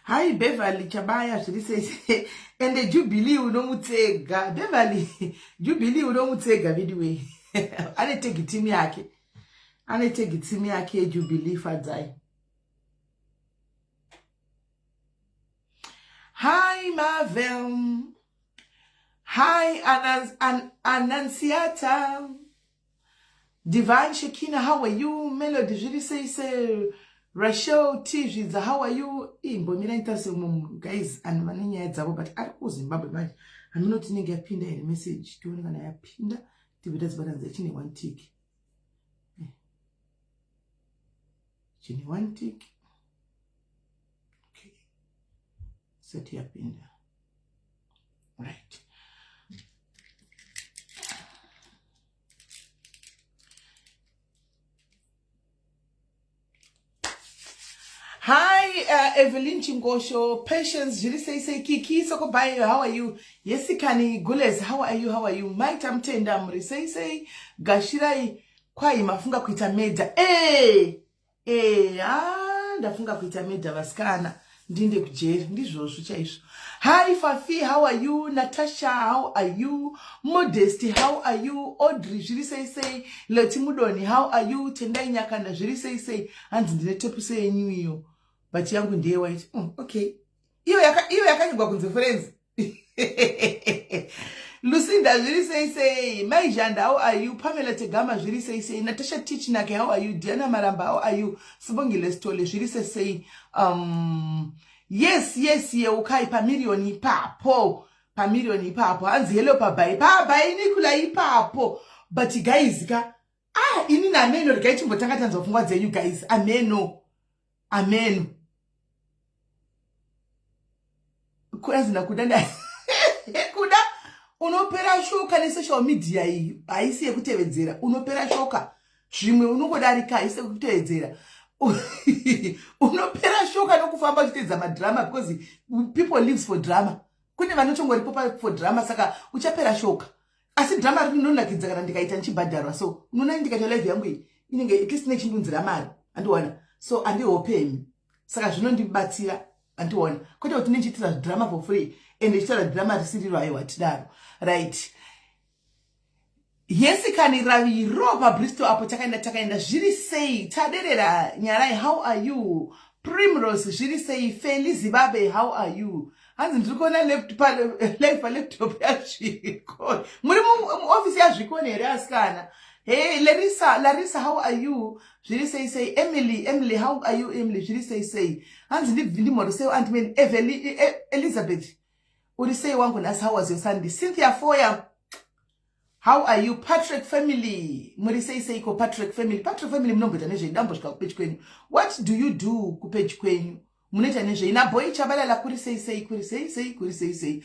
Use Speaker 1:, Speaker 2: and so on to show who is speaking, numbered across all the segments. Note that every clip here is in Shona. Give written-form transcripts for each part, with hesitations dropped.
Speaker 1: Hi Beverly Chabaya zviri sei ende Jubilee unomutega Beverly Jubilee unomutega vidiwe ane tag team yake Jubilee Fadzai. Hi Marvel. Hi Annunciata. Divine Shekina, how are you? Melody zviri sei Rachel T, how are you? Mbomira intase guys and maninya dzavo but ari kuZimbabwe manje. Aminoti nenge yapinda ine message tione kana yapinda tibetadzi batanze chine 1 tick. Chine 1 tick. Okay. Set yapinda. Right. Hi, Evelyn Chingosho, Patience, Jiri say Kiki, Sokobai, how are you? Yesikani, Gules, how are you? How are you? My Tamtenda, Muri say, Gashirai, Kwai, Mafunga Kuitameda, Dafunga Kuitameda, Vaskana, Dinde Kujer, Dijo, Suchaish. Hi, Fafi, how are you? Natasha, how are you? Modesty, how are you? Audrey, Jiri say, Letimudoni, how are you? Tendai Nyakanda, Jiri say, and the top say, New you. But yangu ndiye white. Okay. Iyo yakanyigwa kunze friends. Lucinda jiri say Maijanda, how are you? Pamela Tegama jiri say Natasha Tichinake, how are you? Diana Maramba, how are you? Subongile Stole jiri say yes ye ukai pamilioni papo anzi hello pabai nikula ipapo but guys ini na ameno rikaiti mbotanga tanzo fungwa zenyu guys ameno kuanzina kudanda kuda unopera shoka ne social media iyi haisi yekutevedzera unopera shoka zvimwe unokodarika haisi yekutevedzera unopera shoka nokufamba uchitedza madrama because people lives for drama kune vanochongoripo for drama saka uchapera shoka asi drama rinonakidza kana ndikaita nchibhadharwa so unoona ndikaita live yangu iyi inenge at least nechindunzira mari andiona so andihopemi saka zvinondibatsira andiona kwete kuti ndichitira drama for free and ndichitira drama risiriro ayo watidaro right. Yes kani raviro pa Bristol apo takaenda zviri sei taderera Nyarai, how are you? Primrose zviri sei Feli Zimbabwe, how are you? Hanzi ndikona left pa laptop yazviko muri mu office yazviko here askana. Hey Larissa, how are you? Zviri sei Emily, how are you? Emily zviri sei hanzi ndimoro sei Aunt Evelyn Elizabeth uri sei wangu nas, how was your Sunday? Cynthia Foya, how are you? Patrick family, muri sei ko Patrick family mnombeta nezve dambo svika kupage kwenyu. What do you do kupage kwenyu? Munoita nezve ina boy chabalala kuri sei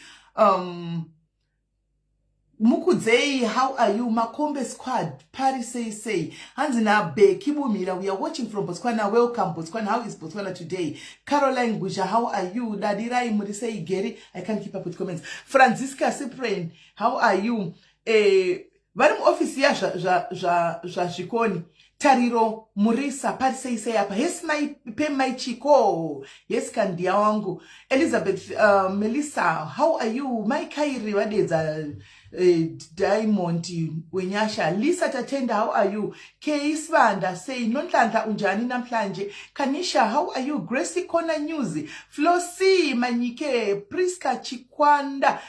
Speaker 1: Mukudzei, how are you? Makombe squad, Paris say. Hanzina Beki Bumira, we are watching from Botswana. Welcome, Botswana. How is Botswana today? Caroline Guja, how are you? Dadirai Murisei Geri, I can't keep up with comments. Francisca Cyprian, how are you? Varim office ya Shikoni. Tariro Murisa Paris say apa. Yes my chiko. Yes kandia wangu. Elizabeth Melissa, how are you? My Kairi wadeza Diamond Wenyasha. Lisa Tatenda, how are you? Keisvanda say Nontlanta unjani namhlanje. Kanisha, how are you? Gracie Kona News. Flossi Manike Priska Chikwanda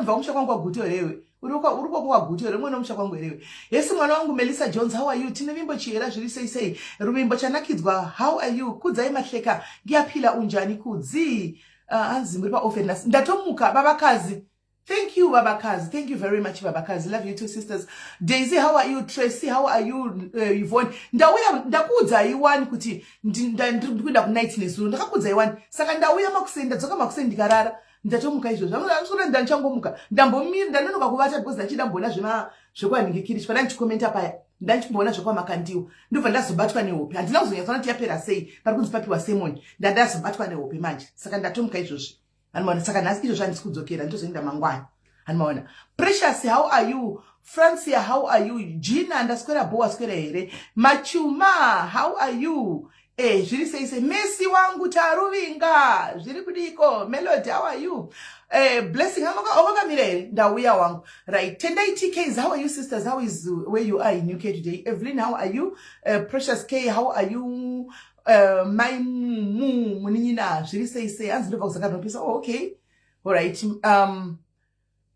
Speaker 1: mvamusha kwangwa guti wewe. Uruko kwa guti wewe mwana musha kwangwa wewe. Yes mwana wangu Melissa Jones, how are you? Tine vimbo chiera zviri sei. Rubimbo chanakidzwa, how are you? Kudzai mahleka ngiyaphila unjani kudzi. Anzi muri pa offense. Ndatomuka babakazi. Thank you, Babakazi. Thank you very much, Babakazi. Love you too, sisters. Daisy, how are you? Tracy, how are you? Yvonne. Ndakudza iwani kuti ndikuda kunight nesuru. Ndakudza iwani. Saka ndauya makusenda, dzoka makusenda ndikarara. Ndatomuka izvo. Zvamura ndanchangomuka. Ndambomira ndanonoka kuvata because ndachidambona zvekwaningikiri. Chipana ndichikomenta paya. Ndanchimbona zvekwamakandiro. Ndobva ndazobatwa nehope. Handina kuzonyatsana kuti yapera sei. Pari kunzi papiwa sermon. Ndazobatwa nehope manje. Saka ndatomuka izvozvi. Anmaona saka nhasi izvo zvandisikudzokera ndozoenda mangwana. Anmaona Precious, how are you? Francia, how are you? Gina _Boa here. Machuma, how are you? zviri sei Messi wangu taruvinga zviri kudiko Melody how are you Blessing hamakamira here ndauya wangu right Tendai TKs how are you sisters how is where you are in UK today Evelyn how are you Precious K how are you my muninina zviri sei hanzi ndobva kusakanopisa okay all right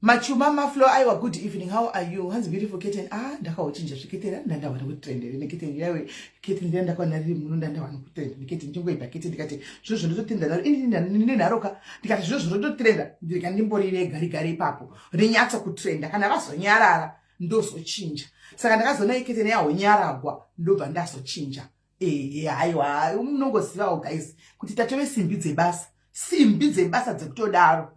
Speaker 1: Machuma Maflo aiwa good evening how are you hanzi beautiful kitten ndakauchinja zviketera ndandawana kutrendere nekitten yawe kitten ndakawana riri muno ndandawana kutrenda nekitten ndingoipa kitten ndikati zvozvo ndototenda ini naroka ndikati zvozvo ndototrenda ndikamborire gari ipapo rinyatsa kutrenda kana vazonyarara ndozochinja saka ndakazoona kitten yahonyaragwa ndobva ndazochinja haiwa munongozivawo guys kuti tatove simbi dzebasa dzekutodaro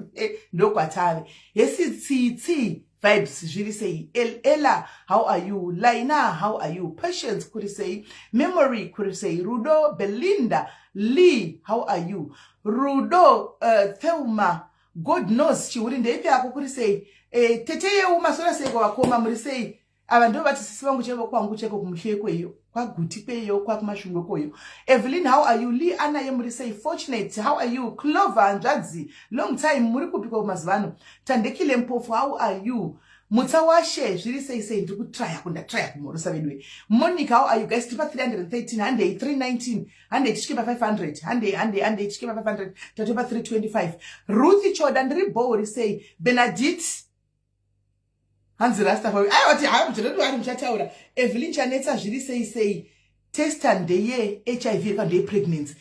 Speaker 1: ndokwatave yesitsitsi vibes zviri sei Ella how are you Laina how are you Patience kuri sei Memory kuri sei Rudo Belinda Lee how are you Rudo Thelma God knows chiuri ndeipi yako kuri sei teteye masora sei kwakoma muri sei ava ndo vati sisi vangu cheko kwangu cheko kumusheko iyo kwaguti kweyo kwakumashungo kweyo Evelyn how are you Lee Anna yemuri say Fortunate how are you Clover Njadzi long time muri kupika kumazivano Tandekile Mpofu how are you Mutsawashe zviri sei ndiri kutrya kumorosa vedwe Monica how are you guys tipa 313 hande 319 hande tichike pa 500 hande tichike pa 500 tatopa 325 Ruthi Choda ndiri bori say Benedict hanzi rasta for wati ndinodo ari muchataura Evelyn Chanetsa zviri sei testa ndeye HIV kana ndeye pregnancy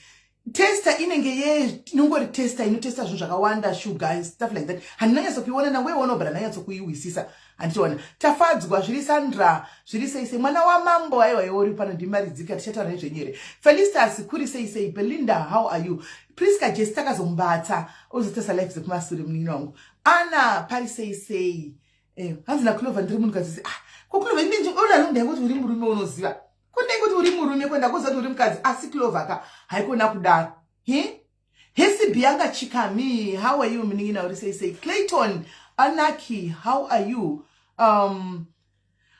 Speaker 1: testa inenge inongori testa inotesta zvinhu zvakawanda sugar stuff like that handinanyatso kuiona nangoiona bra nanyatso kuiwisisa handitiona tafadzwa zviri Sandra zviri sei mwana wamambo aiwa iwori pano ndimaridzika tichataura nezvenyere Felicitas kuri sei Belinda how are you Priska Jess takazombata ozotesa life zekumasure munini wangu Anna pari sei hanzi naClover ndiri munhu kazisi koClover ndinje unalonda kuti uri murume unoziva kunenge kuti uri murume kwenda kuzati uri mukadzi asi Clover ka haikona kudaro Hesi Bianca Chikami how are you muningina uri sei Clayton Anaki how are you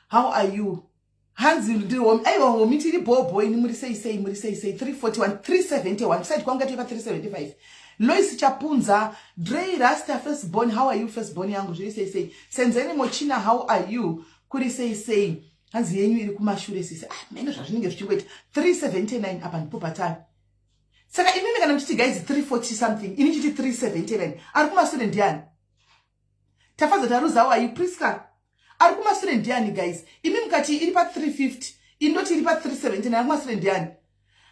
Speaker 1: how are you hanzi ndiri aiwa homitiri bobo ini muri sei 341 371 side kwanga tipa 375 Lois Chapunza Dre Rasta firstborn how are you firstborn yangu zviri sei Senzeni Mochina how are you kuri sei hanzi yenyu iri kumashure sisi mene zvazvinenge zvichingoita 379 apa ndipo patani saka imimi kana mchiti guys 340 something ini chiti 379 ari kumashure ndiani tafadza taruza how are you Priska ari kumashure ndiani guys imimi kati iri pa 350 indoti iri pa 379 ari kumashure ndiani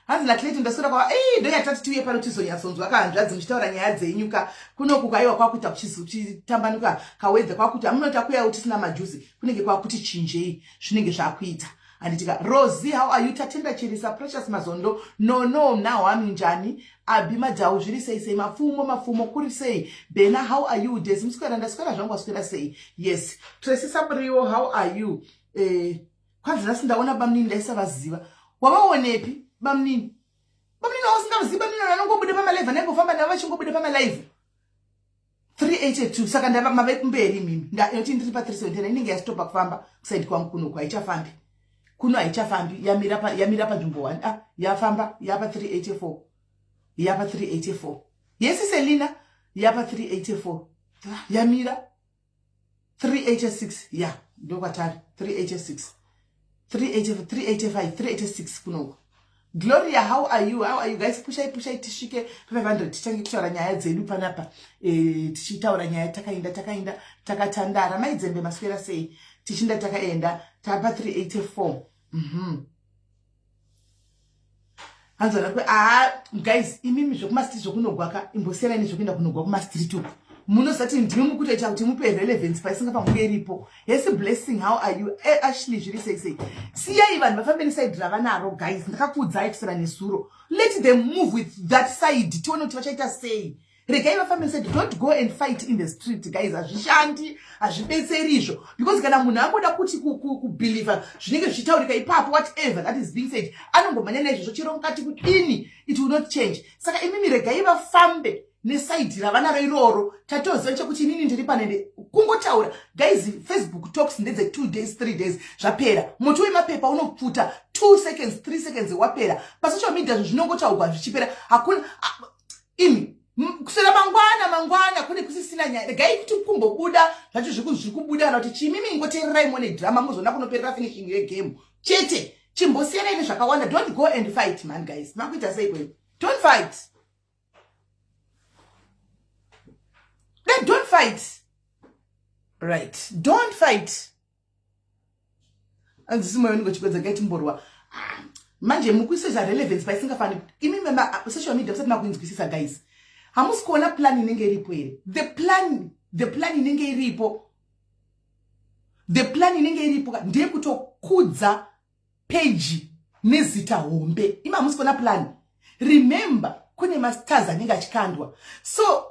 Speaker 1: hanzi naClayton ndasura kwa ndoyatati tiuye pano tizonyatsonzwa kahanzvadzi muchitaura nyaya dzenyuka kunoku kwaiwa kwakuita kuchitambanuka kawedza kwakuti amunota kuya utisina majuzi kunenge kwakuti chinjei zvinenge zvakuita handitika Rosie how are you tatenda Chirisa Precious Mazondo no now aminjani Abi Madau zviri sei mafumo kuri sei Bena how are you Desi muswera ndaswera zvangu waswera sei yes Tracy Sabriwo how are you kwanzi nasi ndaona bamnini ndaisavaziva wavaonepi bamnini wasingazivi bamnini vanongobude pamalive anengofamba navo vachingobude pamalive 382 saka ndamave kumberi mimi ndati ndiri pa 379 inenge yasitopa kufamba kusaidi kwangu kuno haichafambi kuno haichafambi yamira panzvimbo 1 yafamba yapa 384 yapa 384 yesi Selina yapa 384 yamira 386 ya ndokwatari 386 385 386 kunoko Gloria how are you guys pushai tishike 500 tichange kutaura nyaya dzedu panapa tichitaura nyaya takaenda takatandara maidzembe maswera sei tichinda takaenda tapa 384 hanzana kwe guys imimi zvokumastreet zvokunogwaka imbosera nezvokuenda kunogwa kumastreet uku munozati ndimi mukutoita kuti mupe relevance paisingapange iripo yesi Blessing how are you Ashley zviri sei siyai vanhu vafambe neside ravanaro guys ndakakuudzai kusera nesuro let them move with that side tione kuti vachaita sei regai vafambe neside don't go and fight in the street guys hazvishandi hazvibetseri izvo because kana munhu angoda kuti kubhilivha zvinenge zvichitaurika ipapo whatever that is being said anongomhanya naizvozvo chiro mukati kuti ini it will not change saka imimi regai vafambe neside ravana iroro tatoziva chekuti inini ndiri panende kungotaura guys. Facebook talks ndedze 2 days 3 days zvapera. muti wemapepa unopfuta 2 seconds 3 seconds wapera. Pasocial media zvinongotaurwa zvichipera. Hakuna imi kusera mangwana kune kusisina nyaya gai kuti kumbobuda zvacho zvikubuda kana kuti chimimi ngoteererai muone drama muzona kunoperera finishing yegame chete. Chimbosiyana ine zvakawanda. Don't go and fight man guys. Makuita sei kwenu? Don't fight. Don't fight. Right. Don't fight. And this is my only getting borwa. Manje mukuisa relevance by singafani. Imi mema social media usati makuinzwisisa guys. Hamusi kuona plan inenge iripo ere. The plan inenge iripo. The plan inenge iripo ndiye kutokudza page nezita hombe. Ima hamusi kuona plan. Remember kune masters anenge achikandwa. So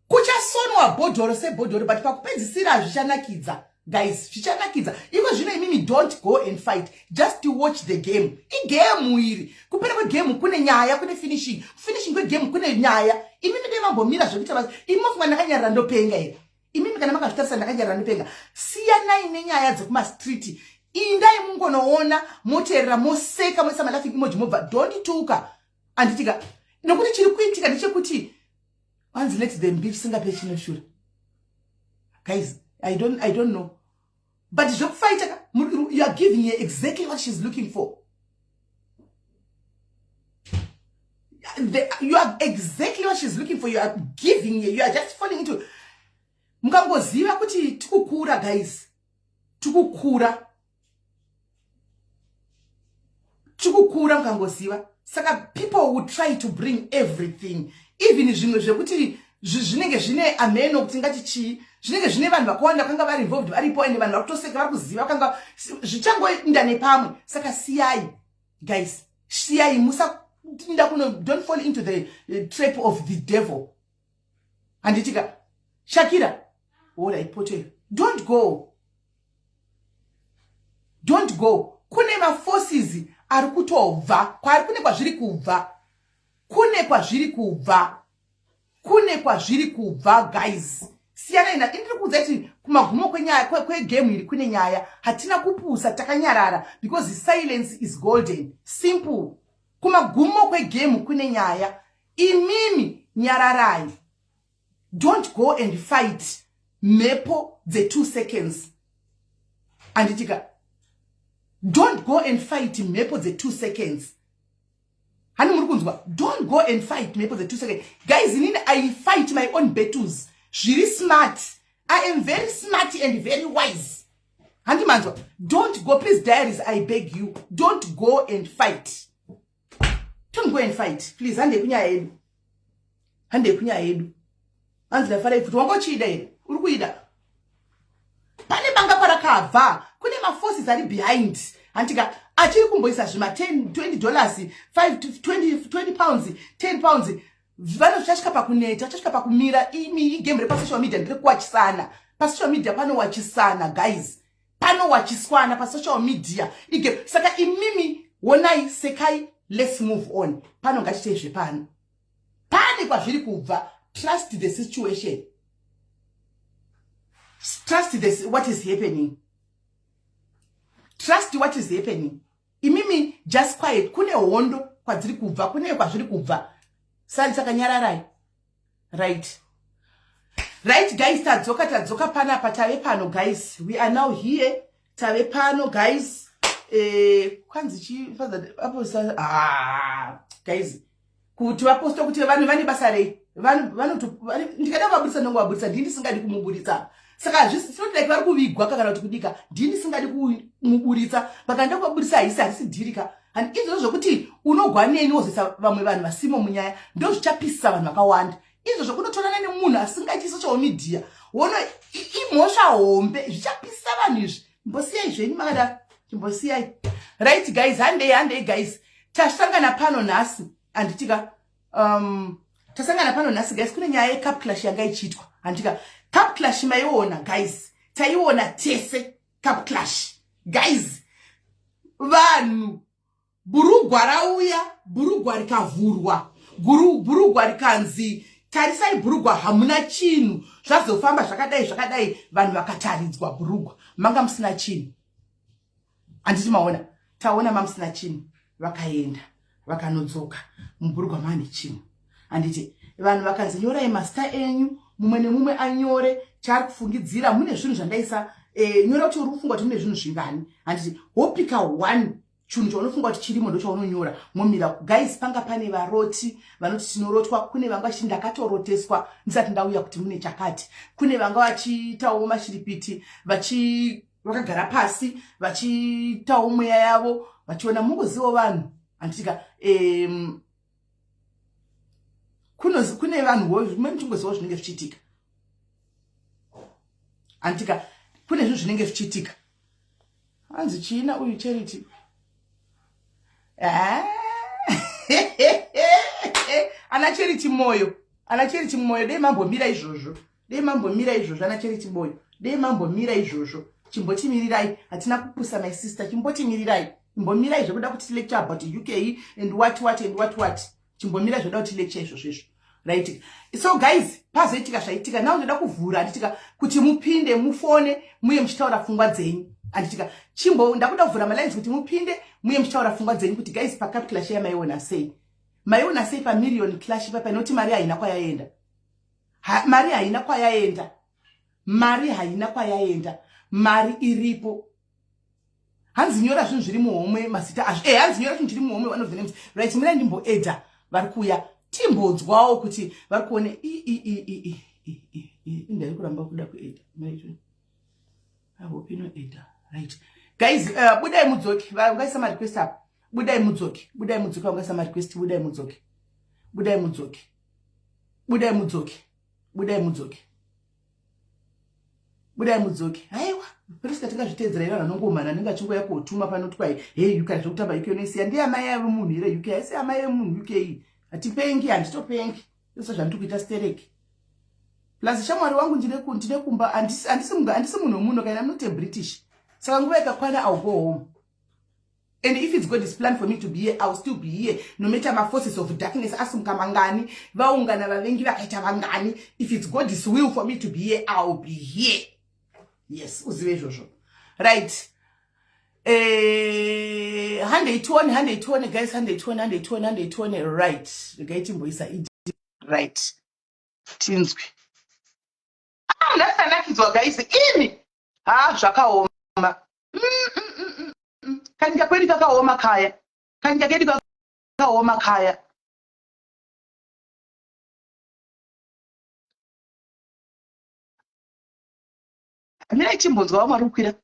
Speaker 1: kuchasonwa bodhoro sebhodhoro but pakupedzisira zvichanakidza guys, zvichanakidza. Iko zvino imimi don't go and fight, just to watch the game. Igame iri kupera kwegame kune nyaya, kune finishing kwegame kune nyaya. Imimi ndemambomira zvekuti basi imofungwa ndakanyarira ndopenga ere. Imimi kana makazvitarisa ndakanyarira ndopenga. Siyanai nenyaya dzekuma street. Indai mungonoona moteerera moseka moisa laughing emoji mobva don't tuka. Anditika nokuti chiri kuitika ndechekuti once let them be singape chino shure. Guys, I don't know. But Jokfighter, you are giving her exactly what she's looking for. You are exactly what she's looking for. You are giving her. You are just falling into. Mukangoziva kuti tukukura guys. Tukukura mukangoziva. Saka people would try to bring everything. Even zvimwe zvekuti zvinenge zvine ameno kuti ngati chi zvinenge zvine vanhu vakawanda kanga vari involved varipo ende vanhu vakutoseka vari kuziva kanga zvichangoenda nepamwe. Saka siyai guys, siyai musatinda kuno. Don't fall into the trap of the devil. Anditika Shakira ora ipote. Don't go. Kune ma forces ari kutobva kune kwazviri kubva guys. Siyana ina indiri kuudza kuti kumagumo kwenyaya kwegame iri kune nyaya. Hatina kupusa, takanyarara because the silence is golden. Simple. Kumagumo kwegame kune nyaya. Imimi nyararai. Don't go and fight mepo the 2 seconds. Anditika don't go and fight mepo the 2 seconds. Hani muri kunzwa, don't go and fight me for the 2 seconds. Guys, I fight my own battles. Shiri smart. I am very smart and very wise. Handi manzwa, don't go, please diaries, I beg you. Don't go and fight. Don't go and fight. Please, hande kunya edu. Anzi la fara ifutu, wango chida edu. Urukuida. Pane banga para kava. Kune ma forces are behind. Antika achiri kumboisa zvima $10, $20, 20 pounds, 10 pounds. Vano chashika pakuneta, chashika pakumira. Imi game repa social media ndiri kuwachisana. Pa social media pano wachisana guys. Pano wachiswana pa social media. Igame saka imimi wonai sekai, let's move on. Pano ngachitezve pano. Pane kwazviri kubva. Trust the situation. Trust what is happening. Trust what is happening. Imimi just quiet. Kune hondo kwadziri kubva, kune kwazviri kubva. Sari sakanyararai. Right guys, tadzoka panapa tave pano guys. We are now here. Tave pano guys. Kwanzi chi father apo guys. Kuti vaposta kuti vanhu vane basa rei. Vanhu ndikada kuvaburisa ndongovaburisa ndini singadi kumuburitsa. Saka it's not like vari kuvigwa kana kuti kudika. Ndini singadi kumuburitsa. Bakanda kuvaburisa haisi dirika. And izvo zvokuti unogwa neni wozisa vamwe vanhu vasimo munyaya ndo zvichapisisa vanhu vakawanda. Izvo zvokunotonana nemunhu asingaiti social media. Wono imhosva hombe zvichapisisa vanhu izvi. Mbosiyai zvenyu makada. Mbosiyai. Right guys, handei guys. Tasangana pano nhasi. Anditika tasangana pano nhasi guys, kune nyaya yecup clash yanga ichiitwa. Anditika cup clash maiona guys. Taiona tese cup clash. Guys, vanhu burugwa rauya, burugwa rikavhurwa. Burugwa rikanzi tarisai bhurugwa hamuna chinhu zvazofamba zvakadai vanhu vakataridzwa bhurugwa manga musina chinhu handiti maona taona mamusina chinhu vakaenda vakanodzoka mubhurugwa mane chinhu handiti vanhu vakanzi nyorai mazita enyu mumwe nemumwe anyore chaari kufungidzira mune zvinhu zvandaisa nyora kuti uri kufunga kuti mune zvinhu zvingani handiti wopika 1 chinhu chaunofunga kuti chirimo ndochaunonyora momira guys panga pane varoti vanoti tinorotwa kune vanga vachiti ndakatoroteswa ndisati ndauya kuti mune chakati kune vanga vachitawo mashiripiti vakagara pasi vachitawo mweya yavo vachiona mungozivo vanhu handitika kune vanhuwo zvimwe muchingoziva zvinenge zvichiitika handitika kune zvinhu zvinenge zvichiitika hanzi china uyu Charity ana Charity moyo dei mambomira izvozvo ana Charity moyo dei mambomira izvozvo chimbotimirirai hatina kupusa my sister chimbotimirirai imbomira izvokuda kuti lecture about UK and what chimbomira zvoda kuti lecture izvozvo right so guys pazoitika zvaitika nawo ndoda kuvhura anditika kuti mupinde mufone muye muchitaura pfungwa dzenyu anditika ndakuda kuvhura malines kuti mupinde muye muchitaura pfungwa dzenyu kuti guys pakapi clash yamaiona sei pa million clash papa inoti mari haina kwayaenda mari iripo hanzi nyora zvinhu zviri muhomwe masita hanzi nyora zvinhu zviri muhomwe one of the names right mina ndimbo edha vari kuya timbodzwawo kuti vari kuone indari kuramba kuda kuedha hope ino edha right guys budai mudzoki vangaisa ma request up budai mudzoki vangaisa ma request budai mudzoki haiwa Priska tikazvitedzera ivana nongomana ndingachingoya kotuma panotwa hey UK zvokutamba UK unesiya ndiye amai ave munhu ire UK asi amai emunhu UK hatipengi handitopengi eso zvandikuita stereki plus shamwari wangu ndine kumba handisi munhu muno kana I'm not a British saka nguva ikakwana I'll go home and if it's God's plan for me to be here I'll still be here no matter my forces of darkness asumuka mangani vaungana vavengi vakaita vangani if it's God's will for me to be here I'll be here. Yes, uzive izvozvo. Right. 120 guys, 120 right. Regaiti mboisa idi. Right. Tinzwi. Ndasanakidzwa guys ini. Zvakaoma. Kanika kwedu kakaoma kaya. Mina chimbonzwa vamwe rukwira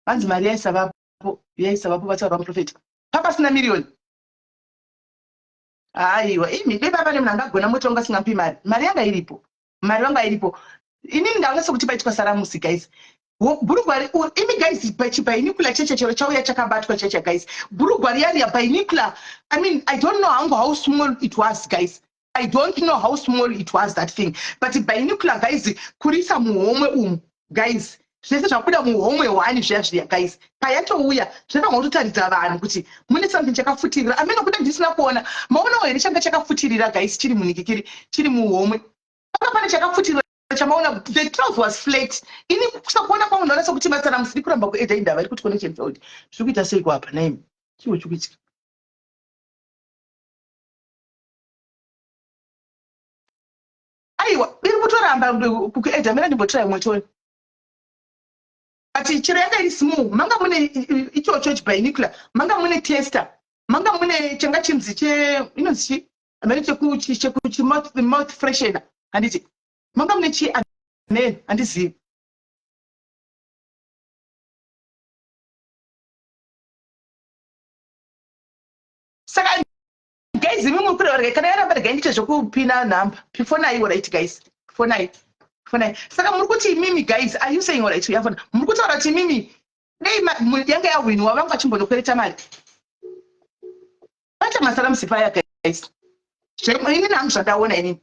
Speaker 1: vanzi mari yaisa vapo vataura muprofeti papa sina milioni aiwa imi beba pane munhu angagona moto wanga singampi mari yanga iripo inini ndanga sekuti paitwa saramusi guys burugwari imi guys pachipainikular cheche chero chauya chakabatwa cheche guys burugwari yari yapainikular I mean I don't know how small it was guys that thing but painikular guys kurisa muhomwe guys zvese zvakuda muhomwe wani zviya guys payatouya zvavanga kutotaridza vanhu kuti mune something chakafutirira amene kuda ndisina kuona maonawo here changa chakafutirira guys chiri munikikiri chiri muhomwe pane chakafutirira chamaona the cloth was flat ini kusakuona kwangu ndaona sekuti masana musiri kuramba kuedha indava iri kuti connection failed zviri kuita sei kwapa naimi chiwo chikuitika aiwa iri kutoramba kuedha mina ndimbotirai mwetoni but chiro yanga iri small manga mune ichocho chibinocular manga mune tester manga mune changa chimzi inonzi amene chekuchi mouth freshener handiti manga mune chi amen handizivi saka guys mimi kuri kana yaramba regaindite zvokupina nhamba pifonaiwo right guys pifonai saka muri kuti mimi guys are you saying all right yafona muri kutaura kuti mimi dei yanga yawinwa vanga chimbonokwereta mari pacha masara musipaya guys ini nangu zvandaona inini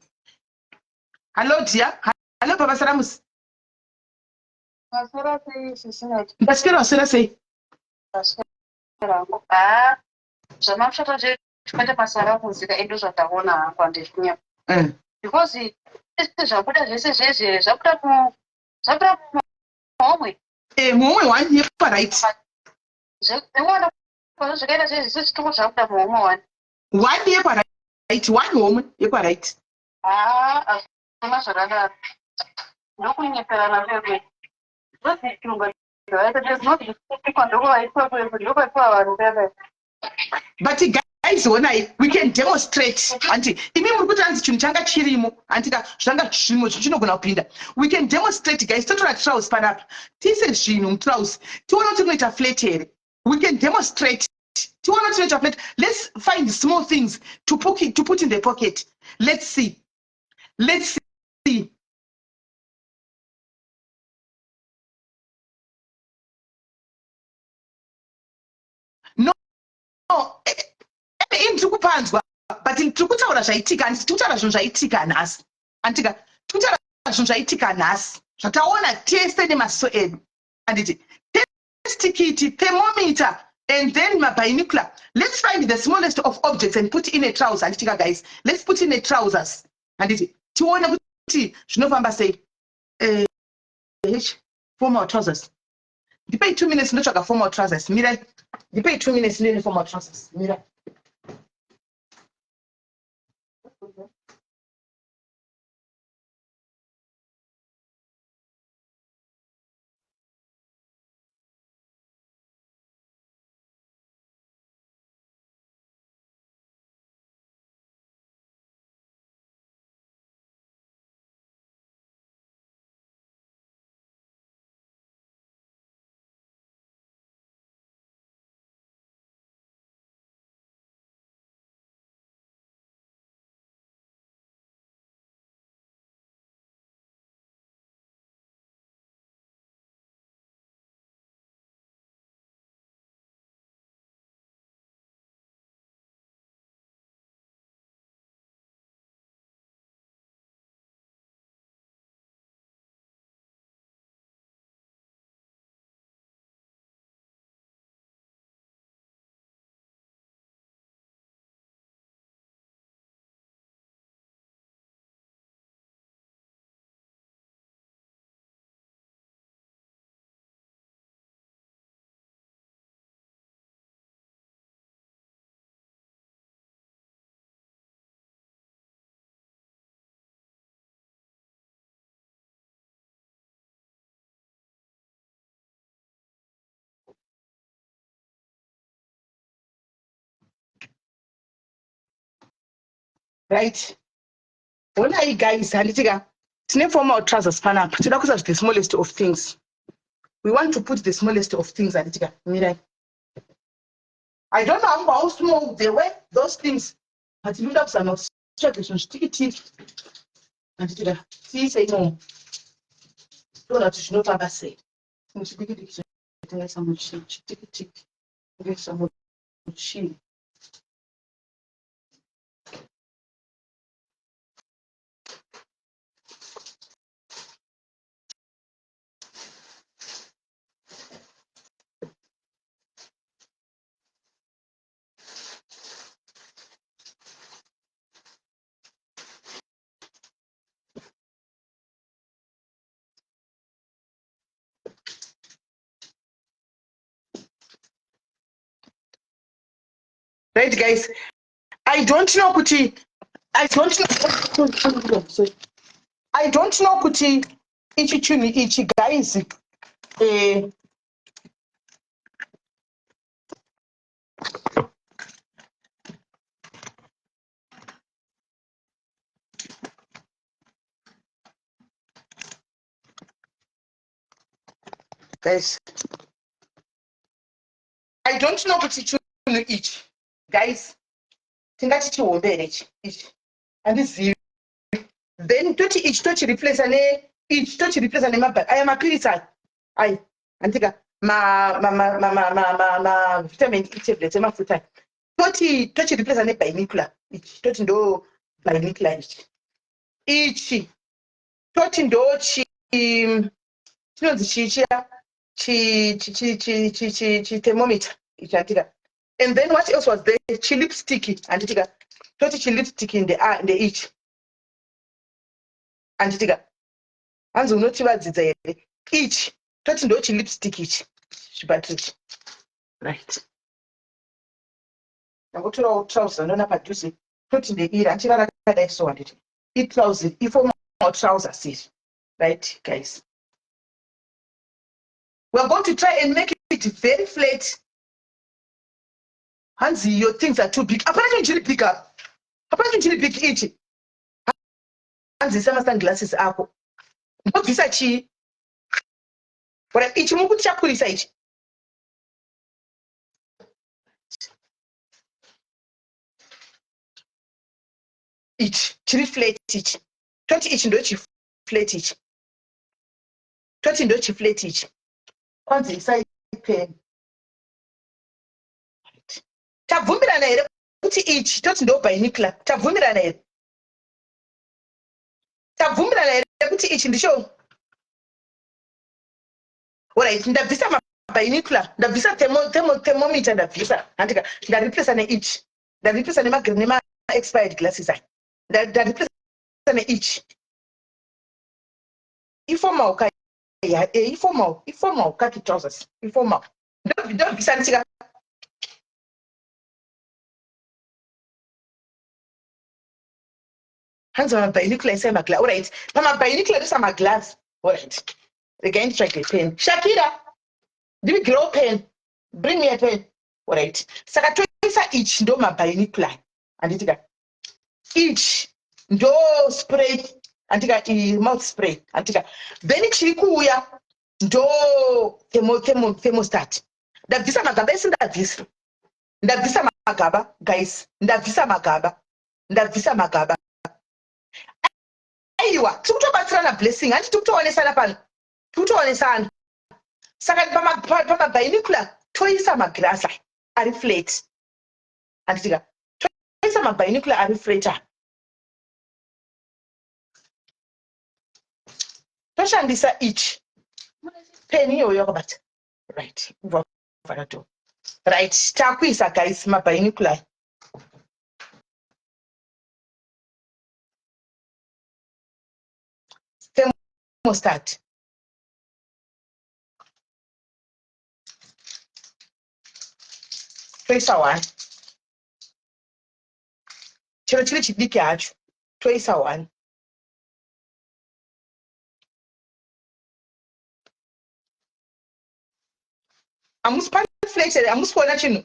Speaker 1: hello dear hello baba saramusi ndaswera waswera sei
Speaker 2: zvamapshata zvekwete masara muzika edu zvandaona hangu handizvinya because zvabuda zvese zvezve zvabuda mumhomwe
Speaker 1: mumhomwe wani yeparight
Speaker 2: zviwana zvakaita zvezvese zvitoko zvabuda muhomwe
Speaker 1: wani yeparight wani homwe yeparight
Speaker 2: azvina zvakadaro ndokunyeperana kwekwe zvozichirunga
Speaker 1: but guys honai we can demonstrate anti imi muri kuti anzi chinhu changa chirimo antika zvanga zvimo zvichinogona kupinda we can demonstrate guys totora trouse panapa tiise zvinhu mutrouse tione kuti kunoita flat here we can demonstrate tione kuti kunoita flat let's find small things to put in the pocket let's see tiri kupanzwa but tiri kutaura zvaitika handiti tiri kutaura zvinhu zvaitika nhasi antika tiri kutaura zvinhu zvaitika nhasi zvataona tese nemaziso edu handiti test kit thermometer and then mabinocular let's find the smallest of objects and put in a trouser handitika guys let's put in a trousers handiti tione kuti zvinofamba sei formal trousers ndipei 2 minutes ndotsvaga formal trousers mirai ndipei 2 minutes ndine formal trousers mirai right honai guys handitika tine formal trousers panapa toda kuisa the smallest of things we want to put the smallest of things handitika mirai I don't know how small they were those things but inoda kuzama kutsvaga zvinhu zvitikitiki handitika tiise imomo toona kuti zvinofamba sei chinhu chidikidiki chatingaisa muchini chitikitiki tingaisa muchini right guys I don't know kuti ichi chinhu ichi guys guys I don't know kuti chinhu ichi guys tingati chihombere ichi handizivi then toti ichi tochireplace ichi tochireplace nemabhari aya mapirisi aya handika vitamin E tablets emafuta tochireplace nebinocular ichi toti ndo binocular ichi toti ndo chinonzi chithermometer ichi handika. And then what else was there? Lipstick. And toti lipstick in the each. anditika hanzi unotivadzidza here ichi toti ndochi lipstick ichi zvibatrichi right nangotorawo trouser ndona padhuze toti ndeiri handichira rakadai so handiti itrouser iformal trousers iri right guys we're going to try and make it very flat hanzi your things are too big hapana chinhu chiri big apa hapana chinhu chiri big ichi hanzi isa masunglasses ako ndobvisa chii ora ichi mukuti chakurisa ichi ichi chiri flat ichi toti ichi ndochi flat ichi toti ndochi flat ichi kwanzi isai pen tabvumirana here kuti ichi toti ndo binocular tabvumirana here kuti ichi ndicho alright ndabvisa mabinocular ndabvisa thermometer ndabvisa handika ndariplesa neichi ndariplesa nema expired glasses aya ndariplesa neichi informal ka informal kaki trousers informal ndobvisa ndichika hanzi mabinocular isai maglass alright pamabinocular isa maglass alright regai nditsvage pen Shakira ndivigirewo pen bring me a pen alright saka toisa ichi ndo mabinocular handitika ichi ndo spray handika mouth spray handika then chiri kuuya ndo thermostat ndabvisa magaba esi ndabvisa magaba guys ndabvisa magaba aiwa tiri kutobatsirana blessing handi tiri kutoonesana pano tiri kutoonesana saka pamabinocular toisa magrasa ari flat handitika toisa mabinocular ari flat toshandisa ichi pen iyoyo yakabata right varato right takuisa guys mabinocular thermostat toisa 1 chero chiri chidiki hacho toisa 1 hamusi panifletere hamusi kuona chinhu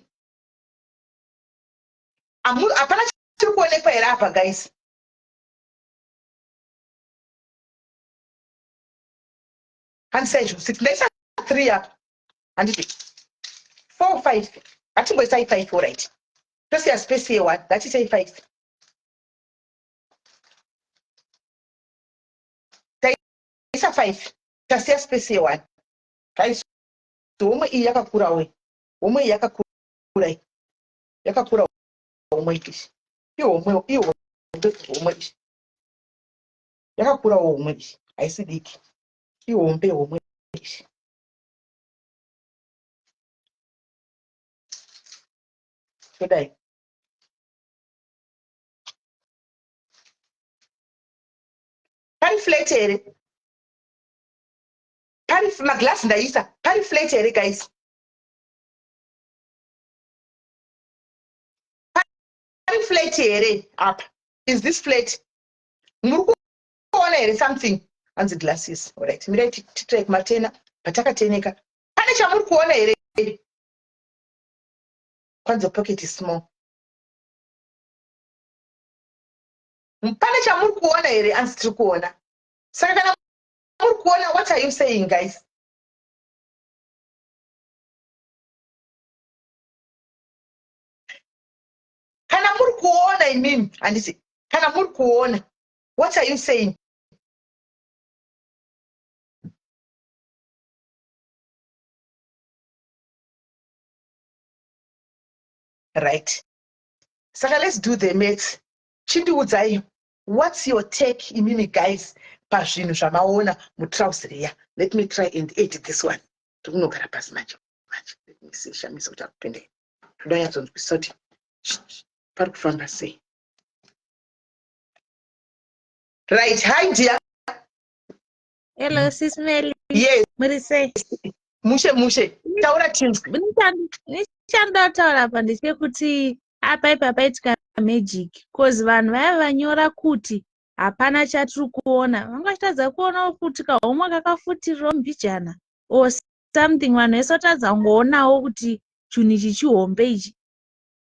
Speaker 1: hapana chiri kuonekwa here apa guys handisai 6 ndaisa 3 apa handiti 4 5 hatimboisai 5 alright tosiya space ye1 ngatisai 5 taisa 5 tasiya space ye1 guys homwe iyi yakakura we homwe iyi yakakura homwe ishi ihomwe ishi yakakura homwe ishi haisi diki ihombe homwe ishi todai pari flat here pari maglasi ndaisa pari flat here guys pari flat here apa is this flat muri kuona here something hanzi glasses alright mirai titrai kumatena patakateneka pane chamuri kuona here kwanza pocket is small pane chamuri kuona here hanzi tiri kuona saka kana muri kuona what are you saying guys kana muri kuona imimi handiti kana muri kuona what are you saying right saka let's do the maths chindiudzai what's your take imimi guys pazvinhu zvamaona mutrauseriya let me try and edit this one tikunogara pasi manje let me see shamisa kuti akupendei ndonyatsonzwisoti pari kufamba sei right hi dear
Speaker 3: Hello, Sis Melly.
Speaker 1: Yes,
Speaker 3: Murise.
Speaker 1: mushe. Taura Chinzwa.
Speaker 3: Nichandotaura apa ndechekuti apa ipa paitika magic cause vanhu vaya vanyora kuti hapana chatiri kuona vangachitadza kuonawo kuti kahomwe kakafutiriro mbijana or something vanhu vese vatadza kungoonawo kuti chinhu ichi chihombe ichi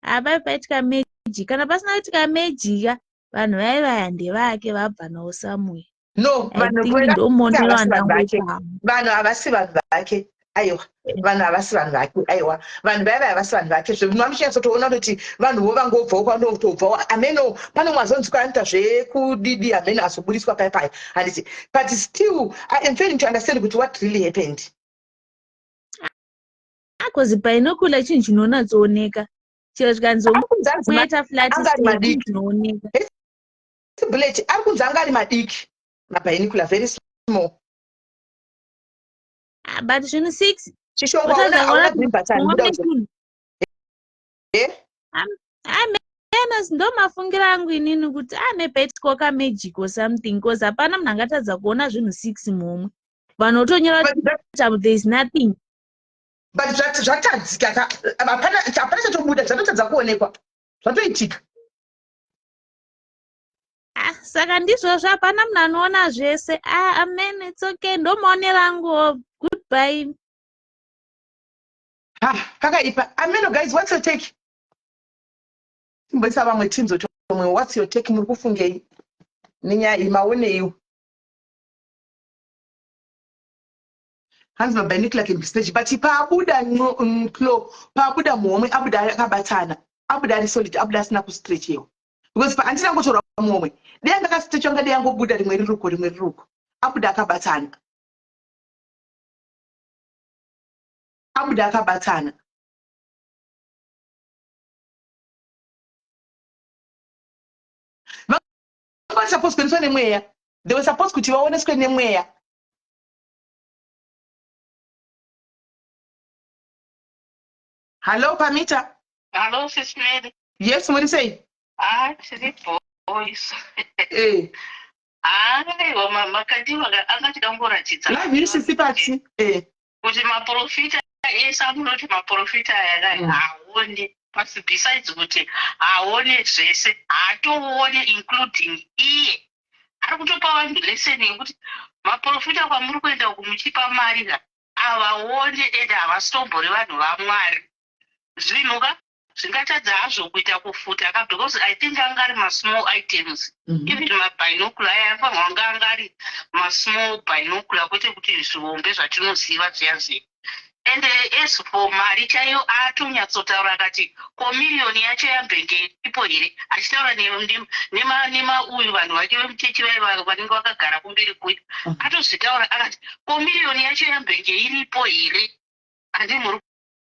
Speaker 3: apa paitika magic kana pasina kuitika magica vanhu vaivaya ndevake vabva nawo somewhere.
Speaker 1: No,
Speaker 3: I think ndomonero andangoita
Speaker 1: vanhu havasi vanhu vake. Aiwa, vanhu havasi vanhu vake. Aiwa, vanhu vaya havasi vanhu vake. Zvinomamishinatsotoona kuti vanhuvo vangobvawo kwanotobvawo. Ameno pano mwazonzwa anoita zvekudidi ameno azoburiswa paya. Handiti. But still, I am failing to understand kuti what really happened.
Speaker 3: Because painokula chinhu chinonatsooneka. Chero chikanzomuita flat state chinooneka.
Speaker 1: Bullet, ari kunzi anga ari madiki. Mabinocular very small.
Speaker 3: But zvinhu 6 ndo mafungira angu inini kuti maybe itikoka magic or something because hapana munhu angatadza kuona zvinhu 6 mumwe vanhu votonyora kuti there is nothing.
Speaker 1: But zvatadzika hapana chatobuda zvatotadza kuonekwa zvatoitika.
Speaker 3: Saka ndizvozvo hapana munhu anoona zvese. Amen, it's okay. Ndomaonero angu. Goodbye.
Speaker 1: Kakaipa. Ameno guys, what's your take? Mboisa vamwe tinzo tomwe, what's your take? Muri kufungei nenyaya iyi maoneiwo. Hanzi mabinocular can be stage, but paabuda paabuda muhomwe abuda akabatana, abuda ari solid, abuda asina kustretchiwa. Because handina ngotorwa muhomwe, dea ndakastretchwa nga dea ngobuda rimwe riruko, abuda akabatana. Abuda akabatana. They were supposed to nemweya. They were supposed kuti vaoneswe nemweya. Hello, Pamita.
Speaker 2: Hello, Sis Mary.
Speaker 1: Yes, what do you say?
Speaker 2: Tiri boys.
Speaker 1: Eh.
Speaker 2: Makadiwa angati kamboratidza.
Speaker 1: La virisi sipati. Eh.
Speaker 2: Kuti maprofita amunoti maprofita aya haoni pasi besides kuti haone zvese haatoone including iye ari kutopa vanhu lesson yekuti maprofita kwamuri kuenda kumuchipa mari ka havaone ende havasitombori vanhu vamwari zvinhuka zvingatadza hazvo kuita kufuta ka because I think angari masmall items even mabinocular aya afanirwa angari masmall binocular kwete kuti zvihombe zvatinoziva zviya. And as for mari chaiyo atonyatsotaura akati komiliyoni yacho yambenge ipo here achitaura nema uyu vanhu vake vemuchechi vaiva vanenge vakagara kumberi kuita atozvitaura akati komiliyoni yacho yambenge iripo here handimuri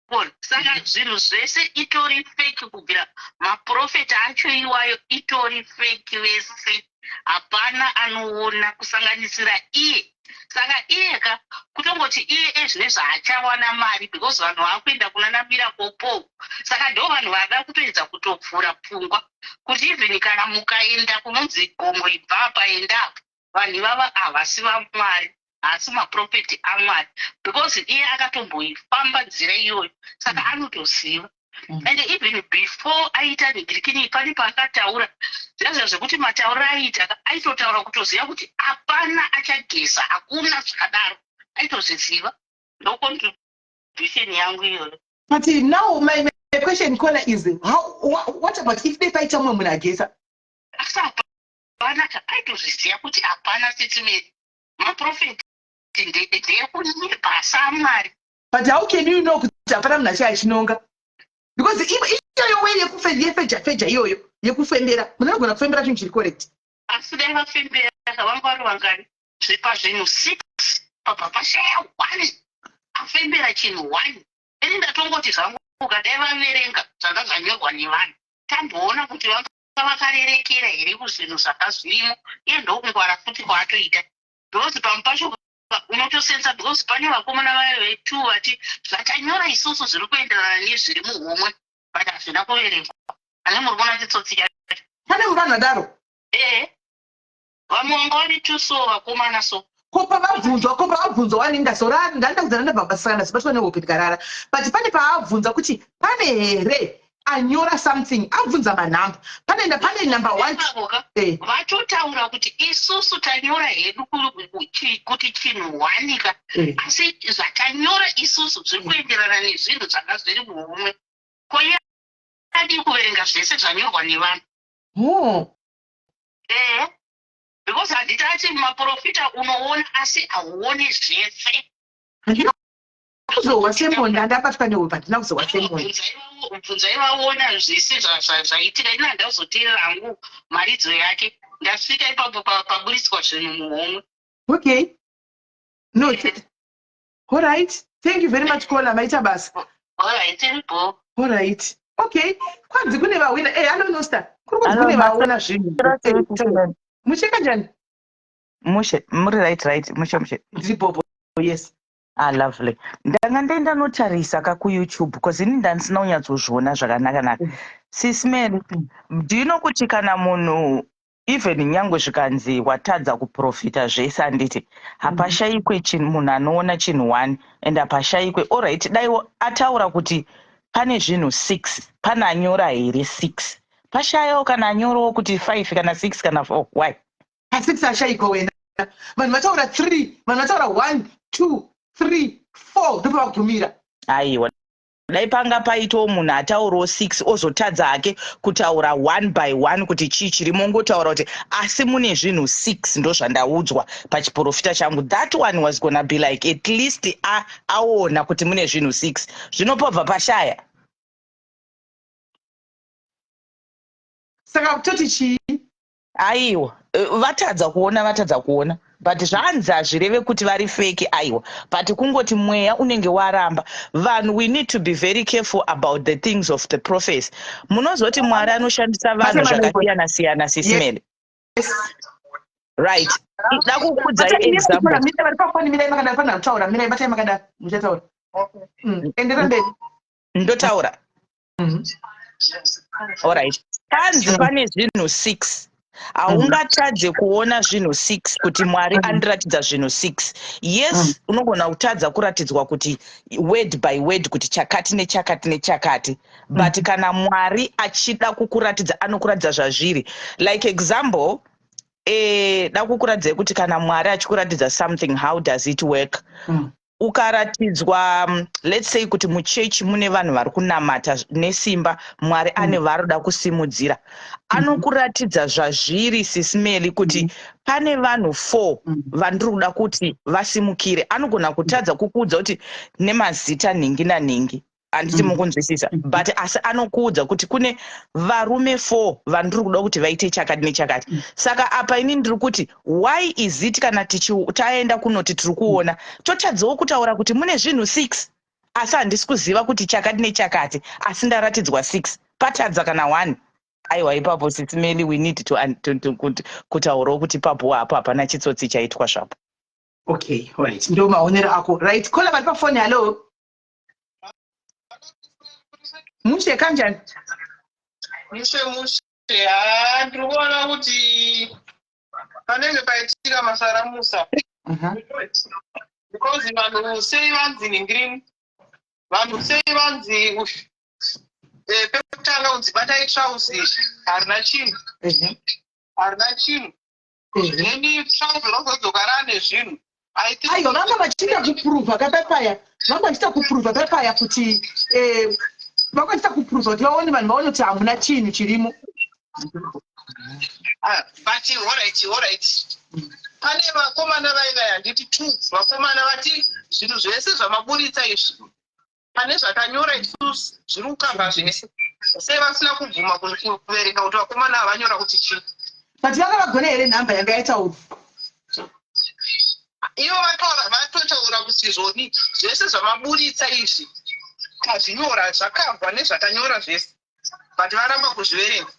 Speaker 2: kuona. Saka zvinhu zvese itori fake kubvira maprofeta acho iwayo itori fake vese hapana anoona kusanganisira iye. Saka iyeka kutongoti iye zvine zvaachawana mari because vanhu vakuenda kunanamira kopo. Saka ndo vanhu vada kutoedza kutovhura pfungwa kuti even kana mukaenda kunonzi gomo ibva apa endapo vanhu ivava havasi vamwari asi maprofeti amwari because iye akatomboifamba nzira iyoyo saka anotoziva. And even before aita ndigirikini pane paakataura zvazva zvekuti mataura aita aitotaura kutoziva kuti hapana achagesa hakuna zvakadaro aitozviziva. Ndo contribution yangu iyoyo.
Speaker 1: But now my question caller is what about if they fight someone when agesa?
Speaker 2: Asi hapana aitozviziva kuti hapana statement maprofeti ndeyekunyepasa amwari.
Speaker 1: But how can you know kuti hapana munhu achachinonga? Because iyoyo way yekufeja iyoyo yekufembera munogona kufembera chinhu chiri correct.
Speaker 2: Asi dai vafembera vanga vari vangani zvipa zvinhu 6 papashaya 1 afembera chinhu 1 ini ndatongoti zvangu ukadai vaverenga zvanga zvanyorwa nevanhu tamboona kuti vanga vakarerekera here kuzvinhu zvakazvirimo iye ndokungwara futi kwaatoita because pamwe pacho unotosenza because pane vakomana vayo vetu vati zvatanyora isusu zviri kuenderana nezviri muhomwe but hazvina kuverengwa. Ane muri kuona chitsotsi chacho
Speaker 1: pane vanhu vadaro
Speaker 2: vamwe vanga vari tu so vakomana so
Speaker 1: kopa vabvunzwa waninda sora ndanda kudzana nabhabasana sibatwa nehopekarara but pane paabvunza kuti pane here anyora something abvunza manhamba pane number 1
Speaker 2: vatotaura kuti isusu tanyora hedu kuti chinhu wanika asi zvatanyora isusu zviri kuenderana nezvinhu zvanga zviri muhumwe koye adi kuverenga zvese zvanyorwa nevanhu because handitati maprofita unoona asi hauoni zvese
Speaker 1: kuzowa semondi andabatwa newe pandina kuzowa semondi
Speaker 2: bvunzai vaona zvese zvaitika ina handazoteerera hangu maridzo yake ndasvika ipapo paburitswa zvinhu muhomwe.
Speaker 1: Okay, no, all right, thank you very much Kola maita basa.
Speaker 2: All right, terrible.
Speaker 1: All right, okay, kwanzi kune vawina hello Nosta kuri kune vawina zvinhu mucheka njani
Speaker 4: muri right mushe
Speaker 1: ndiripopo yes.
Speaker 4: Lovely. Ndanga ndenda notarisa ka ku YouTube because ini ndansina unyatsozviona zvakanaka. Sis Mary, do you know kuti kana munhu even nyangwe zvikanzi watadza kuprofita zvese anditi hapashayikwe chinhu munhu anoona chinhu 1 and hapashayikwe all right dai ataura kuti pane zvinhu 6 pana anyora here 6 pashayawo kana anyorawo kuti 5 kana 6 kana 4 why
Speaker 1: pa6 ashayikwa wena vanhu vataura 3 vanhu vataura 1 2 3 4 ndipo vakugumira
Speaker 4: aiwa dai panga paitawo munhu ataurawo 6 ozotadza hake kutaura 1 by 1 kuti chii chirimo ngotaura kuti asi mune zvinhu 6 ndo zvandaudzwa pachiprofita changu that one was gonna be like at least aona kuti mune zvinhu 6 zvinopobva pashaya
Speaker 1: saka kutoti chii
Speaker 4: aiwa vatadza kuona but zvanzi hazvireve kuti vari fake aiwa but kungoti mweya unenge waramba vanhu we need to be very careful about the things of the prophets munozoti mwari anoshandisa vanhu zvakasiyana sisimene right da kukudzai example ndotaura all right kanzi pane zvinhu 6 haungatadze kuona zvinhu 6 kuti mwari andiratidza zvinhu 6 yes unogona kutadza kuratidzwa kuti word by word kuti chakati nechakati but kana mwari achida kukuratidza anokuratidza zvazviri like example da kukuratidzai kuti kana mwari achikuratidza something how does it work ukaratidzwa let's say kuti muchechi mune vanhu vari kunamata nesimba mwari ane varoda kusimudzira anokuratidza zvazviri sisimeli kuti pane vanhu 4 vandiri kuda kuti vasimukire anogona kutadza kukuudza kuti nemazita nhingi nanhingi handiti mukunzwisisa but asi anokuudza kuti kune varume 4 vandiri kuda kuti vaite chakati nechakati saka apa ini ndiri kuti why is it kana taenda kunoti tiri kuona totadzawo kutaura kuti mune zvinhu 6 asi handisi kuziva kuti chakati nechakati asi ndaratidzwa 6 patadza kana 1 aiwa ipapo sisimeli we need to kutaurawo kuti papo hapo hapana chitsotsi chaitwa zvapo.
Speaker 1: Okay, right, ndo maonero ako right. Kola vari pafoni hello mushe kanjani
Speaker 5: mushe ndiri kuona kuti panenge paitika masaramusa because vanhu sei vanzi ningirini vanhu sei vanzi pekutanga kunzi batai trauzi harina chinhu then trauzi rozodzoka rane zvinhu
Speaker 1: aiwa vanga vachiita kupuruvha papaya kuti vakaita kupuruvha kuti vaone vanhu vaone kuti hamuna chinhu chirimo
Speaker 5: but alright pane vakomana vaiva handiti 2 vakomana vati zvinhu zvese zvamaburitsa izvi pane zvakanyora isusu zviri kukamba zvese sei vasina kubvuma kuverenga kuti vakomana havanyora kuti chii
Speaker 1: but vanga vagona here nhamba yanga yaitaurwa
Speaker 5: ivo vatotaura kuti zvoni zvese zvamaburitsa izvi kazvinyora zvakabva nezvatanyora zvese but varamba kuzviverenga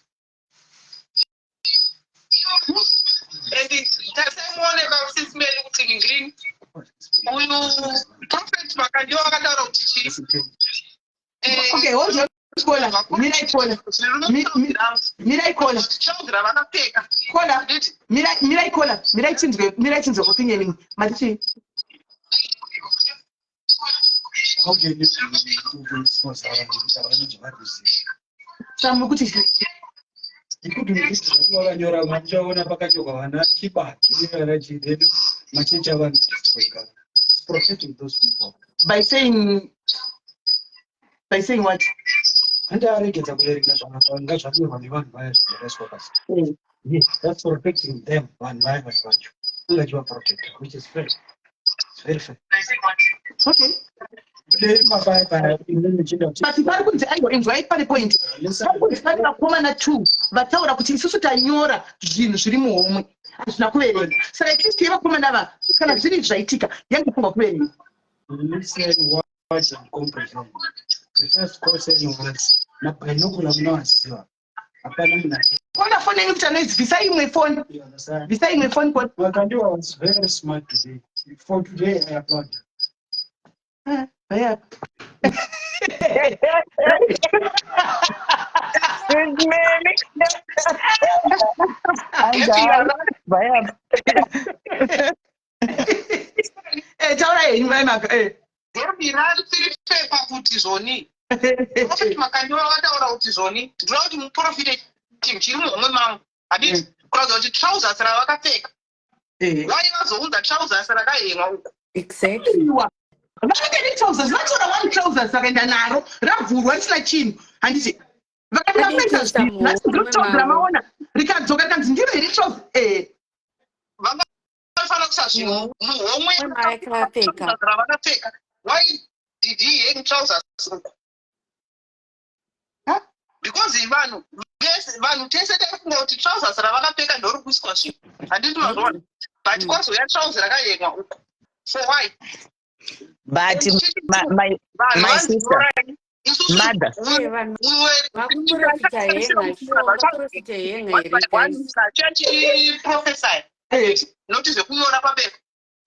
Speaker 5: and tasaimuoneka sisimeli kuti ningirini uyu prophet makandiwa akataura kuti chii
Speaker 1: okay hold on Kola, Mirai Kola. Mirai Kola.
Speaker 5: Children vakapfeka.
Speaker 1: Kola. Mirai Kola. Mirai Chinzwe opinion. Matichi.
Speaker 6: How can you do this for someone?
Speaker 1: Some good.
Speaker 6: Vakanyora machaona pakati pavana chibaki nevarachi machechi avanhu protecting those people
Speaker 1: By saying what?
Speaker 6: handaregedza kuverenga zvanga zvadirwa nevanhu vaya zvakaiswa pasi. Yes, that's protecting them vanhu vaya vacho ungachivaprotecta, which is fair. It's very fair.
Speaker 1: Okay.
Speaker 6: But
Speaker 1: vari kunzi aienjoy pane point vari kunzi pane vakomana 2 vataura kuti isusu tanyora zvinhu zviri muhomwe hazvina kuverenga saka atleast yevakomana ava kana zviri zvaitika yange funga kuverenga.
Speaker 6: listen, watch and comprehend. The first question was nabinocular munowaziva hapana munhu.
Speaker 1: Kona phone yenyu kuti anoizivisa imwe phone. Visa imwe phone call.
Speaker 6: Wakandiwa was very smart today. For today I applaud you.
Speaker 1: Yeah. Taura henyu mai maka.
Speaker 5: Ndirari tiri pepa kuti zvoni. Kuti makandiwa vataura kuti zvoni. Ndinoda kuti muprofite chimwe chiri muhomwe mangu. Handiti kuraudza kuti trousers ravakapfeka. Wai vazounza trousers rakahemwa uko.
Speaker 7: Exactly.
Speaker 1: Vakatenge trousers, vatora one trousers vakaenda naro ravhurwa risina chinhu. Handiti vakapedza zvinhu trousers ramaona rikadzoka rikanzi ndiro here trousers.
Speaker 5: Vangafana kusazvinhu muhomwe ravakapfeka. Why did he hang trousers uko? Because vanhu tese taifunga kuti trousers ravakapfeka ndori kuiswa zvinhu. Handiti mazvona. But kwazoya trousers rakahemwa uko. So why?
Speaker 4: But my sister, mother.
Speaker 5: Noti zvekunyora papepa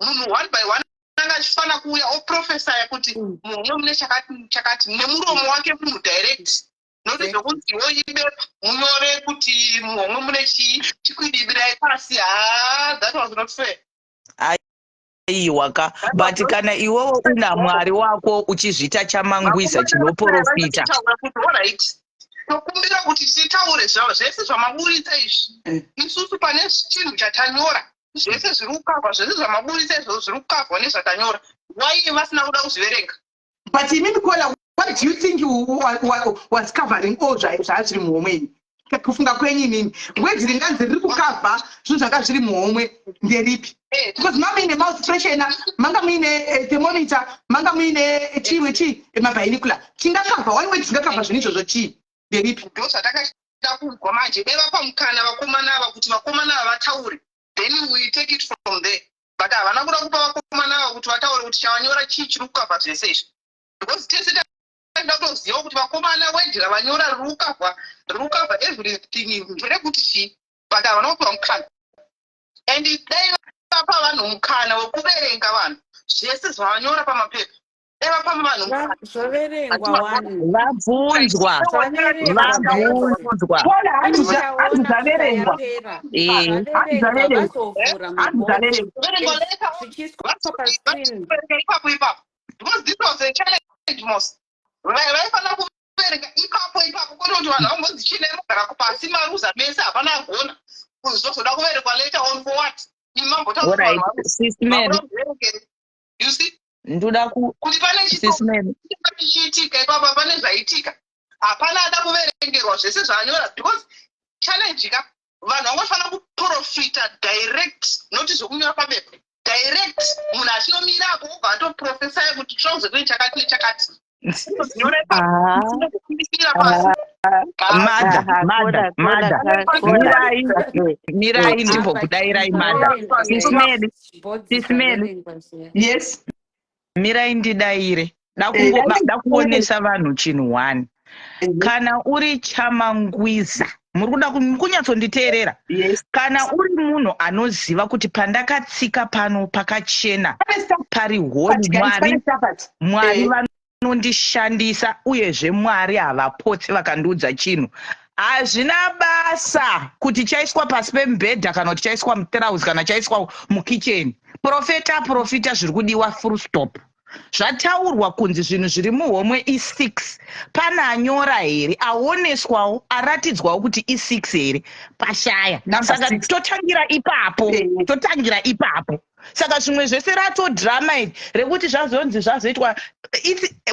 Speaker 5: munhu one by one anga achifana kuuya oprofesaya kuti muhomwe mune chakati nemuromo wake munhu direct. Noti zvokunzi woibepa munyore kuti muhomwe mune chikwidibirai pasi. That was not fair.
Speaker 4: Iwaka but kana iwewe una mwari wako uchizvita chamangwisa chinoprofita.
Speaker 5: Tokumbira kuti titaure zvavo zvese zvamaburitsa izvi. Isusu pane chinhu chatanyora zvese zviri kukavha zvese zvamaburitsa izvozvo zviri kukavhwa nezvatanyora. Wai vasina kuda kuzviverenga?
Speaker 1: But imini Kola, what do you think was covering all zviri muhomwe ini? Kufunga kwenyu imini ngwedzi ringanzi riri kukavha zvinhu zvanga zviri muhomwe nderipi? Because manga muine mouth freshener, manga muine thermometer, manga muine chii mabinocular. Chingakavha waiwe chisingakavha zvinhu izvozvo chii nderipi?
Speaker 5: Ndo zvatakada kuzwa manje bevapa mukana vakomana ava kuti vakomana ava vataure. Then we take it from there. But havana kuda kupa vakomana ava kuti vataure kuti chavanyora chii chiri kukavha zvese izvi. Because tese taida kutoziva kuti vakomana wedhi ravanyora riri kukavha everything ndorekuti chii. But havana kupiwa mukana. And dai vapa vanhu mukana wekuverenga vanhu zvese zvavanyora pamapepa. Dai vapa vanhu mukana.
Speaker 7: Zvoverengwa wani.
Speaker 4: Vabvunzwa.
Speaker 1: Kola hazvizaverengwa.
Speaker 5: Because this was a challenge most. Vaifana kuverenga ipapo kuti vanhu vambonzi chine mugara kupasi maruza mese hapana agona. Kuzoda kuverengwa later on for what?
Speaker 4: Alright, Sister Mary.
Speaker 5: You see?
Speaker 4: Ndoda
Speaker 5: kuti pane chichiitika ipapa pane zvaitika. Hapana ada kuverengerwa zvese zvanyora because challenge ka vanhu vangofana kuprofita direct noti zvokunyora pabepa. Direct munhu achinomirapo obva atoprofesaya kuti trouser kune chakati nechakati.
Speaker 4: Mirai ndimbokudairai madha.
Speaker 1: Yes.
Speaker 4: Mirai ndidaire. Dakuonesa vanhu chinhu 1. Kana uri chamangwiza, muri kuda kunyatsonditeerera. Kana uri munhu anoziva kuti pandakatsika pano pakachena pari hori Mwari vanondishandisa uyezve Mwari havapotsi vakandiudza chinhu. Hazvina basa kuti chaiswa pasi pemubhedha kana kuti chaiswa muterauzi kana chaiswa mukicheni. Profita zviri kudiwa full stop. Zvataurwa kunzi zvinhu zviri muhomwe i6. Pana anyora here, aoneswawo, aratidzwawo kuti i6 here, pashaya. Saka totangira ipapo. Saka zvimwe zvese ratodhirama iri rekuti zvazonzi zvazoitwa.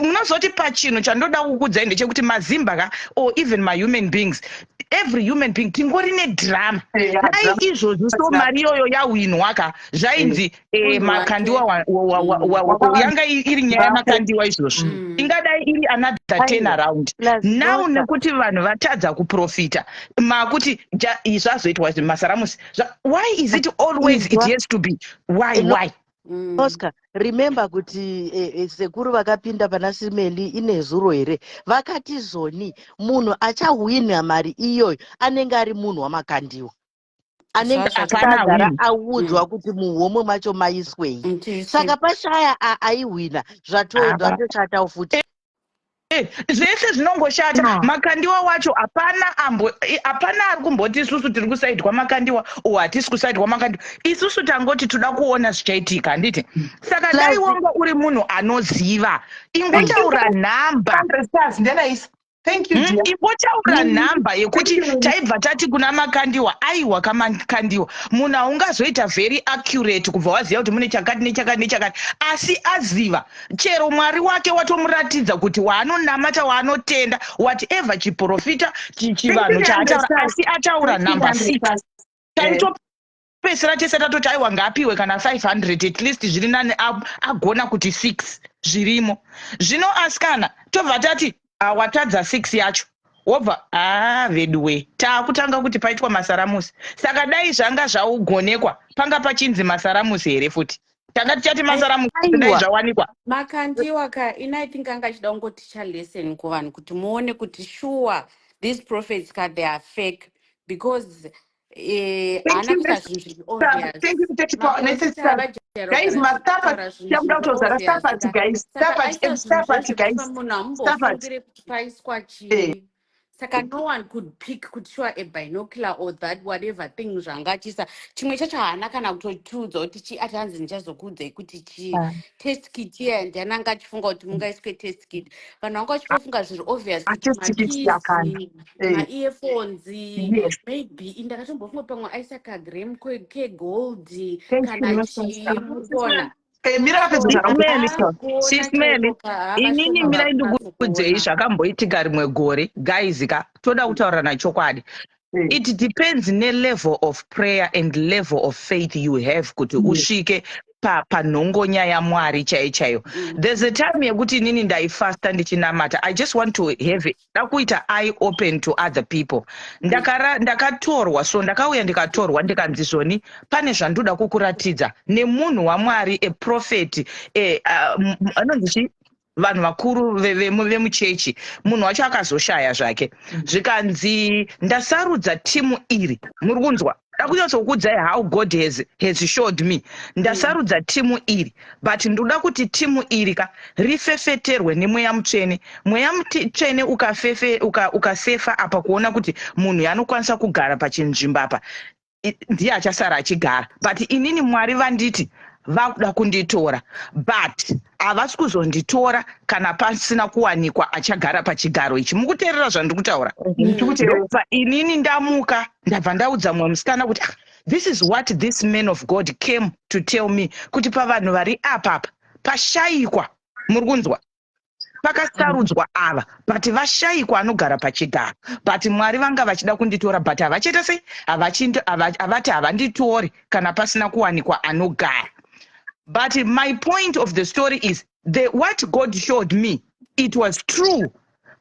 Speaker 4: Munozoti pachinhu chandoda kukudzai ndechekuti mazimba or even human beings, every human being tingori nedhirama. Dai izvozvo so mari iyoyo yawinwa ka zvainzi makandiwa yanga iri nyaya yamakandiwa izvozvo ingadai iri another 10 around. Now nekuti vanhu vatadza kuprofita makuti zvazoitwa masaramusi. Why is it always it has to be? Why?
Speaker 8: Oscar, remember kuti sekuru vakapinda pana Simeli ine zuro here vakati zoni munhu achahwina mari iyoyo anenge ari munhu wamakandiwa anenge akagara audzwa kuti muhomwe macho maiswei. Saka pashaya aihwina zvatoshata futi.
Speaker 4: Zvese zvinongoshata. Makandiwa wacho hapana ari kumboti isusu tiri kusaidwa makandiwa o hatisi kusaidwa makandiwa. Isusu tangoti toda kuona zvichaitika handiti. Saka dai wanga uri munhu anoziva ingotaura nhamba.
Speaker 1: Thank you, dear.
Speaker 4: Ingotaura nhamba yekuti taibva tati kuna makandiwa aiwa kamakandiwa. Munhu haungazoita very accurate kubva waziva kuti mune chakati nechakati. Asi aziva chero Mwari wake watomuratidza kuti waanonamata waanotenda whatever chiprofita chivanhu chaataura asi ataura number 6. Taitopesera tese tatoti aiwa ngaapiwe kana 500 at least zviri nani agona kuti 6 zvirimo. Zvino asikana tobva tati watadza 6 yacho wobva veduwe taakutanga kuti paitwa masaramusi. Saka dai zvanga zvaugonekwa panga pachinzi masaramusi here futi. Tanga tichati masaramusi dai zvawanikwa.
Speaker 7: Makandiwa ka I think anga chida kungoticha lesson kuvanhu kuti muone kuti sure these prophets ka they are fake because
Speaker 4: Thank you, guys.
Speaker 7: Saka no one could pick kuti sure a binocular or that whatever thing zvangachisa chimwe chacho haana kana kutotiudza kuti atanzi ndichazokuudzai kuti test kit ye ndiananga achifunga kuti mungaiswe test kit. Vanhu vanga vachifunga zviri obvious kuti makizi ma-earphones maybe ndakatombofunga pamwe aisa kagram kegold kana chiona.
Speaker 4: Inini mira ndikuudzei zvakamboitika rimwe gore guys toda kutaura nachokwadi. It depends ne level of prayer and level of faith you have kuti usvike panhongonya yaMwari chaiyo. There's a time yekuti inini ndaifasta ndichinamata. I just want to have it dakuita eye open to other people. Ndakatorwa so ndakauya ndikatorwa ndikanzi zvoni pane zvandoda kukuratidza nemunhu waMwari a prophet anonzi vanhu vakuru vemuchechi munhu wacho akazoshaya zvake zvikanzi ndasarudza timu iri muri kunzwa dakunyatsokuudzai how God has showed me. Ndasarudza timu iri but ndoda kuti timu iri rifefeterwe nemweya mutsvene. Mweya mutsvene ukasefa apa kuona kuti munhu anokwanisa kugara pachinzvimbo apa ndiye achasara achigara. But inini Mwari vanditi vakuda kunditora but havasi kuzonditora kana pasina kuwanikwa achagara pachigaro ichi. Mukuteerera zvandiri kutaura? Inini ndamuka ndabva ndaudza mumwe musikana kuti this is what this man of God came to tell me kuti pavanhu vari apapa pashayikwa muri kunzwa pakasarudzwa ava but vashayikwa anogara pachigaro but Mwari vanga vachida kunditora but havachaita sei havati havanditori kana pasina kuwanikwa anogara. But my point of the story is what God showed me, it was true.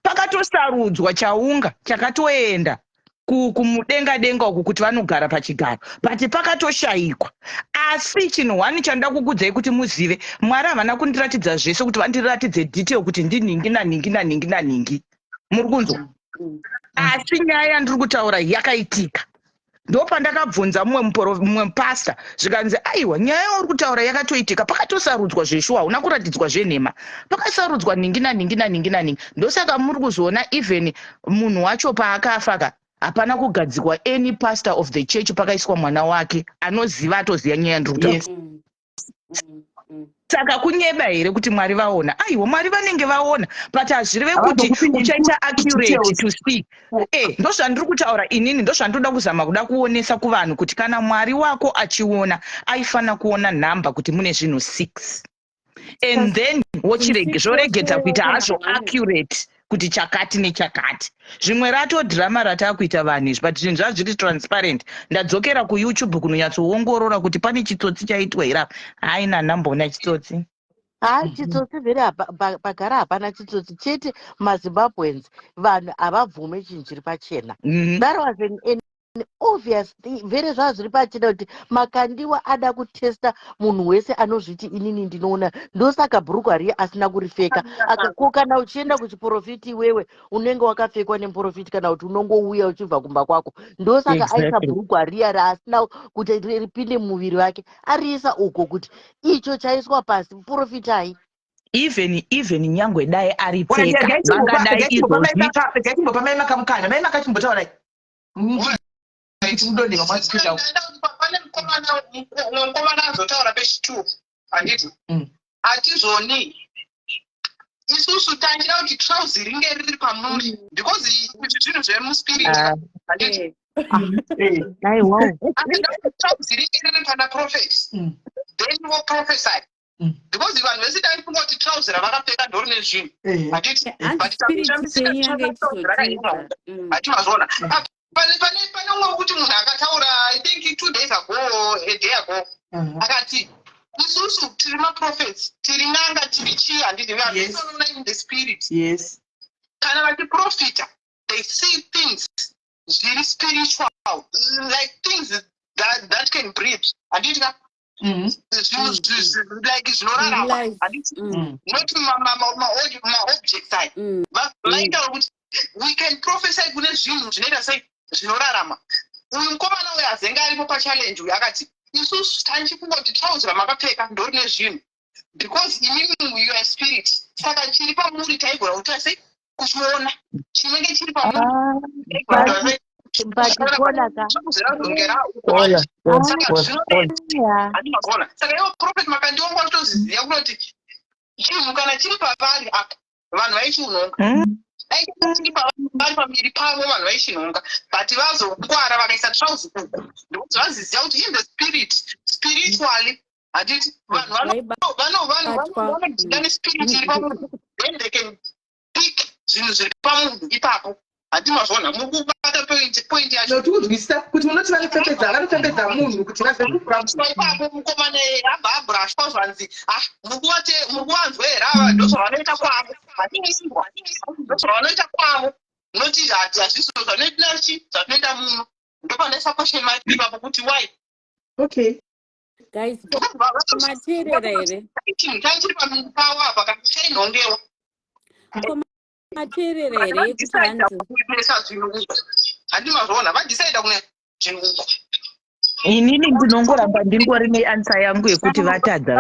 Speaker 4: Pakatosarudzwa chaunga chakatoenda kumudenga uku kuti vanogara pachigaro but pakatoshayikwa. Asi chinhu wani chandoda kukuudzai kuti muzive Mwari havana kundiratidza zvese kuti vandiratidze detail kuti ndiningi naningi muri kunzwa. Asi nyaya yandiri kutaura yakaitika ndopandakabvunza mumwe pastor zvikanzi aiwa nyaya yauri kutaura yakatoitika pakatosarudzwa zveshuwa hauna kuratidzwa zvenhema pakasarudzwa ningi naningi ndosaka muri kuzoona even munhu wacho paakafa hapana kugadzikwa any pastor of the church pakaiswa mwana wake anoziva atoziva nyaya ndiri saka kunyeba here kuti Mwari vaona aiwa Mwari vanenge vaona but hazvive kuti uchaita accurate to see ndozvandiri kutaura inini ndozvandoda kuzama kuda kuonesa kuvanhu kuti kana Mwari wako achiona aifana kuona nhamba kuti mune zvinhu 6 and then zvoregedza kuita hazvo accurate kuti chakati nechakati zvimwe rato drama ratakuita vanhu izvi but zvinhu zvazviri transparent ndadzokera kuYouTube kunonyatsoongorora kuti pane chitsotsi chaitwa here haina nhambona chitsotsi
Speaker 8: chitsotsi vheri pagara hapana chitsotsi chete maZimbabweans vanhu havabvume chinhu chiri pachena that was an obvious vheri zvazviri pachena kuti makandiwa ada kutesta munhu wese anozviti inini ndinoona ndosaka bhurugwa riye asina kuripfeka kana uchienda kuchiprofiti iwewe unenge wakapfekwa nemuprofiti kana kuti unongouya uchibva kumba kwako ndosaka aisa bhurugwa riya raasina kuti ripinde mumuviri wake ariisa uko kuti icho chaiswa pasi muprofiti ai
Speaker 4: even nyangwe dai aripfeka vangadai izvozvi
Speaker 5: pane mukomana azotaura pechi2 handiti hatizoni isusu tangira kuti trouzi ringe riri pamuri because zvinhu zviri muspirit handiti trouzi ringe riri pana prophet then wo prophesy because vanhu vese taifunga kuti trouzi ravakapfeka ndori nezvinhu handiti hatimazona pane umwe kuti munhu akataura I think 2 days ago a day ago akati isusu tiri maprophets tiri n'anga tiri chii handiti we are in the spirit
Speaker 1: yes
Speaker 5: kana vachiprofita they see things zviri spiritual like things that can breathe handiti like zvinorarama handiti not maobject side vaitaura kuti we can prophesy kune zvinhu zvinoita sei zvinorarama uyu mukomana uyu azenga aripo pachallenge uyu akati isusu tandichifunga kuti trouzi ramakapfeka ndori nezvinhu because imimi you are spirit saka chiri pamuri taigona kuita sei kuchiona chinenge chiri pamuri saka iwo prophet makandiongwa kutoziziva kunoti chinhu kana chiri pavari apa vanhu vaichiunonga vari pambiri pavo vanhu vaichinhonga but vazokwara vakaisa trouzi uku ndikuti vaziziva kuti in the spirit spiritually handiti vanhu vanogida nespirit iri pamunhu then they can pick zvinhu zviri pamunhu ipapo handimazvona mukubata point yacho
Speaker 1: notikunzwisisa kuti munoti vanopfekedzaa vanopfekedza munhu kuti
Speaker 5: ipapo mukomana abva abrashwa zvanzi muri kuvanzwa here ava ndozvavanoita kwavo handiningwa ndozvavanoita kwavo noti hazviso zvanoita chi zvanoita munhu ndopandaisa question mark ipapo kuti why
Speaker 7: okay guys materera here
Speaker 5: chinhu chaichiri pamunhu pavo apa kana chainhongewa
Speaker 7: materera here kuti
Speaker 5: kuisa zvinhu handimazvona vadhisaida kune zvinhu
Speaker 4: inini ndinongoramba ndingori neansa yangu yekuti vatadza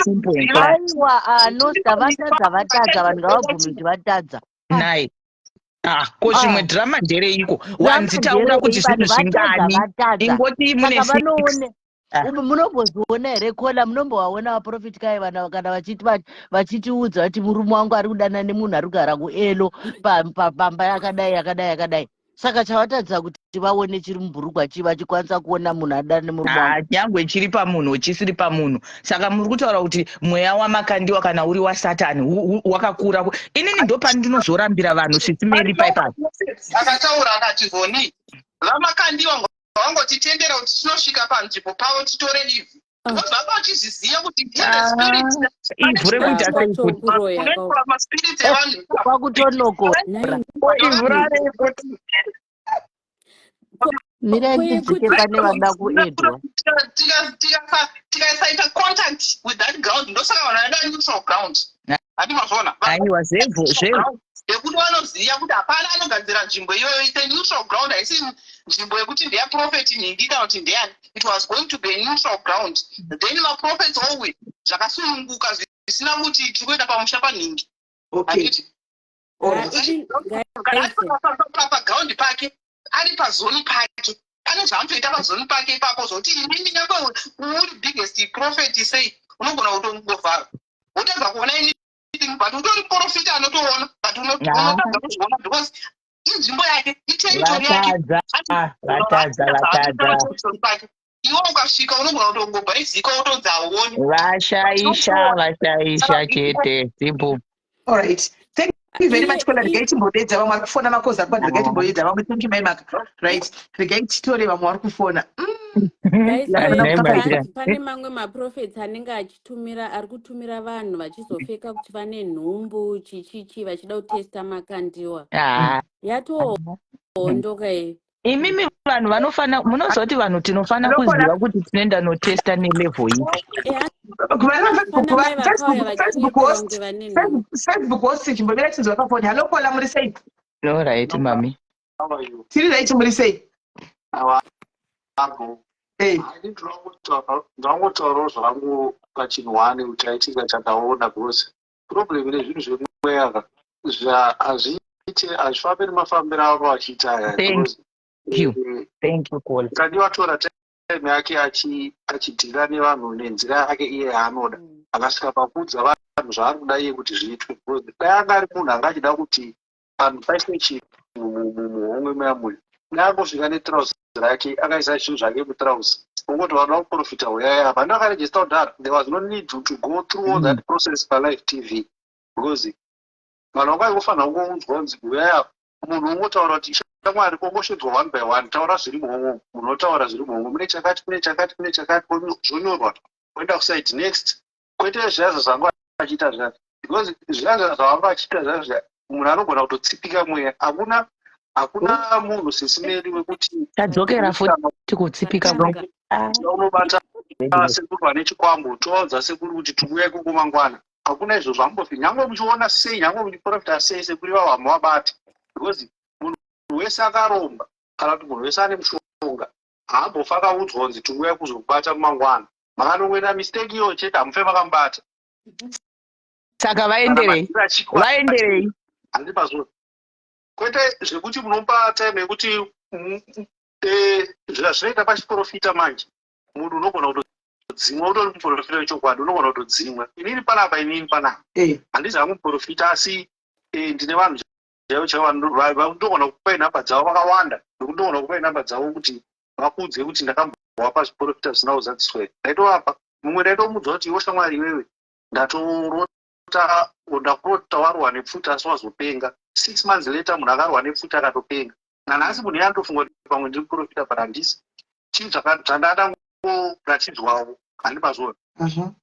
Speaker 4: simple
Speaker 8: aiwa nosta vatadza vanhu ngavabvume kuti vatadza
Speaker 4: nai ko zvimwe drama ndereiko wanzitaura kuti zvinhu zvingani ingoti mune
Speaker 8: munomboziona here kola munombovaona vaprofiti kai vana kana vachitiudza kuti murume wangu ari kudana nemunhu ari kugara kuelo pamba yakadai saka chavatadza kuti vaone chiri mubhurugwa chi vachikwanisa kuona munhu adana nemurume wangu
Speaker 4: nyangwe chiri pamunhu chisiri pamunhu saka muri kutaura kuti mweya wamakandiwa kana uri wasatani wakakura inini ndopandinozorambira vanhu zvisimeri paipapo
Speaker 5: akataura akati zoni vamakandiwa vangotitendera kuti tinosvika panzvimbo pavo titore ivhu vanga vachizviziva kuti
Speaker 4: ivhu rekuita
Speaker 5: maspirit evanhu
Speaker 8: kwakutonokora mirai ndidzike pane vada kuedwa
Speaker 5: tikasaita contact with that ground ndosaka vanhu vada neutral ground handimazvona
Speaker 4: aiwa
Speaker 5: yekuti vanoziva kuti hapana anogadzira nzvimbo iyoyo ite neutral ground, haisi nzvimbo yekuti ndeyaprofeti nhingi kana kuti ndeyani. It was going to be a neutral ground. Then maprofits always zvakasununguka zvisina kuti tiri kuenda pamusha panhingi. Pagaundi pake ari pazoni pake ane zvaanotoita pazoni pake ipapo zvokuti inini nyangwe uri biggest prophet sei unogona kutongovhara wotadza kuona anything but utori profita anotoona but unotadza kuzviona because inzvimbo yake iterritory yake. Iwe ukasvika unogona kutongobva izika wotodza auoni.
Speaker 4: Vashaisha chete simple.
Speaker 1: All right. Thank you very much for getting bodedza vamwe vari kufona makoza kwa getting bodedza vamwe. Thank you very much. Right. Getting story vamwe vari kufona.
Speaker 7: Pane mamwe maprofits anenge achitumira ari kutumira vanhu vachizofeka kuti vane nhumbu chichichi vachida kutesta makandiwa. Yatoondoka iyi.
Speaker 4: Imimi vanhu vanofana munozoti vanhu tinofana kuziva kuti tinoenda notesta nelevel ipi.
Speaker 1: Facebook host chimbobera chinzi vakafoni. Hello Kola muri sei?
Speaker 4: All right mami.
Speaker 1: Tiri right muri sei?
Speaker 9: Ndangotaura zvangu pachinhwani uchaitika chakaona because problem nezvinhu zvemweya hazvifambi nemafambiro avo achiita.
Speaker 4: Thank you Kola.
Speaker 9: Kandivatora time yake achidhira nevanhu nenzira yake iye yaanoda akasvika pakudza vanhu zvaari kuda iye kuti zviitwe. Dai anga ari munhu anga achida kuti vanhu paiswe chinhu muhomwe meyamuyo dai angosvika netrauzi rake akaisa zvinhu zvake mutrauzi ongoti vanoda kuprofita uyaya apa ndakarejesta kudhara. There was no need to go through all that process palive TV because vanhu vangangofanira kungounzwa kunzi uyaya munhu ungotaura kuti shamwari kongosvedzwa 1 by 1 taura zviri muhomwe munotaura zviri muhomwe mune chakati kune chakati kune chakati zvonyorwa oenda kusite next kwete zviyaza zvangu achiita zvacho because zviyaza zvavanga achiita zvacho munhu anogona kutotsipika mweya. Hakuna munhu sesimeri wekuti
Speaker 4: tadzokera futi kutsipika mweya.
Speaker 9: Unobata sekuru vane chikwambo toudza sekuru kuti tumuya iko kumangwana. Hakuna izvo zvambofi nyangwe muchiona sei nyangwe muchiprofita sei sekuru ivavo hamuvabati because munhu wese akaromba kana kuti munhu wese ane mushonga haambofa akaudzwa kunzi tumuya kuzokubata mumangwana. Makanongoenda mistake iyo chete hamufe makambata.
Speaker 4: Saka vaenderei
Speaker 9: handi pazvo kwete zvekuti munopa time yekuti zvinoita pachiprofita manje munhu unogona kutodzimwa utori muprofita wechokwadi unogona kutodzimwa. Inini panapa handisi hangu muprofita asi ndine vanhu ndogona kupai nhamba dzavo vakawanda nokuti ndogona kupai nhamba dzavo kuti vakudze kuti ndakambovapa zviprofita zvisina kuzatiswa. Ndaitovapa mumwe ndaitomuudza kuti iwe shamwari iwewe ndakurota warwa nepfuta asi wazopenga. 6 months later munhu akarwa nepfuta akatopenga. Nanhasi munhu iye anotofunga kuti pamwe ndiri kuprofita but handisi. Chinhu zvandada ngoratidzwawo handi pazvona.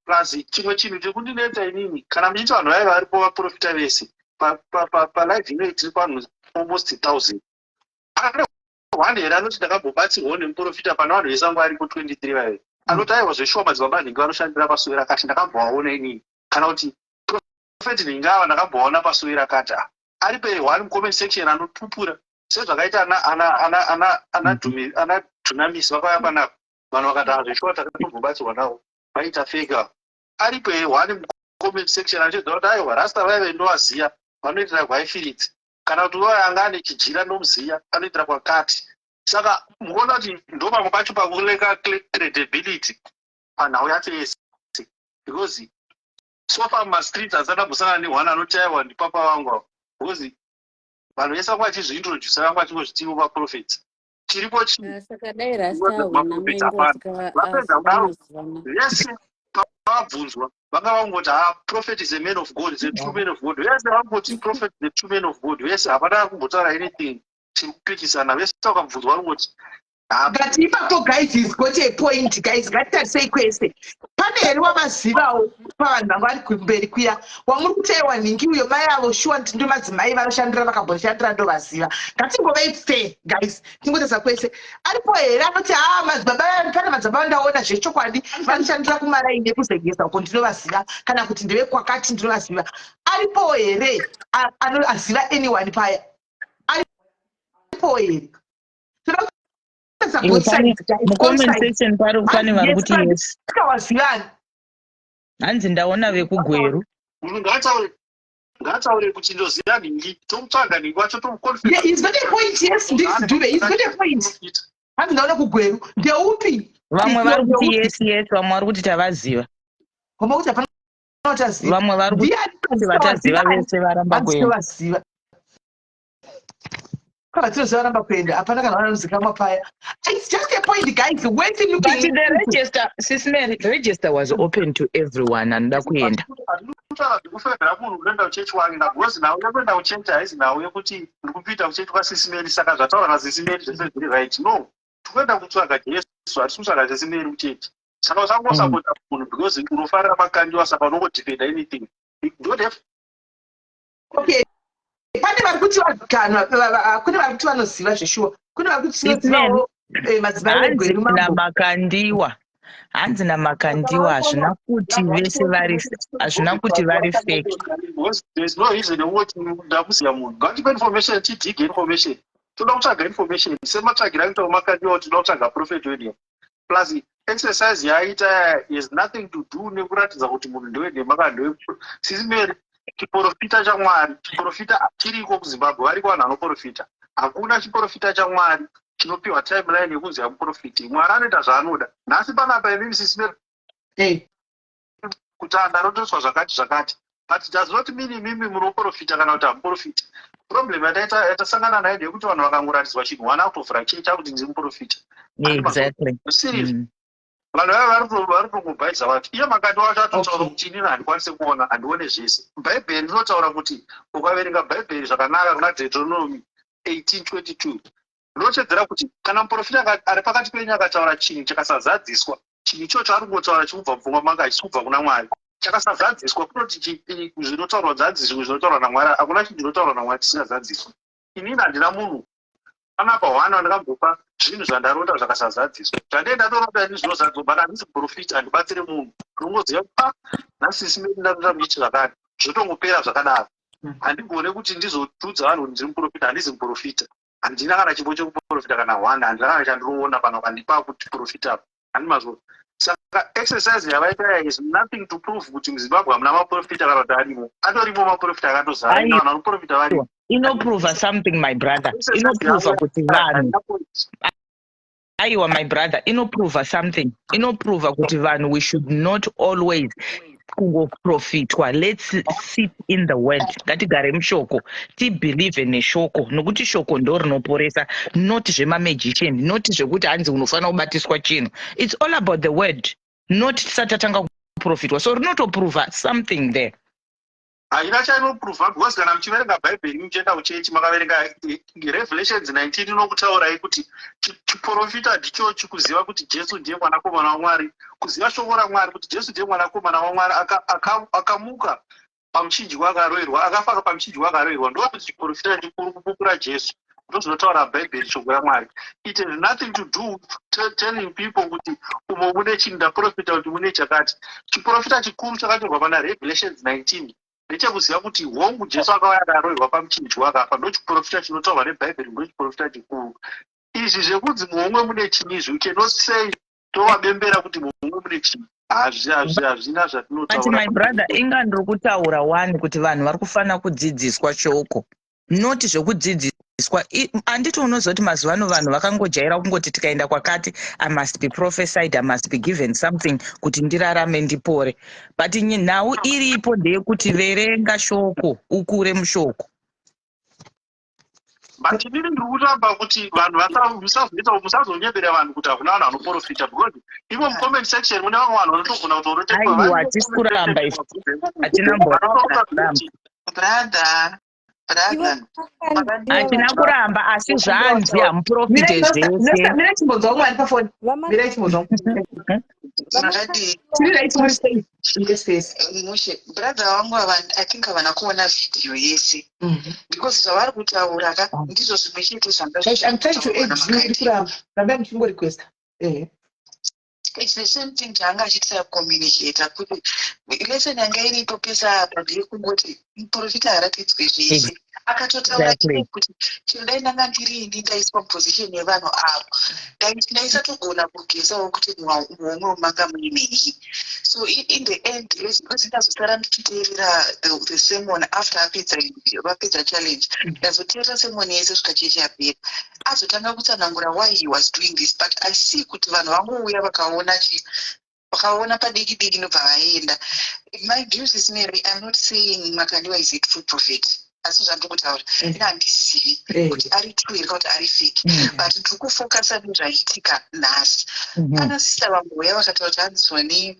Speaker 9: Plus chimwe chinhu chekundinetsa inini kana muchiti vanhu vaiva varipo vaprofita vese palive ino tiri panhu almost 1000 ane 1 here anoti ndakabobatsirwawo nemuprofita pana vanhu vese anga aripo 23 vaive anoti aiwa zveshoma dzibaba nhingi vanoshandira pasuwe rakati ndakambvawaona inini kana kuti profeti nhingi ava ndakambvawaona pasuwe rakati ari pe1 comment section anotupura sezvakaita ana dhunamisi vakauya panapa vanhu vakati zveshoma takatombobatsirwa navo vaita fega ari pe1 comment section achiedza kuti aiwa rasta vaive ndovaziya vanoitira kwaifiritsi kana kuti uyo anga ane chijira nomuziya anoitira kwakati. Saka mukuona kuti ndo pamwe pacho pakuleka credibility panhau yacho yese because so far mastreets asada kusangana nehwana anotaiwa ndipapa vangu because vanhu vese vanga vachizviintroduce vanga vachingozvitivo vaprofits chiripo
Speaker 7: saka dai rasta
Speaker 9: vese vabvunzwa vanga vangoti prophet is a man of God, is a true man of God. Vese vangoti prophet is a true man of God. Vese havana kumbotaura anything chiri kupikisana. Vese vakabvunzwa vangoti
Speaker 1: But ipapo guys is got a point guys ngatitarisa kwese pane here wamazivawo pavanhu vanga vari kumberi kuya wamuri kutaiwa nhingi uyo mai avo shuwa kuti ndo madzimai vanoshandira vakamboshandira ndovaziva ngatingovei fair guys tingotarisa kwese aripo here anoti madzibaba pane madzibaba ndaona zvechokwadi vanoshandira kumaraini ekuzengesa uko ndinovaziva kana kuti ndevekwakati ndinovaziva aripo here anoziva anyone paya aripo here
Speaker 4: mucompensation pari pane vari kuti yes hanzi ndaona vekugweru
Speaker 9: munhu ngataure kuti ndoziva nhingi tomutsvaga nhingi wacho tomuconfirm.
Speaker 1: He's got a point, yes, Dube, he's got a point. Hanzi ndaona kugweru ndeupi
Speaker 4: vamwe vari kuti yes vamwe vari kuti tavaziva
Speaker 1: koma kuti hapana utaziva
Speaker 4: vamwe vari kuti vataziva vese varamba kuenda
Speaker 1: varamba kuenda hapana kana vanozikamwa paya. It's just a point guys, when you looking
Speaker 4: but the register Sismary, register was open to everyone anoda kuenda
Speaker 9: ndikufevhera munhu kuenda kuchechi wangu nagozi nawe yakuenda kuchechi haizi nawe yekuti ndikupita kuchechi kwaSisimeri saka zvataura naSisimeri zvese zviri right. No, tikuenda kutsvaga Jesu hatisi kutsvaga Sisimeri kuchechi. Saka usangosapota munhu because unofarira makandiwa saka unongodefenda anything. Don't have
Speaker 1: okay. Pane vari kuti vaganwa kune vari kuti vanoziva zveshuwa kune vari kuti tinozivawo madzimai egweru
Speaker 4: namakandiwa hanzi namakandiwa hazvina kuti vese hazvina kuti vari fake.
Speaker 9: There's no reason wekuti ndakuziva munhu ngatipe information tidige information. Toda kutsvaga information sematsvagira kuita makandiwa tinoda kutsvaga prophet wedu plus exercise yaaita is nothing to do nekuratidza kuti munhu ndewenhema Sisimeri chiprofita chaMwari, chiprofita chiriko kuZimbabwe variko vanhu vanoprofita. Hakuna chiprofita chaMwari chinopiwa timeline yekuziva muprofiti. Mwari anoita zvaanoda. Nhasi panapa inini Sisimeri kutanda rotoswa zvakati but it does not mean imimi munoprofita kana kuti hamuprofiti. Problem yatasangana nayo ndeyekuti vanhu vakangoratidzwa chinhu one out of chechi chakuti ndiri muprofita.
Speaker 4: Exactly.
Speaker 9: Serious. Vanhu vaya vari kungobhaidza vantu. Iye makati wacho atotaura kuti inini handikwanisi kuona handione zvese. Bhaibheri rinotaura kuti ukaverenga Bhaibheri zvakanaka kuna Deuteronomy 18:22 rinotedzera kuti kana muprofita ari pakati penyu akataura chinhu chakasazadziswa, chinhu ichocho ari kungotaura chikubva mupfungwa manga chichibva kuna Mwari. Chakasazadziswa kunoti zvinotaurwa zadziswa zvinotaurwa naMwari, hakuna chinhu chinotaurwa naMwari chisingazadziswa. Inini handina munhu panapa hwana wandakambopa zvinhu zvandarota zvakasazadziswa. Zvandaenda ndorota ini zvinozadziswa but handisi muprofita handibatsire munhu. Unongoziva naSisimeri ndarota muchiti zvakati zvotongopera zvakadaro. Handigone kuti ndizotudza vanhu kuti ndiri muprofita, handisi muprofita. Handina kana chimbo chekuprofita kana hwana, handina kana chandinoona pana kandipa kuti profita handimazvo. Saka exercise yavaita is nothing to prove kuti muZimbabwe hamuna maprofita kana kuti arimo. Atorimo maprofita akatozara vanhu vanoprofita varimo.
Speaker 4: Inoprova something my brother. Inoprova kuti vanhu aiwa my brother, inoprova something. Inoprova kuti vanhu we should not always kungoprofitwa. Let's sit in the word. Ngatigare mushoko, tibelieve neshoko nokuti shoko ndo rinoporesa, not zvemamagician, not zvekuti hanzi unofanira kubatiswa chinhu. It's all about the word, not satatanga kuprofitwa. So rinotoprova something there.
Speaker 9: Haina chainoprova because kana muchiverenga Bhaibheri muchienda kuchechi makaverenga Revelations 19 inokutaurai kuti chiprofita ndicho chikuziva kuti Jesu ndiye mwanakomana waMwari, kuziva shoko raMwari kuti Jesu ndiye mwanakomana waMwari akamuka pamuchinjikwa akaroverwa, akafa pamuchinjikwa akaroverwa. Ndo kuti chiprofita chikuru kupupura Jesu. Ndo zvinotaura Bhaibheri shoko raMwari. It has nothing to do telling people kuti umo mune chinhu ndaprofita kuti mune chakati. Chiprofita chikuru chakatorwa pana Revelations 19 nechekuziva kuti hongu Jesu akauya akaroverwa pamuchinjikwa akafa. Ndo chiprofita chinotaurwa neBhaibheri, ndo chiprofita chikuru. Izvi zvekunzi muhomwe mune chinizvi, you cannot say tovabembera kuti muhomwe mune chinhu. Hazvina zvatinotaura.
Speaker 4: But my brother, inga ndiri kutaura wani kuti vanhu vari kufanira kudzidziswa shoko, not zvekudzidziswa. Handiti unoziva kuti mazuva ano vanhu vakangojaira kungoti tikaenda kwakati I must be prophesied, I must be given something kuti ndirarame ndipore. But nhau iripo ndeyekuti verenga shoko, ukure mushoko.
Speaker 9: But inini ndiri kuramba kuti vanhu musazonyebera vanhu kuti hakuna vanhu vanoprofita because imo mucomment section mune vamwe vanhu vanotogona
Speaker 4: aiwa hatisi kuramba isu hatina
Speaker 5: brother brother
Speaker 4: hatina kuramba asi zvanzi hamuprofite zvese
Speaker 1: Mira chimbonzwa umwe ari pafoni. Mira chimbonzwa.
Speaker 5: makati
Speaker 1: Tirirai chimuri sei? Yes, yes.
Speaker 5: mushe brother wangu I think havana kuona video yese because zvavari kutaura ka ndizvo zvimwe chete
Speaker 1: Guys, I'm trying to add you kuramba. Ramba muchingo request.
Speaker 5: It's the same thing changa achitira communicate kuti lesson yanga iripo pesa apa ndekungoti muprofita haratidzwe zvese akatotaura kuti chinodai ndanga ndiri ini ndaiswa position yevanhu avo ndaisatogona kugesawo kuti muhomwe manga muinei. So in the end ndazosara ndichiteerera the sermon after vapedza challenge ndazoteerera sermon yese svika chechi yapera azotanga kutsanangura why he was doing this, but I see kuti vanhu vangouya vakaona padiki diki nobva vaenda. My views is Mary, I'm not saying Makandiwa is a true prophet. Asi zvandokutaura handisivi kuti ari true here kuti ari fake, but ndiri kufocusa nezvaitika nhasi. Kana sista vamboya vakataura kuti hanzwani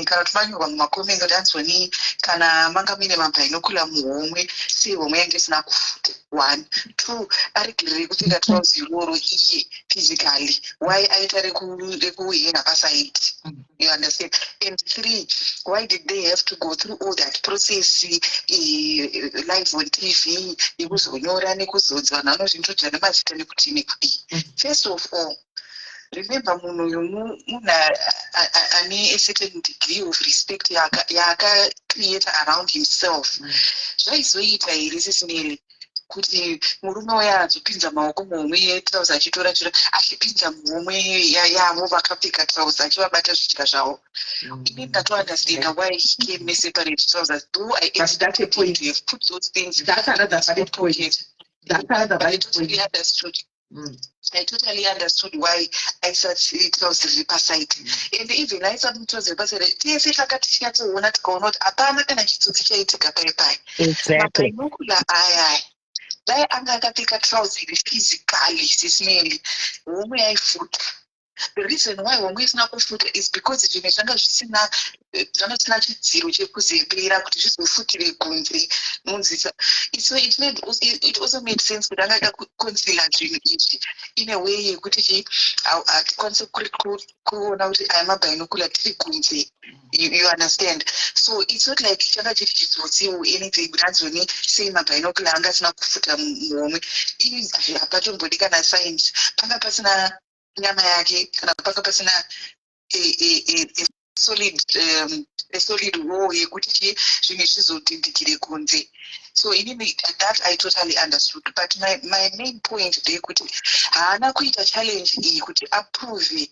Speaker 5: kana kuti manyorwa mumakomenti kuti hanzwani kana manga muine mabhainokula muhomwe sei homwe yange isina kufuta. 1 2 aregerere kupfeka trousi iroro iye physically why aita rekuhena pasaidi, you understand? And 3, why did they have to go through all that process live on TV nekuzonyora nekuzodza vanhu vanozvindoja nemazita nekuti nekudii? First of all, remember munhu uyu munhu ane a certain degree of respect yaakacreate around himself. Zvaizoita here sesimele kuti murume uya adzopinza maoko muhomwe yetrauzi achitora achipinza muhomwe yavo vakapfeka trauzi achivabata zvidya zvavo. Ini ndatoundestanda why he came separate trousers, though I expected him to have put those things.
Speaker 1: That's another valid point.
Speaker 5: I totally understood why I said it was the side. And even I said it was the side. TSA takati tinyatsoona tikaona kuti hapana kana chitsotsi chaitika pai.
Speaker 4: Exactly.
Speaker 5: Mabhainokula aya dai anga akapfeka trousi iri physically sesimele homwe yaifuta. The reason why homwe isina kufuta is because zvimwe zvanga zvisina chidziro chekuzembera kuti zvizofutire kunze nonzisa. It also made sense kuti anga akaconceala zvinhu izvi in a way yekuti hatikwanise kuona kuti aya mabhainokula tiri kunze. You understand? So it's not like changa chiri chitsotsi or anything but hanzoni sei mabhainokula anga asina kufuta muhomwe. Ini hapatombodi kana science panga pasina nyama yake kana panga pasina a solid wall yekuti zvimwe zvizodindikire kunze. So that I totally understood, but my main point ndeyekuti haana kuita challenge iyi kuti approve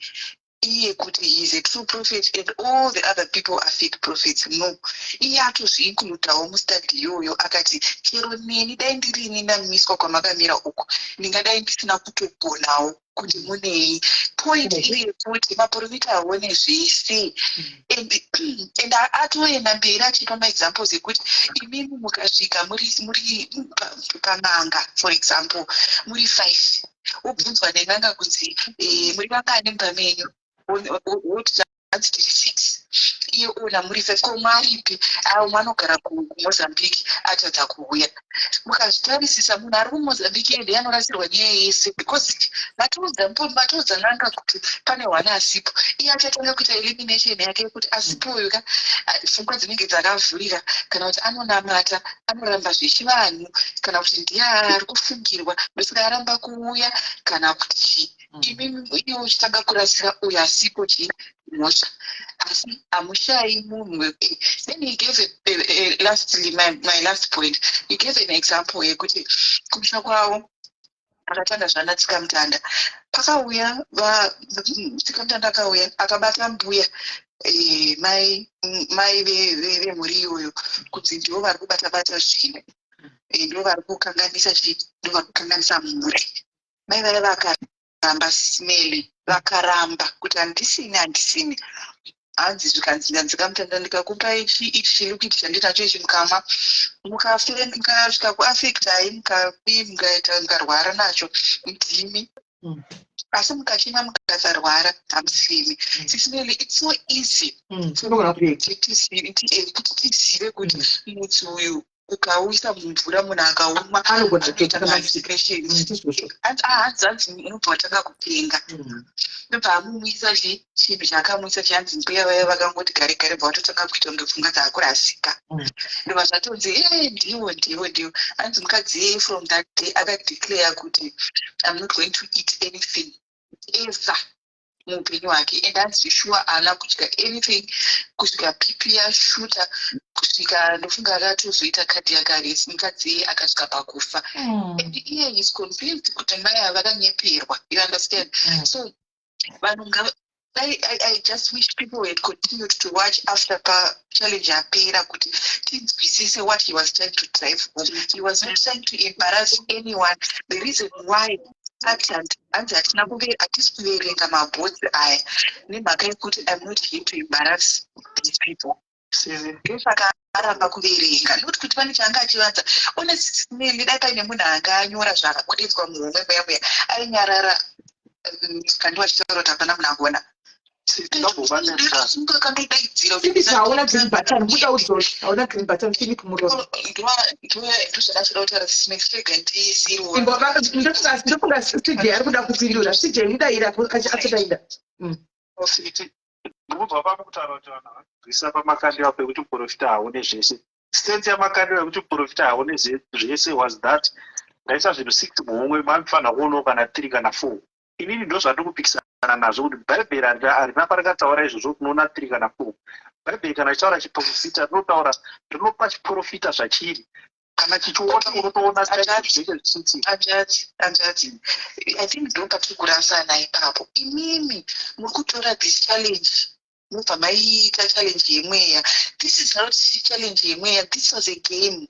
Speaker 5: iye kuti he is a true prophet and all the other people are fake prophets. No, iye atozviincludawo mustudy iyoyo akati chero neni dai ndirini ndamiswa kwamakamira uko ndingadai ndisina kutogonawo kuti munei. Point iri yekuti maprofita aone zvese and atoenda mberi achipa maexamples ekuti imimi mukasvika muri pan'anga, for example muri 5 wobvunzwa nen'anga kunzi muri vangani mumba menyu woti hanzi tiri 6 iye ona muri 5 ko mwaripi umwe anogara kuMozambique atadza kuuya. Mukazvitarisisa munhu ari kuMozambique ende anorasirwa nyaya yese because matodza n'anga kuti pane hwana asipo. Iye achatanga kuita elimination yake yekuti asipo uyu ka pfungwa dzinenge dzakavhurika kana kuti anonamata anoramba zvechivanhu kana kuti ndiye ari kufungirwa ndosaka aramba kuuya kana kuti imimi iwe uchitanga kurasira uyu asipo mhosva asi hamushai munhu. Then he gave lastly my last point, he gave an example yekuti kumusha kwavo akatanga zvana tsikamutanda pakauya tsikamutanda akauya akabata mbuya mai vemhuri iyoyo kunzi ndivo vari kubata zvinhu ndivo vari kukanganisa ndivo vari kukanganisa mhuri. Mai vaya vakaramba simele vakaramba kuti handisini hanzi zvikanzi ndanzikamutanda ndikakupa ichi chiri kuiti chandinacho ichi mukama mukasvika kuafektai mukaita mukarwara nacho mudhimi asi mukachema mukasarwara hamusimi. Sesimele it's so easy kuti tizive kuti mudzi uyu ukauisa mumvura munhu akaumwa
Speaker 1: anogona
Speaker 5: anoita
Speaker 1: kutoka
Speaker 5: manipulation hanzi unobva watanga kupenga ndobva amumwisa chinhu chaakamuisa chanzi mbuya vaya vakangoti gare gare bva watotanga kuita kunge pfungwa dzakurasika ndobva zvatonzi ndiwo hanzi mukadzi yeye from that day akadeclare kuti I'm not going to eat anything ever muupenyu hwake and hanzi sure haana kudya anything kusvika pipi yashuta kusvika ndofunga akatozoita cardiac arrest mukadzi yeye akasvika pakufa and iye is convinced kuti mai avakanyeperwa, you understand. So vanhu I just wish people had continued to watch after challenge yapera kuti tinzwisise what he was trying to drive home. He was not trying to embarrass anyone. The reason why hanzi hatisi kuverenga mabhodzi aya nemhaka yekuti I'm not here to embarrass these people. Ndosaka aramba kuverenga nokuti kuti pane chaanga achivanza honestly dai paine munhu anga anyora zvakabuditswa muhomwe muya ainyarara kandi wachitaura kuti hapana munhu angona
Speaker 1: hauna green button kuda udzoshi hauna green button Philip Muromo
Speaker 5: ndozvadachida kutaura sinextega ndisiriwo
Speaker 1: ndofunga CJ ari kuda kupindura CJ mudaira achadaida
Speaker 9: ndinobva pakutaura kuti vanhu vagwisa pamakandiwa pekuti muprofita haone zvese. Stance yamakandiwa ekuti muprofita haone zvese was that ndaisa zvinhu 6 muhomwe manofanira kuonawo kana 3 kana 4. Inini ndo zvandikupikisana nazvo kuti bhaibheri harina parakataura izvozvo kunoona 3 kana 4. Bhaibheri kana ichitaura chiprofita rinotaura rinopa chiprofita zvachiri kana chichiona unotoona
Speaker 5: anjati. I think ndo patiri kurasana ipapo. Imimi muri kutora this challenge mubva maiita challenge yemweya. This is not challenge yemweya, this was a game.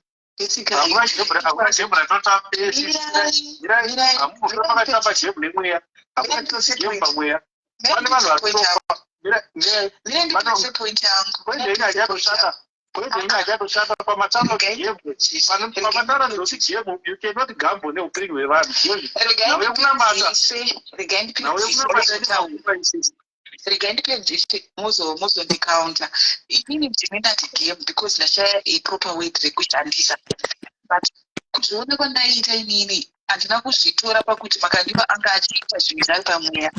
Speaker 5: Regandipenzise muzondikaunta inini ndimendati game because ndashaya proper weight rekushandisa but kuzviona kwandaita inini handina kuzvitora pakuti makandiwa anga achiita zvinhu zvari pamweya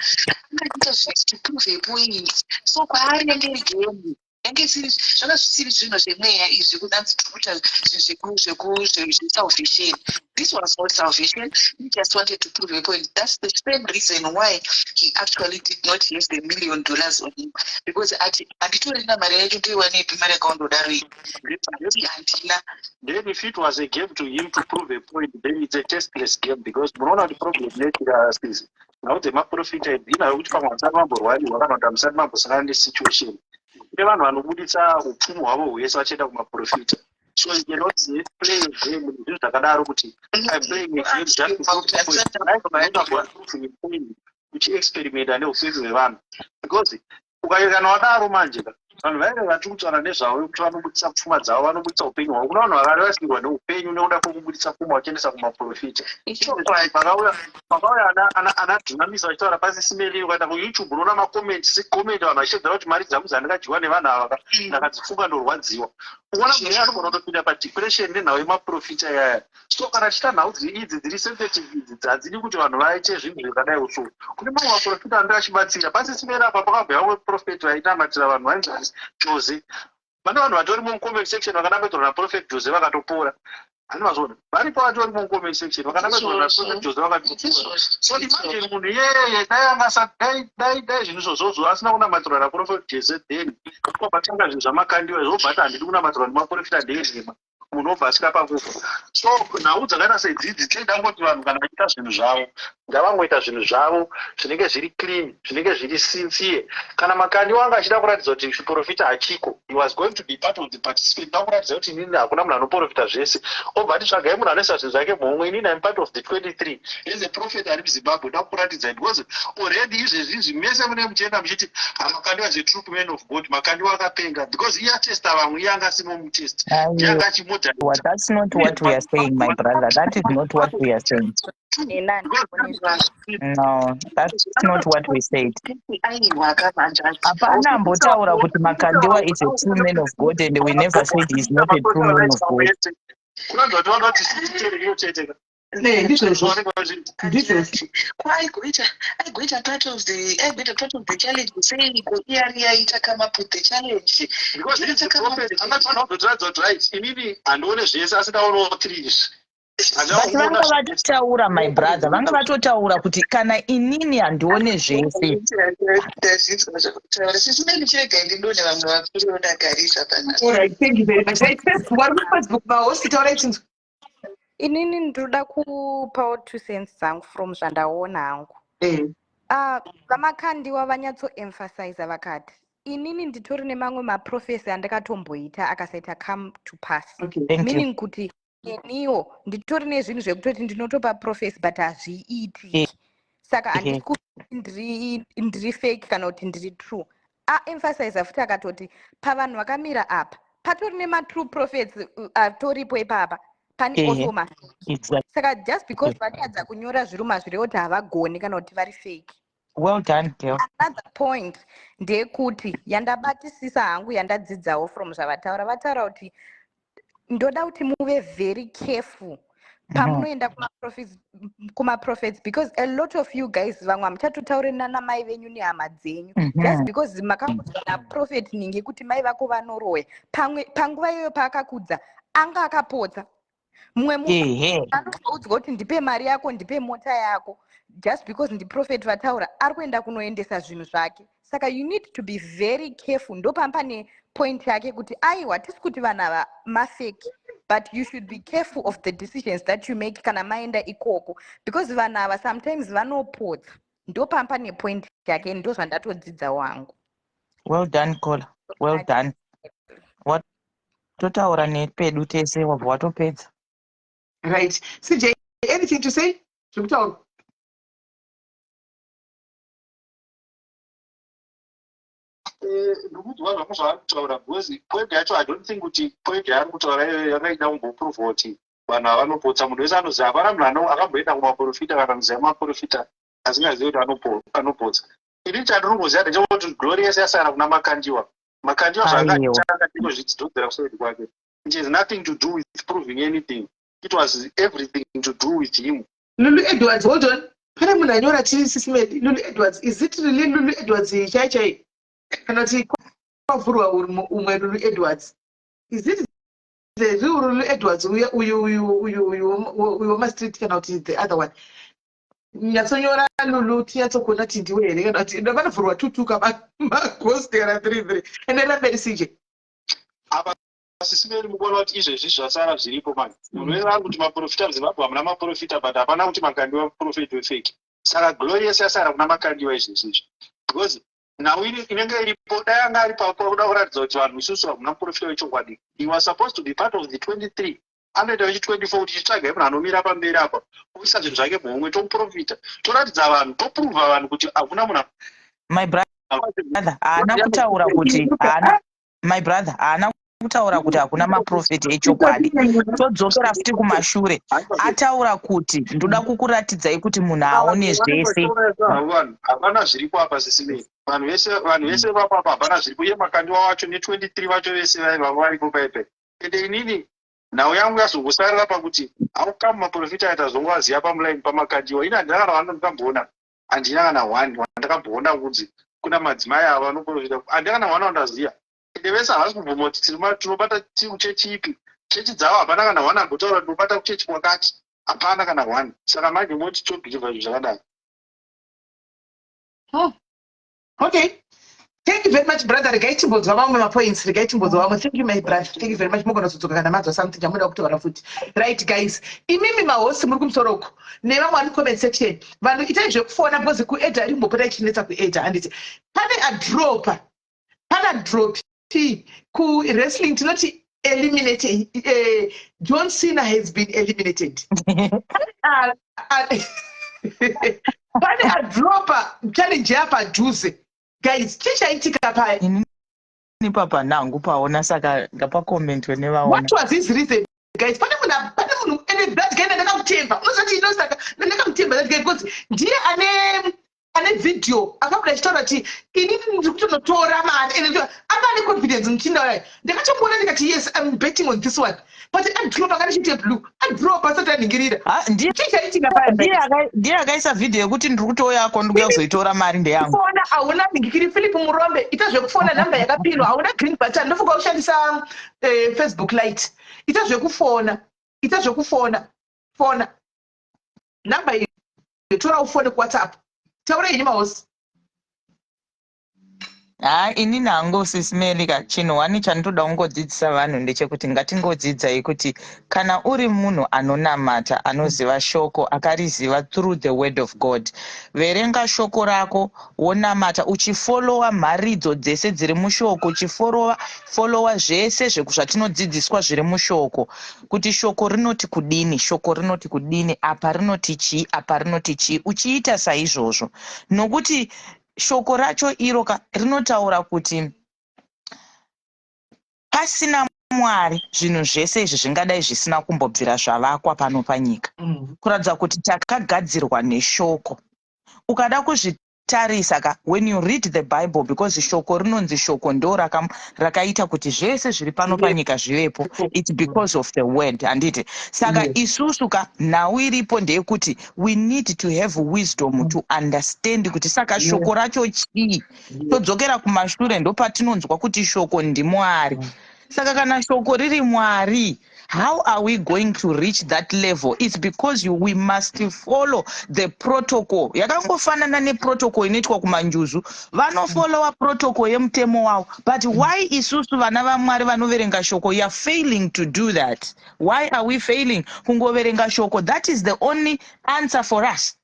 Speaker 5: anga achiita zvinhu to prove a point. So kwaari yange iri game yange zvanga zvisiri zvinhu zvemweya izvi kudanzi tikuita zvesalvation. This was not salvation. He just wanted to prove a point. That's the same reason why he actually did not have the $1 million on him. Because anditorina mari yacho ndoiwanepi mari yakaundodaro iyi.
Speaker 9: Then if it was a game to him to prove a point, then it's a testless game because munoona kuti problem netirasizi. Nakuti maprofita idina kuti pamwe musati mamborwariwa kana kuti musati mambosangana nesituation. Kune vanhu vanobuditsa upfumi hwavo hwese vachienda kumaprofita. So you cannot play a game with zvakadaro kuti I'm playing a game just to prove a point uchiexperimenta neupenyu hwevanhu because ukaikana wadaro manje vanhu vainge vachikutaura nezvavo kuti vanobudisa pfuma dzavo vanobudisa upenyu hwavo. Kuna vanhu vakarasirwa neupenyu nekuda kwekubudisa pfuma vachiendesa kumaprofita. Pakauya ana Dunamisa vachitaura pasi simeli ukaenda kuYouTube unoona makomenti vanhu vachidza kuti mari dzangu dzandakadyiwa nevanhu ava ndakadzifunga ndorwadziwa. Uona mweya anogona kutopinda padepression nenhau yemaprofita yaya. So kana chita nhau idzi dziri sensitive idzi hadzidi kuti vanhu vaite zvinhu zvakadai usvo. Kune mamwe maprofita ando achibatsira pasi simeli apa pakabva vamwe profeta vainamatira vanhu vainzi Jose. Vane vanhu vatori mucomment section vakanametorwa naprofet Jose vakatopora. Hani mazvona varipo vatori mucomment section vakanametorwa naprofet Jose vakatopora. So imagine munhu yeye dai zvinhu izvozvo asina kunamatirwa naprofet Jose then kwabvatanga zvinhu zvamakandiwa zvobvata handidi kunamatirwa nemaprofita ndeirema munhu obvatika pakufa. So nhau dzakaita sedzidzi tinoda kuti vanhu kana vachiita zvinhu zvavo ngavamboita zvinhu zvavo zvinenge zviri clean zvinenge zviri sincere. Kana makandiwa anga achida kuratidza kuti chiprofita hachiko he was going to be part of the participant ndakuratidza kuti inini hakuna munhu anoprofita zvese obva atitsvagai munhu anoisa zvinhu zvake muhomwe inini I'm part of the 23 as a prophet ari muZimbabwe ndakuratidza because already izvezvi mese mune muchienda muchiti makandiwa is a true man of God makandiwa akapenga because iye atesta vamwe iye anga asimo mutest yanga achimodza.
Speaker 4: That's not what we are saying, my brother. That is not what we are saying. No, that's not what we said. Hapana mbotaura kuti makandiwa is a true man of God and we never said he's not a true man of God.
Speaker 9: kunanzwa kuti vanoda kuti sititeri inoteteka
Speaker 5: aigota part of the challenge saying yaita come up with the challenge
Speaker 9: because angatifanira kuzotiradza kuti right inini handione zvese asi ndaonawo 3 izvi
Speaker 4: but vanga vatotaura my brother vanga vatotaura kuti kana inini handione zvese
Speaker 5: sisine chega ndinone vamwe vakuru vodakarisa panapa.
Speaker 1: All right, thank you very much. Right, first, what was book host tauraiti
Speaker 10: inini ndoda kupawo 2 cents dzangu from zvandaona hangu. Vamakandiwa vanyatsoemphasize vakati inini nditori nemamwe maprofesi andakatomboita akasaita come to pass. Meaning kuti iniwo nditori nezvinhu zvekutoti ndinotopa profesi but hazviiti. Saka handisi kuti ndiri fake kana kuti ndiri true. Aemphasize futi akatoti pavanhu vakamira apa patori nematrue prophets atoripo ipapa. Pani also mafake. Saka just because vatadza kunyora zviruma zvirevo kuti havagoni kana kuti vari fake.
Speaker 4: Well done, girl.
Speaker 10: Another point ndeyekuti yandabatisisa hangu yandadzidzawo from zvavataura vataura kuti ndoda kuti muve very careful pamunoenda kumaprophets because a lot of you guys vamwe hamuchatotaurina namai venyu nehama dzenyu just because makakudza naprofet ningi kuti mai vako vanoroya panguva iyoyo paakakudza anga akapodza mumwe munhu anoudzwa kuti ndipe mari yako ndipe mota yako just because ndiprofet vataura ari kuenda kunoendesa zvinhu zvake. Saka you need to be very careful. Ndopambane point yake kuti aiwa tisi kuti vanhu ava mafake but you should be careful of the decisions that you make kana maenda ikoko because vanhu ava sometimes vanopodza. Ndopambane point yake ndo zvandatodzidza wangu.
Speaker 4: Well done, Kola. Well done. What totaura nepedu tese wabva watopedza.
Speaker 1: Right. CJ, anything to say? Zvekutaura.
Speaker 9: ndikuzwa zvangu zvaari kutaura because point yacho I don't think kuti point yaari kutaura iyoyo yakaita kumboprova kuti vanhu havanopotsa. Munhu wese anoziva hapana munhu akamboenda kumaprofita kana kuziva maprofita asingazivi kuti anopotsa. Ini chandinongoziva ndechekuti glory yese yasara kuna makandiwa zvakaitanga ndiko zvichidzodzera kuseri kwake. It has nothing to do with proving anything. It was everything to do with him.
Speaker 1: Lulu Edwards, hold on. Pane munhu anyora chisismedi Lulu Edwards. Is it really Lulu Edwards chai? Kana kuti kwavhurwa umwe Lulu Edwards. Is it the real Lulu Edwards uyu wamastreet kana kuti the other one? Nyatsonyora Lulu tinyatsokuona kuti ndiwe here kana kuti vanavhurwa 2 maghosti kana 3 ende ramberi CJ.
Speaker 9: Sisime mukuona kuti izvezvi zvasara zviripo mani. Munhu wese ari kuti maprofita muZimbabwe hamuna maprofita but hapana kuti makandiwa profeti wefeki. Saka glory yese yasara kuna makandiwa izvezvi. Because now inenge iripo dai anga ari papo kuda kuratidza kuti vanhu isusu hamuna muprofita wechokwadi. He was supposed to be part of the 23. Anoita vechi24 kuti chitsvaga munhu anomira pamberi apa kuisa zvinhu zvake muhomwe tomuprofita. Toratidza vanhu toprova vanhu kuti hakuna munhu.
Speaker 4: My brother haana kutaura kuti my brother haana kutaura kuti hakuna maprofeti echokwadi. Todzokera futi kumashure ataura kuti ndoda kukuratidzai kuti munhu aone zvese.
Speaker 9: Hapana zviripo apa Sisime. Vanhu vese vapapa hapana zviripo. Iye makandiwa wacho ne23 vacho vese vaiva varipo paipai. Ende inini nhau yangu yazongosarira pakuti how maprofita aita zvongoaziva pamulaini pamakandiwa. Ini handina kana vandikamboona handina kana 1 wandakamboona kunzi kuna madzimai ava vanoprofita. Handina kana 1 wandaziva. Ende vese havasi kubvuma kuti tinobata chechi ipi. Chechi dzavo hapana kana 1 ambotaura tinobata kuchechi kwakati. Hapana kana 1. Saka manje moti tobhilivha zvinhu zvakadai.
Speaker 1: Okay. Thank you very much, brother. Regaitimbodzi vamwe mapoints. Regaitimbodzi vamwe. Thank you, my brother. Thank you very much. Mogona kudzoka kana mazwa something chamuda kutaura futi. Right, guys. Imimi mahosi muri kumusoro uko. Nevamwe vari comment section. Vanhu itai zvekufona because kuedha rimbopota ichinetsa kuedha handiti. Pane a drop ku wrestling tinoti eliminated. John Cena has been eliminated. Pane a dropper challenge apa dhuze. Guys, chichaitika paya.
Speaker 4: Ini papa nangu paona saka ngapakomentwe nevaona.
Speaker 1: What was his reason? Guys, pane munhu ene that guy ndakamutemba. Unozati inosaka ndakamutemba that guy because ndiye ane video akabuda chitaura kuti inini ndiri kutonotora mari ene ane confidence muchinda ndakatomuona ndikati yes I'm betting on this one but adrop akatichite blue adrop asati aningirira chichaitika
Speaker 4: ndiye akaisa vhidhiyo yekuti ndiri kutouya ndikuya kuzoitora mari ndeyangu
Speaker 1: fona hauna ningikiri Philip Murombe ita zvekufona namba yakapinwa hauna green button ndofunga kushandisa Facebook Lite ita zvekufona fona namba iyi tora ufone kuWhatsApp taura ini mahosi
Speaker 4: inini hangosisimeli chinhu wani chandoda kungodzidzisa vanhu ndechekuti ngatingodzidzai kuti kana uri munhu anonamata anoziva shoko akariziva through the word of God, verenga shoko rako wonamata uchifolowa mharidzo dzese dziri mushoko, uchifolowa zvese zvatinodzidziswa zviri mushoko, kuti shoko rinoti kudini, apa rinoti chii, apa rinoti chii, uchiita saizvozvo, nokuti shoko racho iroka rinotaura kuti pasina Mwari zvinhu zvese izvi zvingadai zvisina kumbobvira zvavakwa pano panyika. Kuratidza kuti takagadzirwa neshoko. Ukada kuzvitarisa when you read the Bible, because shoko rinonzi shoko ndo rakaita kuti zvese zviri pano panyika zvivepo, it's because of the word, handiti? Saka isusu nhau iripo ndeyekuti we need to have wisdom to understand kuti saka shoko racho chii. Todzokera kumashure ndo patinonzwa kuti shoko ndiMwari. Saka kana shoko riri Mwari, how are we going to reach that level? It's because we must follow the protocol. Yakangofanana neprotocol inoitwa kumanjuzu. Vanofollowa protocol yemutemo wavo. But why isusu vana vaMwari vanoverenga shoko you are failing to do that? Why are we failing? Kungoverenga shoko, that is the only answer for us.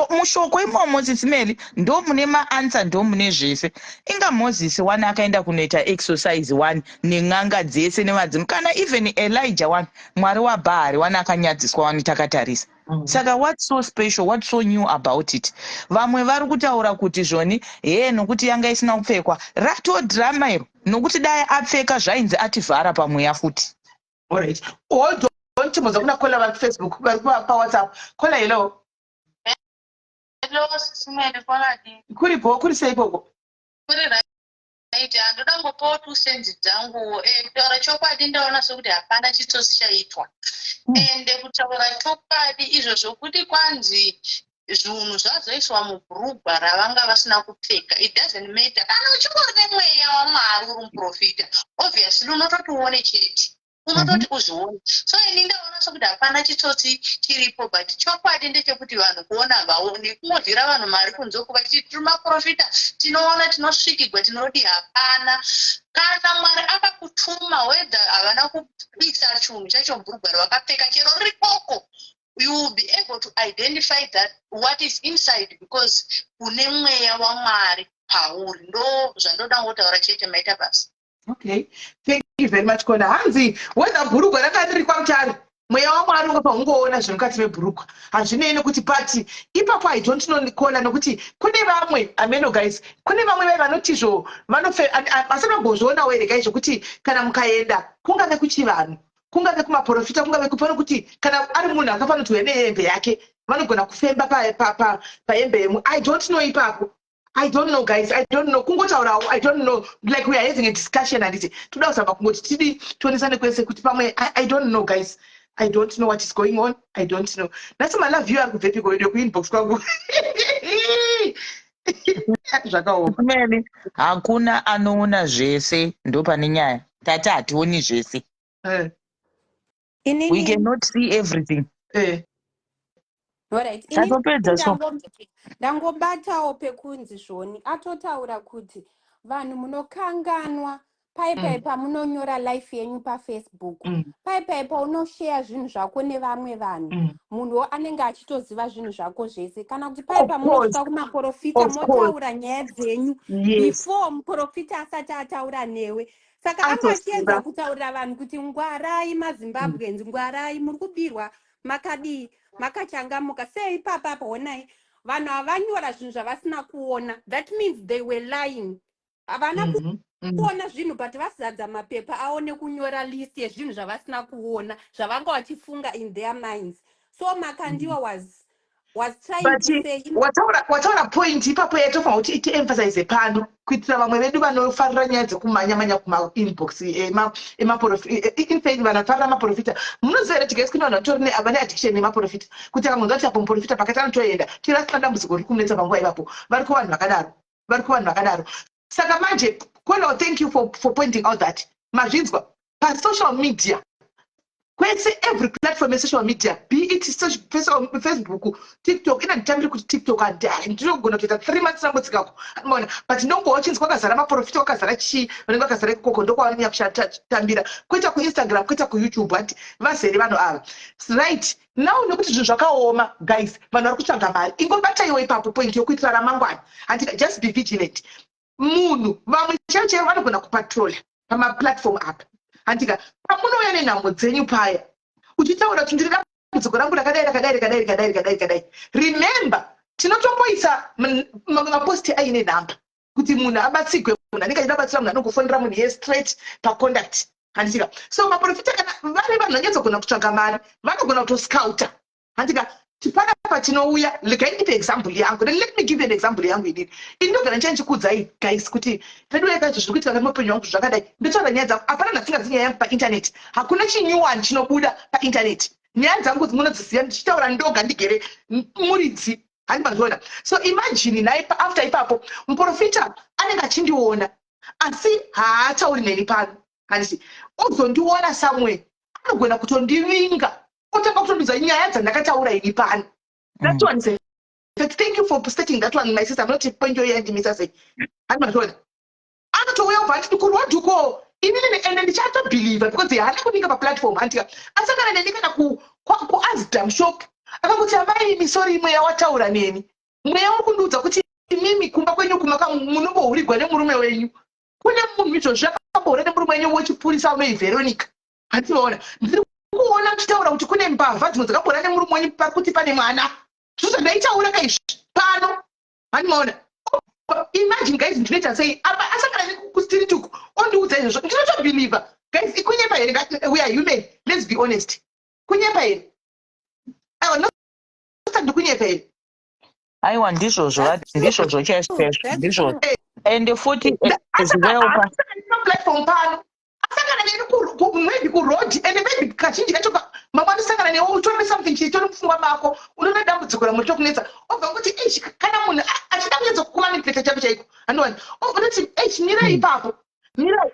Speaker 4: Mushoko imomo Sisimeli ndo mune maansa ndo mune zvese. Inga Moses wana akaenda kunoita exercise one neng'anga dzese nemadzimu, kana even Elijah one Mwari waBhaari wana akanyadziswa wani takatarisa. Saka what's so special, what's so new about it? Vamwe vari kutaura kuti zvoni nokuti yanga isina kupfekwa rato drama iro, nokuti dai apfeka zvainzi ativhara pamweya futi.
Speaker 1: Alright, hold on, timoza kuna kola va Facebook pa WhatsApp. Kola hello.
Speaker 2: Hello, Sisimeli kwaladi.
Speaker 1: Kuri sei koko?
Speaker 2: Kuri right, ndoda ngopa tusenzi dzangu. Kutaura chokwadi ndaona sokuti hapana chitsotsi chaitwa. Ende kutaura chokwadi izvozvo kuti kwanzi zvinhu zvazoiswa mubhurugwa ravanga vasina kupfeka, it doesn't matter. Kana uchingori nemweya waMwari uri muprofita, obviously unototione chete. Unototi uzvione. So ini ndaona sokuti hapana chitsotsi chiripo, but chokwadi ndechekuti vanhu kuona vaone, kungodhira vanhu mari kunzoko vachiti tiri maprofita, tinoona tinosvikirwa, tinoti hapana. Kana Mwari akakutuma whether havana kuisa chinhu chacho mubhurugwa ravakapfeka chero rikoko, you will be able to identify that what is inside, because une mweya waMwari pauri. Ndo zvandoda ngotaura chete maita basa.
Speaker 1: Okay, thank you very much Kona. Hanzi, whether bhurugwa rakati kwamutari, mweya waMwari ungoona zviri mukati mebhurugwa. Hazvinei kuti pati ipapo I don't know Kona, nokuti kune vamwe ameno guys, kune vamwe vanotizvo vanofe asanogozviona here guys zvokuti kana mukaenda kungave kuchivanhu, kungave kumaprofita, kungave kupano kuti kana ari munhu akafanirwa nehembe yake vanogona kufemba pahembe yemwe. I don't know ipapo. I don't know guys, I don't know. Kungotaurawo, I don't know. Like we are having a discussion and it's toda kusaba kungoti tidi tuonesane kwese kuti pamwe I don't know guys. I don't know what is going on. I don't know. Nasi my love you are kubvepi goende kuinbox kwangu. Zvakaoma.
Speaker 4: Mimi hakuna anoona zvese, ndo pane nyaya. Tata hationi zvese. We cannot see everything.
Speaker 10: Alright, ndangobatawo pekunzi zvoni atotaura kuti vanhu munokanganwa paipa munonyora life yenyu paFacebook, paipa unoshare zvinhu zvako nevamwe vanhu, munhu anenge achitoziva zvinhu zvako zvese, kana kuti paipa munosvika kumaprofita motaura nyaya dzenyu before muprofita asati ataura newe. Saka angachiedza kutaurira vanhu kuti ngwarai maZimbabweans, ngwarai muri kubirwa makadii, makachangamuka sei papapo. Honai vanhu havanyora zvinhu zvavasina kuona, that means they were lying. Havana kuona zvinhu but vazadza mapepa aone kunyora list yezvinhu zvavasina kuona zvavanga vachifunga in their minds. So Makandiwa was
Speaker 7: was trying
Speaker 1: but
Speaker 7: to say
Speaker 1: wataura point ipapo yatofanira kuti itiemphasize pano kuitira vamwe vedu vanofarira nyaya dzekumhanya-manya kumainbox infact vanofarira maprofita. Munoziva here tikaiswa vanhu vatori vane addiction nemaprofita kuti akangonza kuti apo muprofita pakati anotoenda tirasika dambudziko riri kumunetsa panguva ipapo vari kuvanhu vakadaro. Saka manje Kwelo, thank you for pointing out that mazvinzwa pasocial media kwese every platform social media, be it Facebook, TikTok, inanditambira kuti TikTok ndinogona kuita 3 months nambodzikako mona, but ndongowachinzi kwakazara maprofita kwakazara chii vanenge vakazara ikoko ndokwavanonyanya kushatambira kuita kuInstagram kuita kuYouTube ati vazere vanhu ava right now. Nekuti zvinhu zvakaoma guys, vanhu vari kutsvaga mari, ingobataiwo ipapo point yokuitira ramangwana and just be vigilant. Munhu vamwe chero vanogona kupatrola pamaplatform apa andika pamunouya nenhamo dzenyu paya uchitaura kuti ndiri dambudziko rangu rakadai. Remember tinotomboisa maposti aine nhamba kuti munhu abatsigwe, munhu anenge achida batsira munhu anongofonera munhu yestraight paconduct handika. So maprofita kana vane vanhu vanyadzogona kutsvaga mari vanogona kutoscouta handika. Tipana patinouya, ndipe example yangu. Then let me give you an example yangu inini. Indogara nchikudzai guys kuti pedu yeka zviri kuitika mupenyu wangu zvakadai. Nditaura nyaya dzangu, apana ndasingazivi nyaya pa internet. Hakuna chinyuwani chinobuda pa internet. Nyaya dzangu munodziziva ndichitaura ndoga ndigere muridzi. Handibazviona. So imagine naye after ipapo muprofita anenge achindiona asi haatauri neni pano. Handisi ozondiona somewhere anogona kutondivinga. That one said, thank you for stating that one, my sister. I'm not point your hand, Mr. Say. I'm not sure. I'm not aware of it. To go in and the chat believer because they are not putting up a platform. Until I said, and then I ask them, shock. I'm going to say, sorry, my water name. My own do the Mimi Kumbako Kumaka Munobo, we got a murume when you. When I'm mutual shop, when you watch police away, Veronica. Until kuona chitaura kuti kune mbavha dzinodzoka ne murume wenyu pakuti pane mwana zvozodaitaura kaizvi pano handimoona. Imagine guys, ndinoita sei asakana nekustiri tuku ondiudza izvozvo ndinotobhiliva guys. Kunyepa here, we are human, let's be honest. Kunyepa here ndikunyepa here
Speaker 4: aiwa ndizvozvo chaspecial ndizvo and futi as well
Speaker 1: platform pano asakana neni maybe kuroad and maybe kazhinji kacho mamwe anosangana newe utori something chitori mupfungwa mako unoona dambudziko ramuri tokunetsa obva kuti kana munhu achida kunyatsa kukumanipuleta chako chaiko anowani obva kuti mira ipapo mira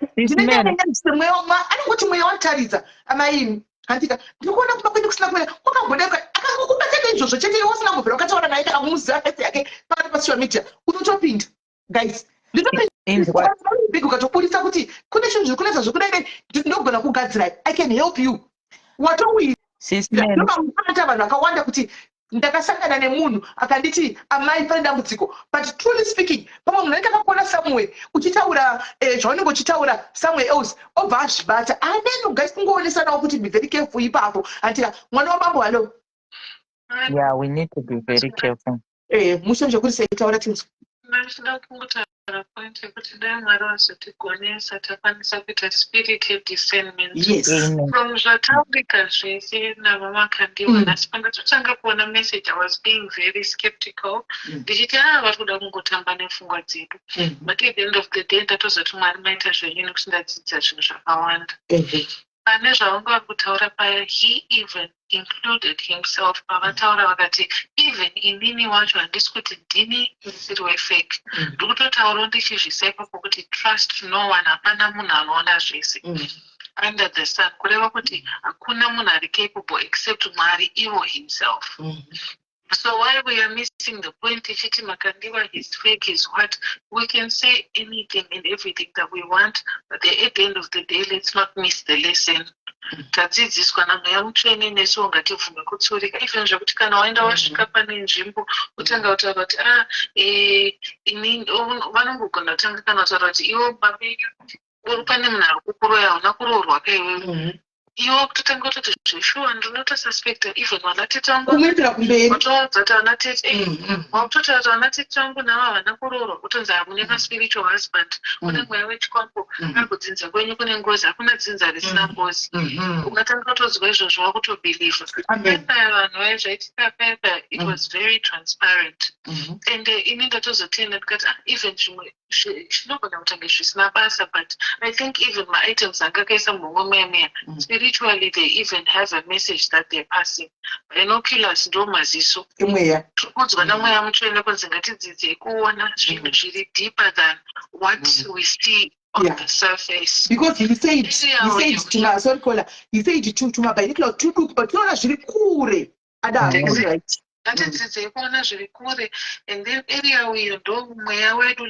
Speaker 1: anongoti mweya wataridza amaini handika ndikuona kuba kwedu kusina kumira kwakagodeka akakubateka izvozvo chete iwe usina kubvira wakataura naye kana kumuziva kazi yake pari pasocial media unotopinda guys big ukatopurisa kuti kune chinhu zviri kunetsa zvekudai ndinogona kugadzirai, I can help you. Watoita vanhu vakawanda kuti ndakasangana nemunhu akanditi amai pane dambudziko, but truly speaking pamwe munhu anenge akakuona somewhere uchitaura zvaunenge uchitaura somewhere else obva azvibata aneno guys kungoonesanawo kuti be very careful ipapo antika mwana wamambo halo.
Speaker 4: Yeah, we need to be very careful.
Speaker 1: Musho zvekuti seitaura tinzwa
Speaker 5: ndachida kungutaura point yekuti dai Mwari wazotigonesa takwanisa kuita spiritual discernment.
Speaker 1: Yes.
Speaker 5: From zvataurika zvese navamakandiwa nhasi pandatotanga kuona message, I was being very skeptical ndichiti vari kuda kungotamba nepfungwa dzedu, but at the end of the day ndatozoti Mwari maita zvenyu nekuti ndadzidza zvinhu zvakawanda. Pane zvavanga vari kutaura paya, he even included himself pavataura vakati even inini wacho handisi kuti ndini musiri wefake, ndiri kutotaurawo ndichizvisa ipapo kuti trust no one, hapana munhu anoona zvese under the sun, kureva kuti hakuna munhu ari capable except Mwari ivo himself. So while we are missing the point, Ichiti Makandiwa, his fake is what we can say anything and everything that we want, but at the end of the day, let's not miss the lesson. Tadzidziswa namweya mutsvene nesu ungatibvume kutsurika even zvekuti kana waenda wasvika pane nzvimbo utanga kutaura kuti vanongogona kutanga kana kutaura kuti iwo babenyu uri pane munhu ari kukuroya hauna kuroorwa kaiwewe iwe kutotanga kutoti zveshuwa ndinotosuspecta even vanatete vangu
Speaker 1: Kumwitira kumberi.
Speaker 5: watovaudza kuti vanatete wakutoti kuti vanatete vangu navo havana kuroorwa kutonzi hamune kaspiritual husband kune mweya wechikwambo akudzinza kwenyu kune ngozi hakuna dzinza risina ngozi ungatanga kutozwa izvozvo wakutobhilivha. Pepa yavanhu vaizvaitika pepa it was very transparent and ini ndatozotenda tikati even zvimwe zvinogona kutange zvisina basa but I think even maitems angakaisa mumwe meya spiritually they even have a message that they're passing. Binoculars ndo maziso
Speaker 1: Imweya.
Speaker 5: kudzwa namweya mutsvene kunzi ngatidzidzei kuona zvinhu zviri deeper than what we see on the surface.
Speaker 1: Because he said to sorry caller, he said to my binocular tuduku but tinoona zviri kure. Right.
Speaker 5: Ngatidzidzei kuona zviri kure and then area uyo ndo mweya wedu.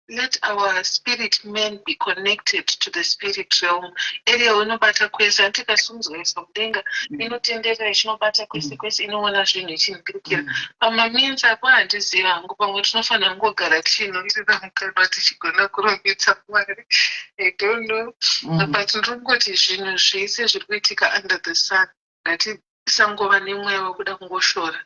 Speaker 5: Let our spirit men be connected to the spirit realm. Area unobata kwese antikasumuzwa isa mudenga inotendeka ichinobata kwese kwese inoona zvinhu ichinhirikira. Pamameans apo handiziva hangu pamwe tinofanira kungogara tichinorira mukama tichigona kurumbidza Mwari. I don't know. But ndongoti zvinhu zvese zviri kuitika under the sun. Sangova nemweya wekuda kungoshora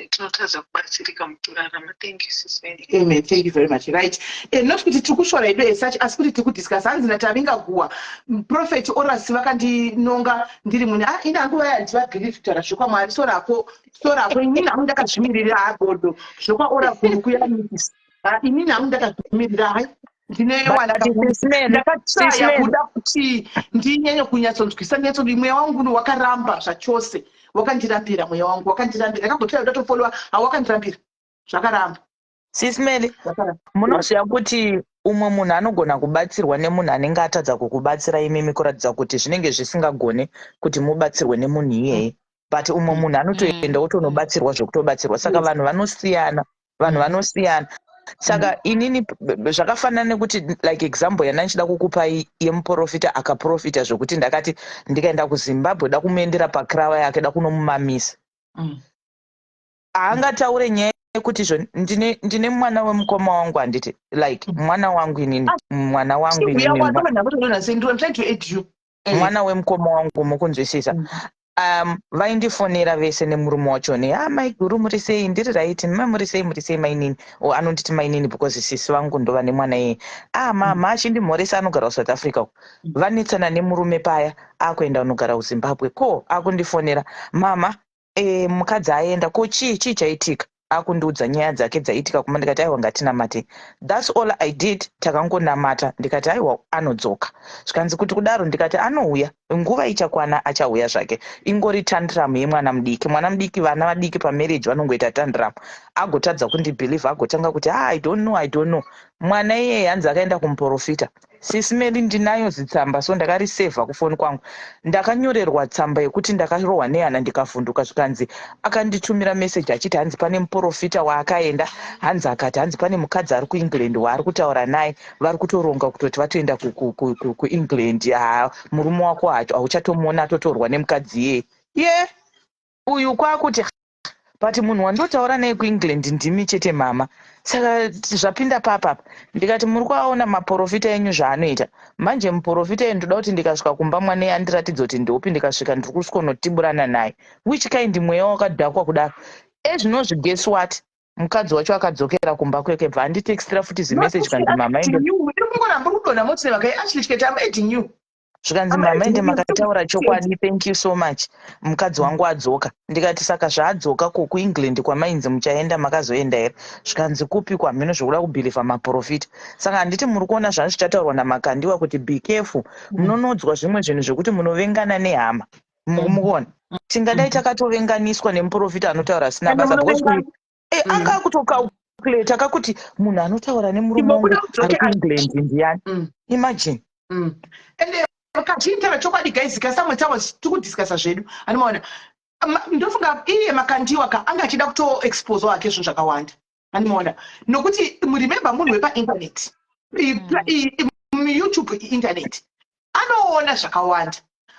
Speaker 5: tinotadza kubatsirika mukurarama. Thank you sister.
Speaker 1: Amen. Thank you very much. Right. Not kuti tikushora ido as such as kuti tikudiscuss hanzi natavinga guwa prophet orasi vakandinonga ndiri mune ina nguva yandivabhilieve kutaura zvokwa Mwari sorako inini hamu ndakazvimirira agodo zvokwa oracle kuyanisi inini hamu ndakazvimirira hai ndakatsaya kuda kuti ndinyanye kunyatsonzwisa mweya wangu wakaramba zvachose wakandirambira mweya wangu wakandirambira ndakangotira kuda tofoliwa hawakandirambira zvakaramba.
Speaker 4: Sismeli munoziva kuti umwe munhu anogona kubatsirwa nemunhu anenge atadza kukubatsira imimi kuratidza kuti zvinenge zvisingagone kuti mubatsirwe nemunhu iyeye but umwe munhu anotoenda otonobatsirwa zvokutobatsirwa saka vanhu vanosiyana saka inini zvakafanana nekuti like example yandanchida kukupai yemuprofita akaprofita zvokuti ndakati ndikaenda kuZimbabwe da kumuendera pakrava yake da kunomumamisa haangataure nyaya kuti ndine mwana wemukoma wangu handiti like mwana wangu inini mwana wemukoma wangu mukunzwisisa vaindifonera vese nemurume wacho maiguru muri sei ndiri raiti muri sei mainini anonditi mainini because sisi vangu ndova nemwana yeye mama achindimhoresa anogara kuSouth Africa vanetsana nemurume paya akuenda unogara kuZimbabwe ko akundifonera mama mukadzi aenda ko chii chaitika akundiudza nyaya dzake dzaitika kuma ndikati aiwa ngatinamate. That's all I did. Takangonamata ndikati aiwa anodzoka zvikanzi kuti kudaro ndikati anouya nguva ichakwana achauya zvake ingori tantrum yemwana mudiki vana vadiki pamarriage vanongoita tantrum agotadza kundibhelieve agotanga kuti I don't know mwana iyeye hanzi akaenda kumuprofita. Sismeli ndinayo zitsamba so ndakarisevha kufoni kwangu ndakanyorerwa tsamba yekuti ndakarohwa nehana ndikavhunduka zvikanzi akanditumira message achiti hanzi pane muprofita waakaenda hanzi akati hanzi pane mukadzi ari kuEngland waari kutaura naye vari kutoronga kutoti vatoenda kuEngland murume wako hauchatomuona atotorwa nemukadzi iyeye uyu kwakuti but munhu wandotaura naye kuEngland ndimi chete mama. Saka zvapinda papapa ndikati muri kuaona maprofita enyu zvaanoita manje muprofita ndoda kuti ndikasvika kumba mwana andiratidza kuti ndopi ndikasvika ndiri kusikonotiburana naye which kind mweya wakadhakwa kudaro ezvinozvi guess what mukadzi wacho akadzokera kumba kweke bva anditextira futi zimessage kanzi mama zvikanzi mama ende makataura chokwadi thank you so much mukadzi wangu adzoka ndikati saka zvaadzoka kuEngland kwamainzi muchaenda makazoenda here zvikanzi kupi kwamhino zvokuda kubhiliva maprofita saka handiti muri kuona zvichataurwa namakandiwa kuti be careful munonodzwa zvimwe zvinhu zvekuti munovengana nehama mukuona tingadai takatovenganiswa nemuprofita anotaura sina basa anga akutokalkuleta kakuti munhu anotaura nemurume wangu ari kuEngland ndiyani imagine
Speaker 1: kachintara chokwadi guys kasamwe tawa tikudiscussa zvedu anomaona ndofunga iye makandiwa ka anga achida kutoexpose wake zvinhu zvakawanda anomaona nokuti remember munhu wepainternet YouTube internet anoona zvakawanda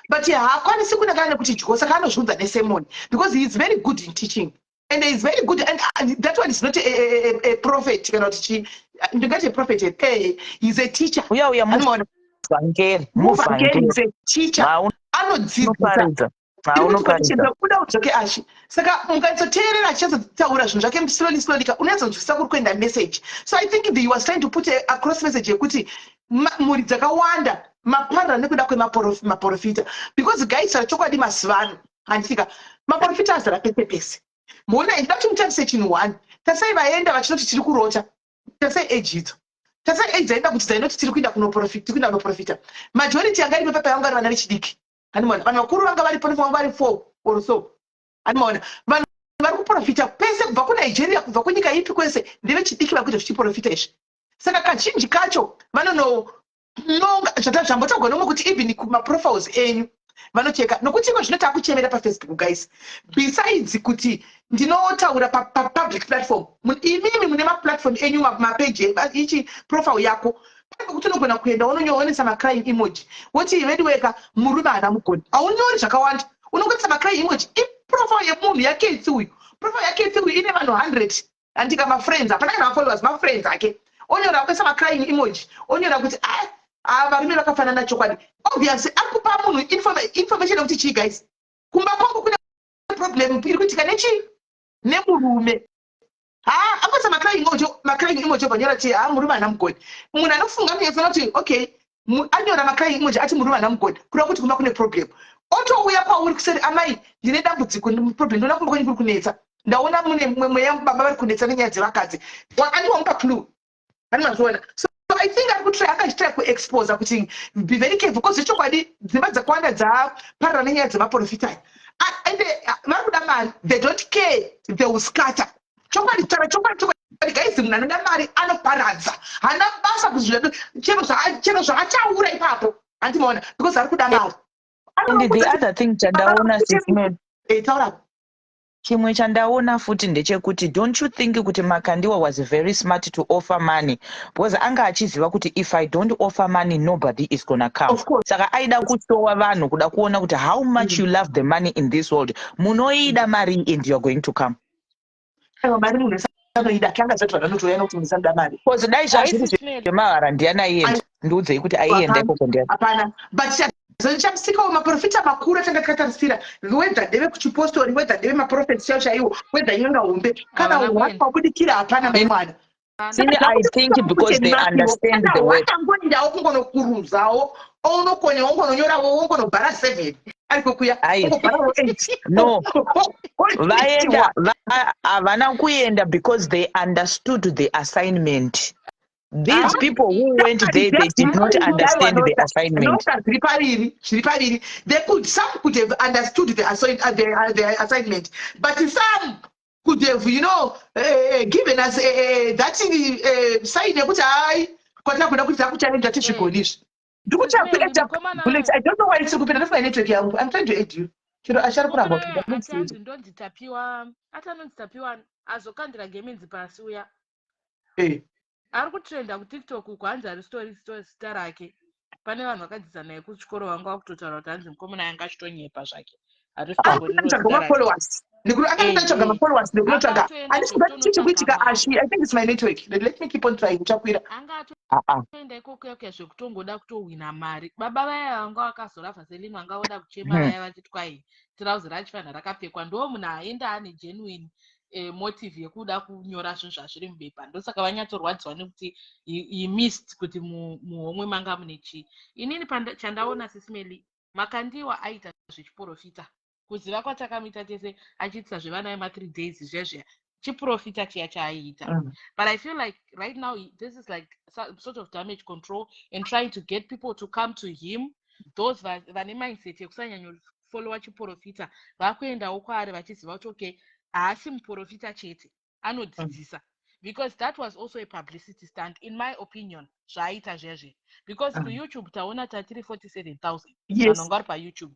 Speaker 1: but haakwanisi kunangana nekuti dyo saka anozviudza nesemoni because he is very good in teaching and he is very good and that one is not a prophet kana kuti ndingati prophet he is a teacher
Speaker 4: uya
Speaker 1: anomaona
Speaker 4: muvhangeri
Speaker 1: teacher anodzidzisa
Speaker 4: unoparidza
Speaker 1: kuda kudzoke ashi saka mukatsoteerera achizotaura zvinhu zvake slowly ka unozonzwisisa kuri kuenda message. So I think he was trying to put a cross message yekuti mhuri dzakawanda maparara nekuda kwemaprofita because guys chokwadi mazuva ano handithika maprofita azara pese pese. Muona ndida kuti mutarise chinhu one, tasai vaenda vachinoti tiri kurota, tasai age idzo, tasai age dzaenda kuti dzainoti tiri kuenda kunoprofita. Majority yanga iri pepa yanga vari vana vechidiki, handimaona vanhu vakuru vanga vari pano vanga vari 4 or so, handimaona vanhu vari kuprofita pese kubva kuNigeria kubva kunyika ipi kwese ndevechidiki vari kuita zvichiprofita izvi. Saka kazhinji kacho vanononga zvambotagwa nomwe kuti even kumaprofiles enyu vanocheka nokuti iko zvino takuchemera paFacebook guys. Besides kuti ndinotaura public platform, imimi mune maplatform enyu mapage ichi profile yako pane kuti unogona kuenda unonyoonesa macrying emoji woti iwediweka murume haana mugoni aunyori zvakawanda unongoisa macrying emoji iprofile yemunhu yaketsi uyu. Profile yaketsi uyu ine vanhu 100 andika mafriends hapana kana followers mafriends ake onyora kuisa macrying emoji onyora kuti varume vakafanana chokwadi. Obviously ari kupa munhu information yekuti chii guys kumba kwangu kune problem iri kuitika nemurume akwasa macrying emoji vanyora kuti murume haana mugoni. Munhu anofunga muyefanira kuti okay anyora macrying emoji ati murume haana mugoni kureva kuti kumba kune problem otouya pauri kuseri amai ndine dambudziko problem ndona kumba kwenyu kuri kunetsa ndaona mune mweya baba vari kunetsa nenyaya dzevakadzi andiwamupa clue andimaziona. So I think akachitira kuexpose kuti be very careful because chokwadi dzimba dzakawanda dzaparara nenyaya dzemaprofita and vari kuda mari, they don't care, they will scatter. Chokwadi guys munhu anoda mari anoparadza hana basa chero zvaataura ipapo handimaona because ari kuda mari.
Speaker 4: And the other thing chandaona
Speaker 1: taura
Speaker 4: chimwe chandaona futi ndechekuti don't you think kuti Makandiwa was very smart to offer money because anga achiziva kuti if I don't offer money nobody is gonna come. Saka aida kutowa vanhu kuda kuona kuti how much you love the money in this world munoida mari and you are going to come. Because dai zvamahara ndiana aienda ndiudzei kuti aienda ikoko ndiani.
Speaker 1: Hapana, but chamsikawo maprofita makuru atanga takatarisira whether ndeve kuchipostori whether ndeve maprofeti chaiwo chaiwo whether nyanga hombe kana wakabudikira hapana mwana.
Speaker 4: I think because they understand the word.
Speaker 1: Watangoindawo kungonokuruzawo ongononyorawo ongonobhara 7 arikokuya ongobharawo 8.
Speaker 4: No, vaenda havana kuenda because they understood the assignment. These people who went there, they did not understand the assignment.
Speaker 1: Some could have understood the assignment, but some could have, given us that sign. I don't know why it's so good. I'm trying to aid you.
Speaker 11: Ari kutrenda kuTikTok uko hanzi ari story star rake. Pane vanhu vakadzidza naye kuchikoro vanga vakutotaura kuti hanzi mukomana yanga achitonyepa zvake. Ari
Speaker 1: followers. I think it's my network. Let me keep on trying.
Speaker 11: Anga ikoko yake zvekutongoda kutowina mari. Baba vaya vanga vakazora Vaseline vanga voda kuchema vaya vachiti kwai tirauzi rachifanha rakapfekwa ndo munhu aenda ane genuine motive yekuda kunyora zvinhu zvazviri mubepa ndosaka vanyatsorwadziwa nekuti he missed kuti muhomwe manga mune chii. Inini chandaona sisimeli Makandiwa aita zvechiprofita kuziva kwatakamuita tese achiitisa zvevana vema3 days zvezve chiprofita chiya chaaiita. But I feel like right now this is like some sort of damage control and trying to get people to come to him. Those vane mindset yekusanyanya followa chiprofita vakuendawo kwaari vachiziva kuti okay haasi muprofita chete anodzidzisa because that was also a publicity stunt in my opinion zvaaita zvezve because kuYouTube taona tatiri 47,000 vanhu vari paYouTube.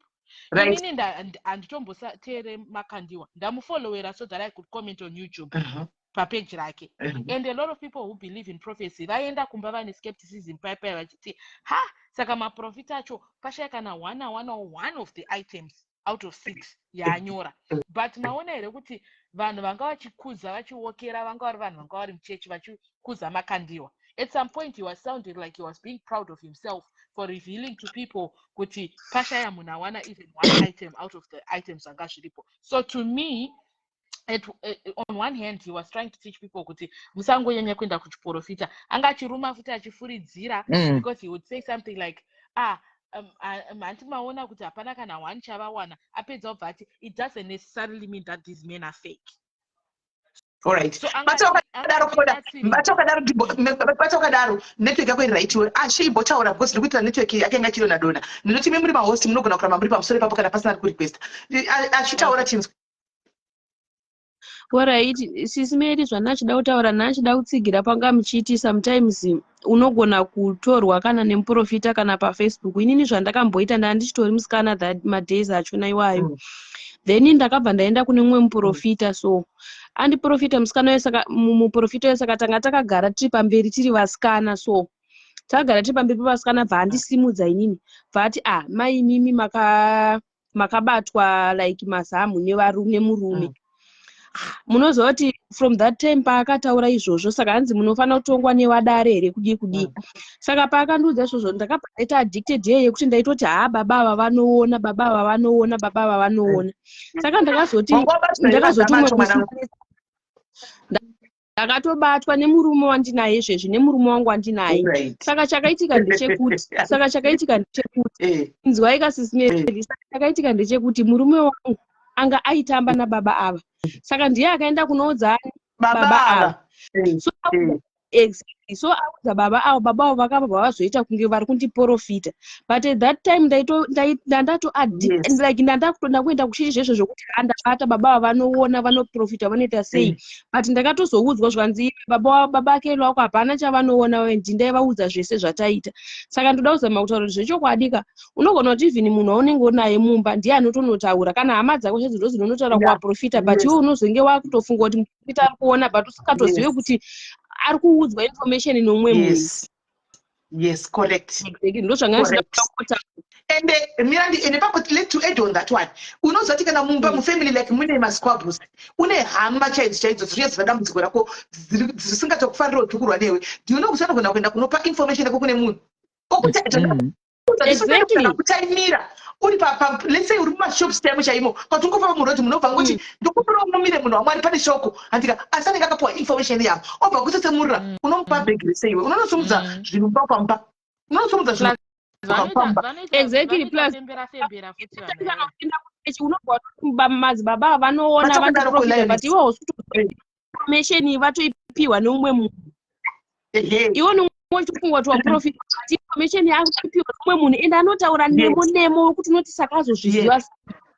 Speaker 11: Inini handitomboteere Makandiwa ndamufollowera so that I could comment on YouTube papage rake and a lot of people who believe in prophecy vaenda kumba vane skepticism paipai vachiti saka maprofita acho pashayikana one of the items out of 6 yaanyora. But maona here kuti vanhu vanga vachikuza vachiwokera vanga vari vanhu vanga vari muchechi vachikuza Makandiwa. At some point he was sounding like he was being proud of himself for revealing to people kuti pashaya munhu awana even one item out of the items anga zviripo. So to me, on one hand he was trying to teach people kuti musangonyanya kuenda kuchiprofita. Anga achiruma futi achifuridzira because he would say something like manti maona kuti hapana kana one chavawana apedza obva ati it doesn't necessarily mean that these men are fake.
Speaker 1: All right.
Speaker 11: So
Speaker 1: batokadaro network yako iraitiwe ashimbotaura because ndiri kuitira network yake yanga chiro nadona ndinoti muri mahost munogona kuramba muri pamusoro papo kana pasina kurequest achitaura chinzwa.
Speaker 12: Alright, sisi Mary zvanachida kutaura nachida kutsigira panga muchiti sometimes unogona kutorwa kana nemuprofita kana paFacebook. Inini zvandakamboita ndandichitori musikana that madays achona iwayo. Then ndakabva ndaenda kune mumwe muprofita, so andiprofita musikana wese muprofita wese katanga takagara tiri pamberi tiri vasikana, so tagara tiri pamberi pavasikana bva andisimudza inini bvati mai mimi makabatwa like mazamu nemurume. Munoziva kuti from that time paakataura izvozvo saka hanzi munofanira kutongwa newadare here kudii. Saka paakandiudza izvozvo ndakabva ndaita addicted yekuti ndaitoti baba ava vanoona. Saka ndakazoti ndakatobatwa nemurume wandinaye izvezvi nemurume wangu wandinaye. Saka chakaitika ndechekuti inzwai kasisi, saka chakaitika ndechekuti murume wangu anga aitamba nababa ava. Saka ndiye akaenda kunoudza baba ava. So audza baba avo vakabva vazoita kunge vari kundiprofita. But at that time ndandakutonda kuenda kushiri zvesvo zvokuti ndabata baba ava vanoprofita vanoita sei. But ndakatozoudzwa zvanzi baba akelo wako hapana chavanoona, ndindaivaudza zvese zvataita. Saka ndoda kuzama kutaura kuti zvechokwadi unogona kuti even munhu waunenge unaye mumba ndiye anotonotaura kana hama dzako chedzo dzinotaura kuvaprofita, but iwe unozenge wakutofunga kuti muprofita ari kuona but usingatozive kuti ari kuudzwa information nomwe munhu.
Speaker 1: Yes, correct.
Speaker 12: Ndo zvanga
Speaker 1: and Mirandi, and let's to add on that one. Unozoti kana mumba mufamily like mune masquabbles. Une hama chaidzo zviya zvadambudziko rako zvisingatokufarira kutukurwa newe. Do you know kusana kuenda kunopa information yako kune munhu? Exactly. Kutaimira. Uri let's say uri mumashops time chaimo. Patungofamba muroti munobva ngoti ndikutora umumire munhu wamwari pane shoko. Andika asanenge akapuwa information yako. Obva kutotsemurira unomupa bag sei iwe. Unonosumudza zvinhu pamba. Unonosumudza zvinhu exactly. Plus madzibaba vanoona vanoprofita but iwe hausi information vatoipiwa neumwe munhu. Iwe nochifungwa kuti waprofita but information yakupiwa neumwe munhu ende anotaura nemo wekuti unoti sakazozviziva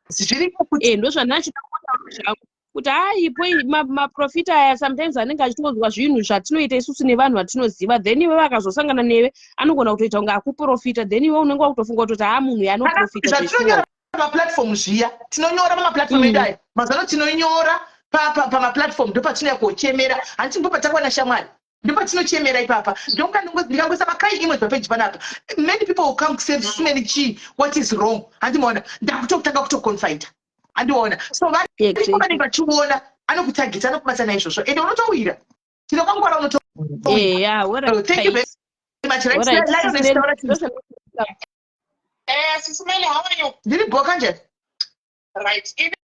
Speaker 1: zviripo kuti ndo zvandachida kutaura zvangu kuti ipo maprofita aya sometimes anenge achitongozwa zvinhu zvatinoita isusu nevanhu vatinoziva, then iwe vakazosangana newe anogona kutoita kunge akuprofita, then iwe unenge wakutofunga kuti munhu yanoprofita zvatinonyora pamaplatform zviya tinonyora pamaplatform edu aya mazano tinonyora pamaplatform ndo patinouya kochemera handiti mbo patakwana shamwari ndo patinochemera ipapa ndingangoisa makai imwe papeji panapa many people will come say sumeni chii what is wrong handimaona ndakutotanga kutoconfida handiona so vanenge vachiona anokutagita anokubata naizvozvo ende unotowira tinokwangwara
Speaker 5: Sisimeli, how are you?
Speaker 1: ndiri bhoka njani
Speaker 5: Right. Inini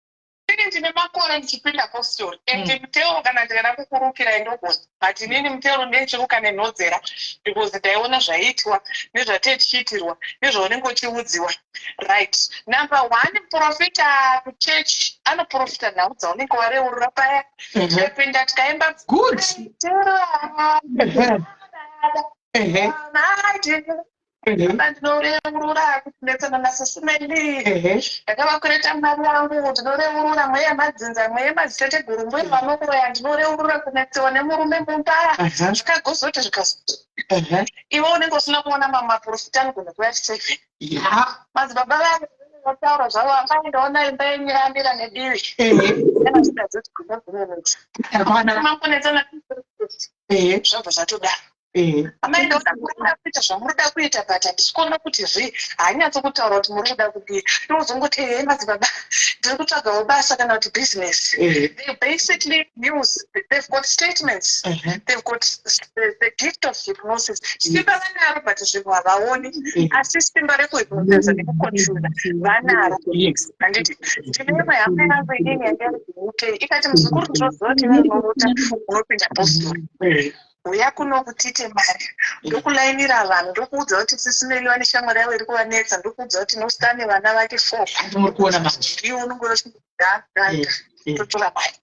Speaker 5: ndine makore ndichipinda postori and mutero kana ndikada kukurukira indogona but inini mutero ndechiruka nenhodzera because ndaiona zvaiitwa nezvatetichiitirwa nezvaunenge uchiudziwa. Right. Number one, profita kuchechi anoprofita nhau dzaunenge wareurura paya tikapinda tikaimba
Speaker 1: good
Speaker 5: ndinoreurura kudetsana naSisimeli ndakavakureta mari yangu ndinoreurura mweya madzinza mweya madziteteguru mweya vanokuroya ndinoreurura kunetsewa nemurume mumba zvikagozoti zvikazoti iwe unenge usina kuona maprofita anogona kuya 7 madzibaba vangu vataura zvavo ambaindaona imba yenyu yambira nedivi zvabva zvatodaro amai ndoda kuita zvamunoda kuita but handisikuona kuti hanyatso kutaura kuti muri kuda kudii ndozongoti madzibaba ndiri kutsvagawo basa kana kuti business. They basically use, they've got statements, they've got the gift of hypnosis. Simba vanaro but zvinhu havaoni asi simba rekuhypnotiza nekucontrola vanaro. Handiti ndine hama yangu inini yandiri kuute ikati muzukuru ndinoziva kuti vanorota unopinda postori uya kuno kutite mari ndokulainira vanhu ndokuudza kuti sisimeli vane shamwari yavo iri kuvanetsa ndokuudza kuti nostane vana vake 4 iwo unongora totora mari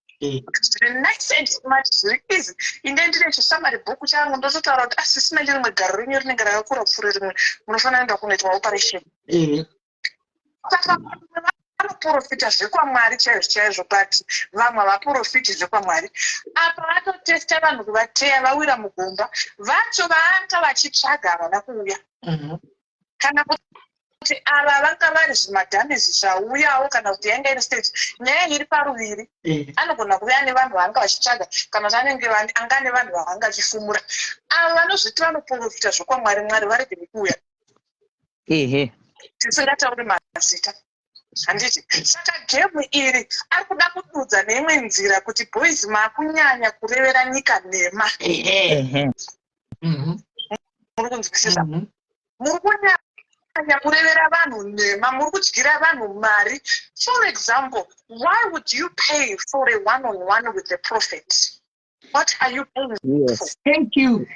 Speaker 5: zviri nice and smart zviri easy. Inde ndine chisamari bhuku changu ndototaura kuti asisimeli rimwe garo renyu rinenge rakakura kupfuura rimwe munofanira kuenda kunoitwa operation. Saka vanoprofita zvekwamwari chaizvo but vamwe havaprofiti zvekwamwari. Apa vatotesta vanhu kuvateya vawira mugomba vacho vanga vachitsvaga vana kuuya kana kuti ava vanga vari zvimadhamezi zvauyawo kana kuti yainga iri stage nyaya iri paruviri anogona kuva ane vanhu vanga vachitsvaga kana kuti anenge anga ane vanhu vavanga vachifumura. Ava vanozviti vanoprofita zvekwamwari mwari varege nekuuya tisingatauri mazita. Handiti saka gemu iri ari kuda kududza neimwe nzira kuti boys makunyanya kurevera nyika nhema. Muri kunzwisisa? Muri kunyanya kurevera vanhu nhema, muri kudyira vanhu mari. For example, why would you pay for a one-on-one with the prophet? What are you paying for?
Speaker 1: Thank you.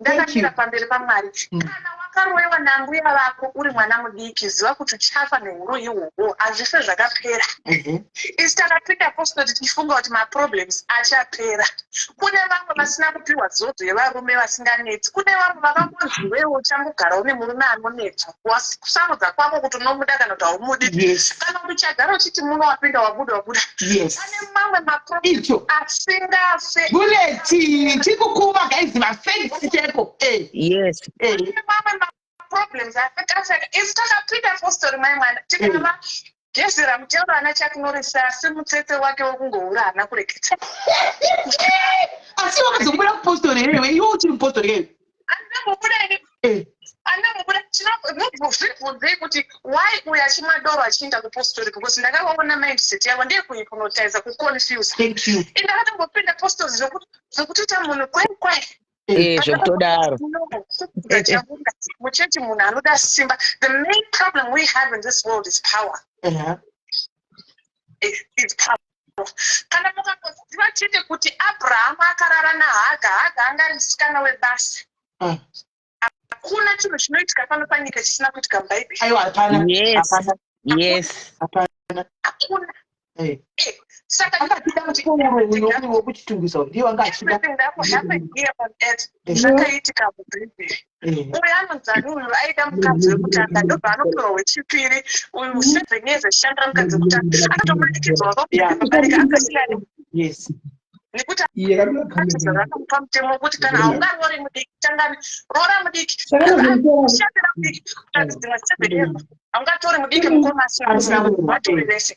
Speaker 5: Ndakamira pamberi paMwari. Kana wakaroiwa nambuya vako uri mwana mudiki ziva kuti uchafa nehuro ihwohwo hazvife zvakapera. Isi takapinda apostoli tichifunga kuti maproblems achapera. Kune vamwe vasina kupiwa dzodzo yevarume vasinganetsi. Kune vamwe vakangonziwewo uchangogarawo nemurume anonetsa. Kusarudza kwako kuti unomuda kana kuti haumudi. Kana kuti uchagara uchiti muno wapinda wabuda. Pane mamwe maproblems asingafe.
Speaker 1: Buleti tikukuva guys mafensi
Speaker 4: Yes.
Speaker 5: Problems is takapinda postori mai mwana tikava gezera mutero ana chakunorisa asi mutsetse wake wokungoura hana kureketa
Speaker 1: asi wakazobuda kupostori iwe iwe uchiri mupostori iwe
Speaker 5: andamubuda tinobvunzei kuti why uyo achimadoro achienda kupostori because ndakavaona mindset yavo ndeyekuhypnotiza kuconfuse. Ndakatongopinda postori zvekutoita munhu kwai
Speaker 4: zvekutodaro
Speaker 5: muchechi munhu anoda simba. The main problem we have in this world is power. It's power. Kana mukangoziva chete kuti Abraham akarara naHaga anga ari musikana webasa. Hakuna chinhu chinoitika pano panyika chisina kuitika mubhaibheri.
Speaker 1: Aiwa hapana.
Speaker 4: Yes.
Speaker 5: Hakuna. Saka
Speaker 1: wokuchitungisa ndiye wanga achida
Speaker 5: zvakaitika mubhaibheri. Uyu anonzani uyu aida mukadzi wekutanga ndobva anopiwa wechipiri. Uyu 7 years achishandira mukadzi wekutanga akatomanikidzwa wakabarika akasiyana nekuti zvakamupa mutemo wekuti kana haungarori mudiki tangani rora mudiki shandira mudiki kutadzi dzimwe 7 years haungatori mudiki mukomasi vatori vese.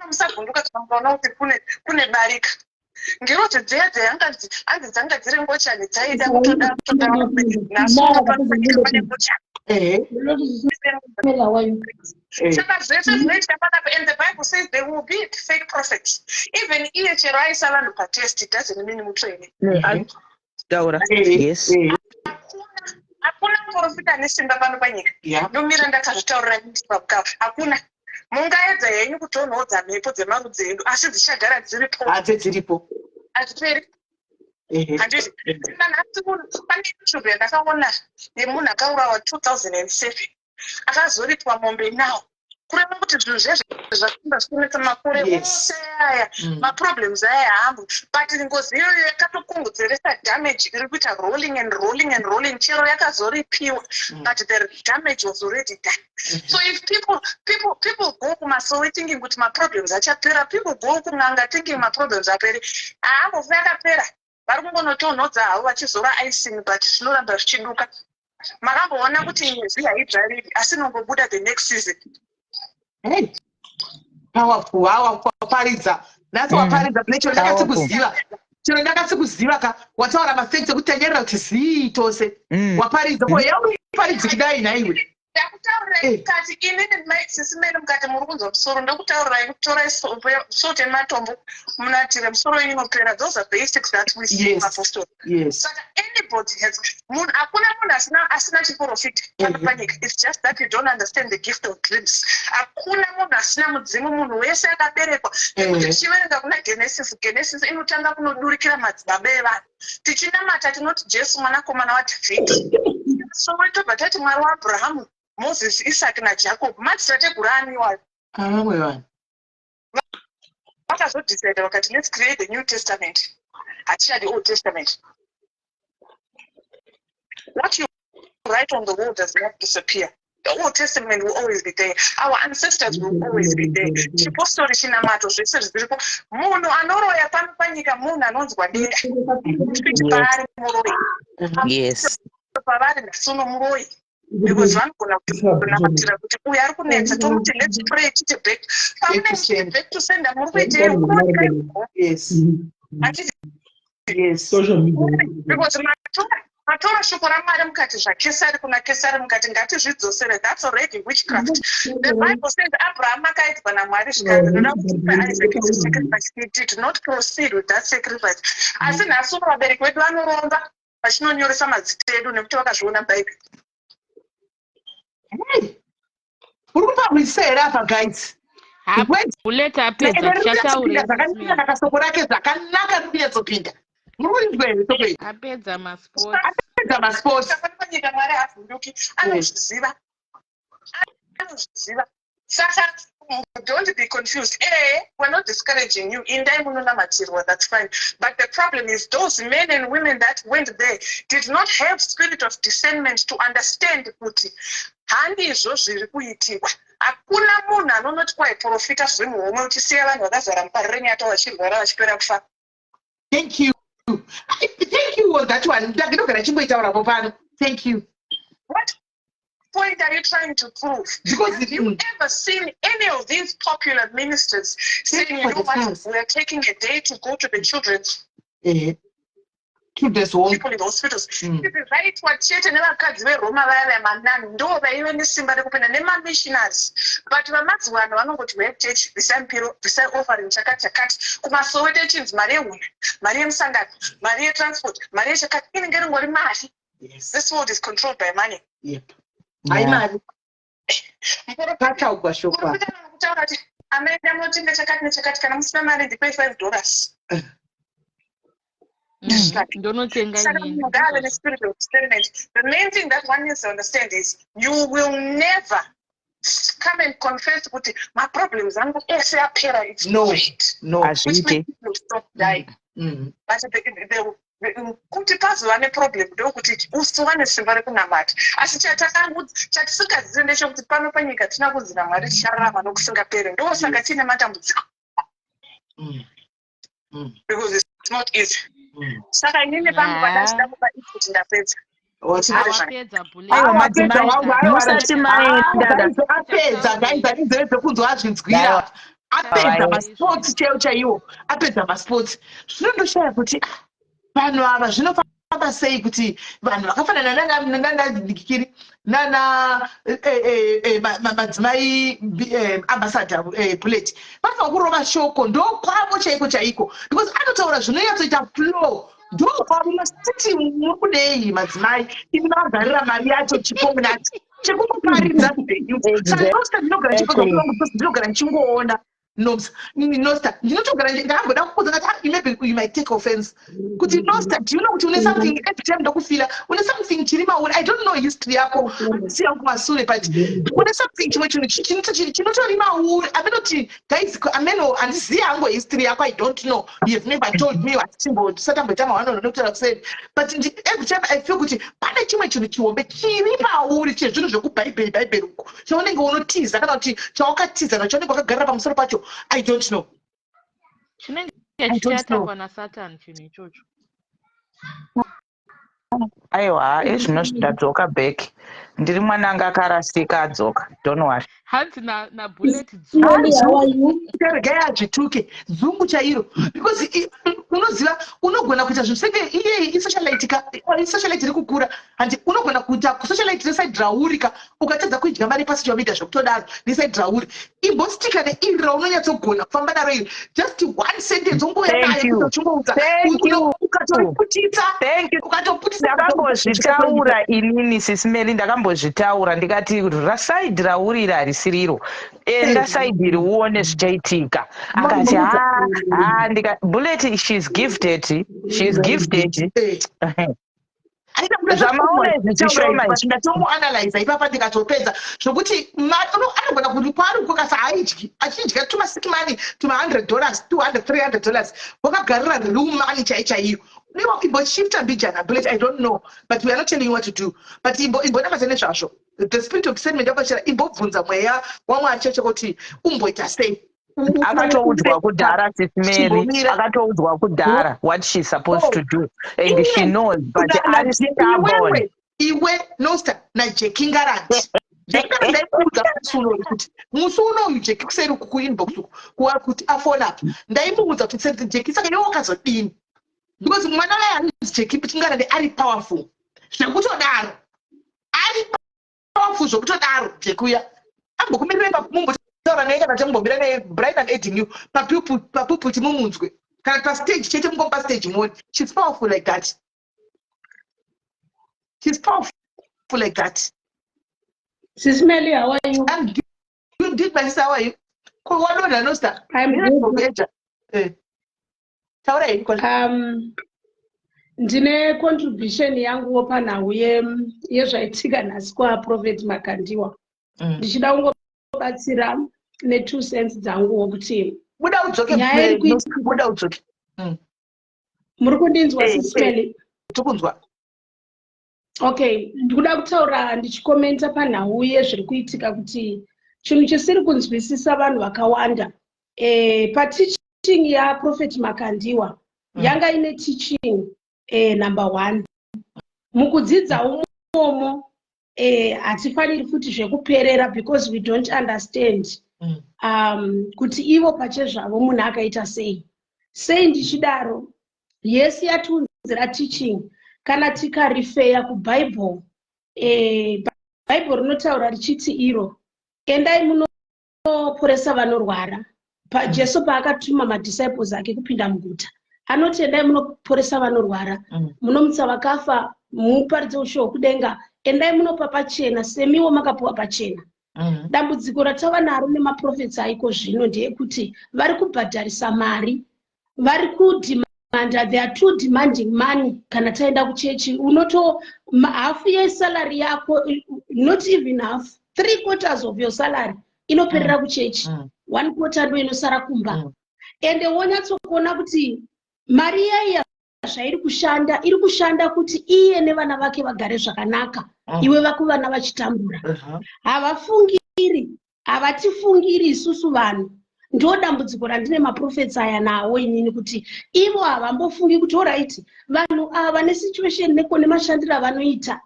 Speaker 5: Musavhunduka tikamboona kuti kune barika ngeroti dziya hanzi dzanga dziri ngochani dzaida kutoda nasopane ngochani. Saka zvese zvinoitika panapa and the Bible says there will be fake prophets. Even iye chero aisa vanhu patest doesn't mean mutsvene. Hakuna muprofita ane simba pano panyika. Nomira ndakazvitaurira pabukava. Hakuna. Mungaedza henyu kutonhodza mhepo dzemarudzi edu asi dzichagara dziripo. Hadziperi. Handiti. Nanhasi pane YouTube yandakaona yemunhu akaurawa 2007 akazoripwa mombe nawo. Kureva kuti zvinhu zvezvo zvakunda zvikunetsa makore ose aya maproblems aya hambo but ngozi iyoyo yakatokongodzeresa damage iri kuita rolling chero yakazoripiwa but the damage was already done. So if people go kumasowe thinking kuti maproblems achapera, people go kun'anga thinking maproblems apere, haambofi akapera. Vari kungonotonhodza havo vachizora icing but zvinoramba zvichiduka. Makamboona kuti nyezi haidzvariri asi nongobuda the next season.
Speaker 1: Powerful, waparidza. That's waparidza. Nacho ndakatikuziva. chero ndakasi kuziva ka wataura mafacts ekuti tanyerera kuti zii tose waparidza ko yauriparidzi kudai naiwe
Speaker 5: ndakutaurirai kati inini sisimene mukati muri kunzwa musoro ndakutaurirai kutora sote matombo munatire musoro inopera. Those are basics that we see in apostle. Saka anybody has munhu hakuna munhu asina chiprofita pano panyika. It's just that you don't understand the gift of dreams. Hakuna munhu asina mudzimu, munhu wese akaberekwa. Nekuti tichiverenga kuna Genesis inotanga kunodurikira madzibaba evanhu. Tichinamata tinoti Jesu mwanakomana waDhavhidhi. So tobva tati Mwari waAbhurahamu, Moses, Isaac naJacob madzitateguru aniwayo.
Speaker 1: Vamwe vanhu
Speaker 5: vakazodecide vakati let's create the New Testament. Hatichadi Old Testament. What you write on the wall does not disappear. The Old Testament will always be there. Our ancestors will always be there. Chipostori chinamato zvese zviripo. Munhu anoroya pano panyika munhu anonzwa dera. Kuti paari muroyi.
Speaker 4: Yes.
Speaker 5: Pavari ndasono muroyi. Because vanogona kunamatira kuti uyu ari kunetsa tomuti let's pray tite back. Pamunenge back to sender muri kuiteyo kunonika ikoko.
Speaker 1: Yes. Yes.
Speaker 5: Because matora shoko raMwari mukati zvaKesari kuna Kesari mukati ngatizvidzosere. That's already witchcraft. The Bible says Abraham akaitwa naMwari zvikanzi ndoda kutipa Isaac as a sacrifice. He did not proceed with that sacrifice. Asi nhasi uno vabereki vedu vanoromba vachinonyoresa mazita edu nekuti vakazviona Bible.
Speaker 1: Uri kupamwisera apa guys.
Speaker 11: Uleta apedza tichataurira
Speaker 1: soko rake zvakanaka rikunyatso muri kunzwa
Speaker 11: apedza masport.
Speaker 1: Apedza masport.
Speaker 5: Panyika Mwari havhunduki, anozviziva. Saka don't be confused. We're not discouraging you. In time material, that's fine. But the problem is those men and women that went there did not have spirit of discernment to understand kuti handi izvo zviri kuitikwa. Hakuna munhu anonoti kwaiprofita zvemuhomwe uchisiya vanhu vakazara muparire nyata vachirwara vachipera kufa.
Speaker 1: Thank you. Thank you on that one. Ndakandogara chimboitaurapo pano. Thank you.
Speaker 5: What point are you trying to prove? Because have you ever seen any of these popular ministers saying, you know what, we're taking a day to go to the children's people in the hospitals? Right, what chete nevakadzi veRoma vaya vemanani ndo vaive nesimba rekupinda nemamissionaries. But vamadziwa vanhu vanongoti vechechi bvisai mpiro, bvisai offering chakati chakati. Kumasowete chinzi mari yehuni, mari yemusangano, mari yetransport, mari yechakati. Inenge ringori mari. This world is controlled by money.
Speaker 1: Yep. Haimari. Pataugwa shoko.
Speaker 5: Kutaura kuti America munotenga chakati nechakati kana musina mari ndipei $5. The main thing that one needs to understand is you will never come and confess kuti my problems are not apera. It's
Speaker 1: no.
Speaker 5: Which makes people stop dying. But kuti pazova neproblem ndokuti usiwane simba rekunamata. Asi chatisingazivi ndechekuti pano panyika tina kunzina Mwari tichararama nokusingaperi. Ndosaka tine matambudziko. Because it's not easy. Saka inini pangu padachida kupa kuti ndapedza.
Speaker 1: Apedza guys, adinzere dzekunzwa azvinzwira. Apedza masports chaiwo chaiwo. Apedza masports. Zvinondoshaya kuti vanhu ava zvinofamba sei kuti vanhu vakafanana nanadikiri nana madzimai ambassador Bullet vanofanira kurova shoko ndokwavo chaiko because anotaura zvinonyatsoita flow ndokwavo masiti muri kudei madzimai imi mavagarira mari yacho chipomunati chekukuparidza zvenyu saka nosta ndinogara ndinogara ndichingoona Nosta, ndinotogara ndakamboda kukuudza kuti maybe you might take offense. Kuti Nosta, do you know kuti une something every time ndokufila, une something chiri mauri. I don't know history yako, si yangu masure, but une something chimwe chinotori mauri. Amenoti guys, ameno andizivi yangu history yako, I don't know. You have never told me what chimbo satamboitama wano ndokuti said. But every time I feel kuti pane chimwe chinhu chiombe chiri mauri chezvinhu zvekubhaibheri uko. Chaunenge unotiza kana kuti chawakatiza nacho unenge wakagarira pamusoro pacho. I don't know.
Speaker 4: Aiwa, ezvino zvidadzoka back. Ndiri mwananga akarasika adzoka. Don't worry.
Speaker 11: hanzi nabullet
Speaker 1: Regai azvituke dzungu chairo because unoziva unogona kuita zvinhu senge iye isocialite iri kukura handi unogona kuita kusocialite neside raurika ukatadza kuidya mari pasocial media zvokutodaro neside rauri imbostika neiri raunonyatsogona kufamba naro iri just one sentence ungouya nayo kutochungoudza ukatoputisa
Speaker 4: ndakambozvitaura inini sisimeli ndakambozvitaura ndikati rasaidi rauri iri harisiriro enda saidi iri uone zvichaitika akati bullet she's gifted zvamaone
Speaker 1: ndatomuanalyza ipapa ndikatopedza zvokuti anogona kuti kwaari kokasa haidyi achidya tumasikimani tuma$100 $200 $300 wakagarira rumani chaichaiyo imboshift mbijana bullet I don't know but we are not telling you what to do but imbonamata nezvazvo the spirit of discernment yakachera imbobvunza mweya wamwari cheche kuti umboita sei
Speaker 4: akatoudzwa kudhara sisimeri akatoudzwa kudhara what she's supposed to do and she knows but ari stubborn
Speaker 1: iwe nosta najeki ngaranti ndaimuudza musuno kuti musi unoyu jeki kuseri kuinbox kuwa kuti afona apa ndaimuudza kuti jeki saka iwe wakazodini because mwana waye anonzi jeki tingarande ari powerful zvekutodaro ari powerful zvekutodaro jeki uya ambokumirira mumbotaura naye kana chamumbomira naye bright and aiding you papupiti mumunzwe kana pastage chete mungopa stage moni she's powerful like that. She's powerful like that.
Speaker 13: Sisimeli, how are you?
Speaker 1: I'm good, my sister. How are you?
Speaker 13: I'm good. Ndine contribution yangu panhau yezvaitika nhasi kwaProphet Makandiwa. Ndichida kungobatsira ne2 cents dzangu kuti nyaya iri kuitika. Muri kundinzwa Sisimeli?
Speaker 1: Tokunzwa.
Speaker 13: Okay, ndikuda kutaura ndichikomenta panhau yezviri kuitika kuti chinhu chisiri kunzwisisa vanhu vakawanda. Pateaching yaProphet Makandiwa yanga ine teaching number 1. Mukudzidza umomo hatifaniri futi zvekuperera because we don't understand kuti ivo pachezvavo munhu akaita sei. Sei ndichidaro Yesu yatiunzira teaching kana tikarifeya kuBhayibheri. Bhayibheri rinotaura richiti iro endai munoporesa vanorwara. Jesu paakatuma madisciples ake kupinda muguta anoti endai munoporesa vanorwara, munomutsa vakafa, muparidze ushoo kudenga, endai munopa pachena semiwo makapuwa pachena. Dambudziko ratava naro nemaprofits aiko zvino ndeyekuti vari kubhadharisa mari, vari kudimanda, they are too demanding money. Kana taenda kuchechi unoto half yesalary yako, not even half, 3/4 of your salary inoperera kuchechi, 1/4 ndo inosara kumba. Ende wonyatsokuona kuti mari iya zvairi kushanda kuti iye nevana vake vagare zvakanaka, iwe vakuvana vachitambura. Havafungiri, havatifungiri isusu vanhu. Ndo dambudziko randine maprofits aya nawo inini kuti ivo havambofungi kuti alright vanhu ava nesituation nemashandiro avanoita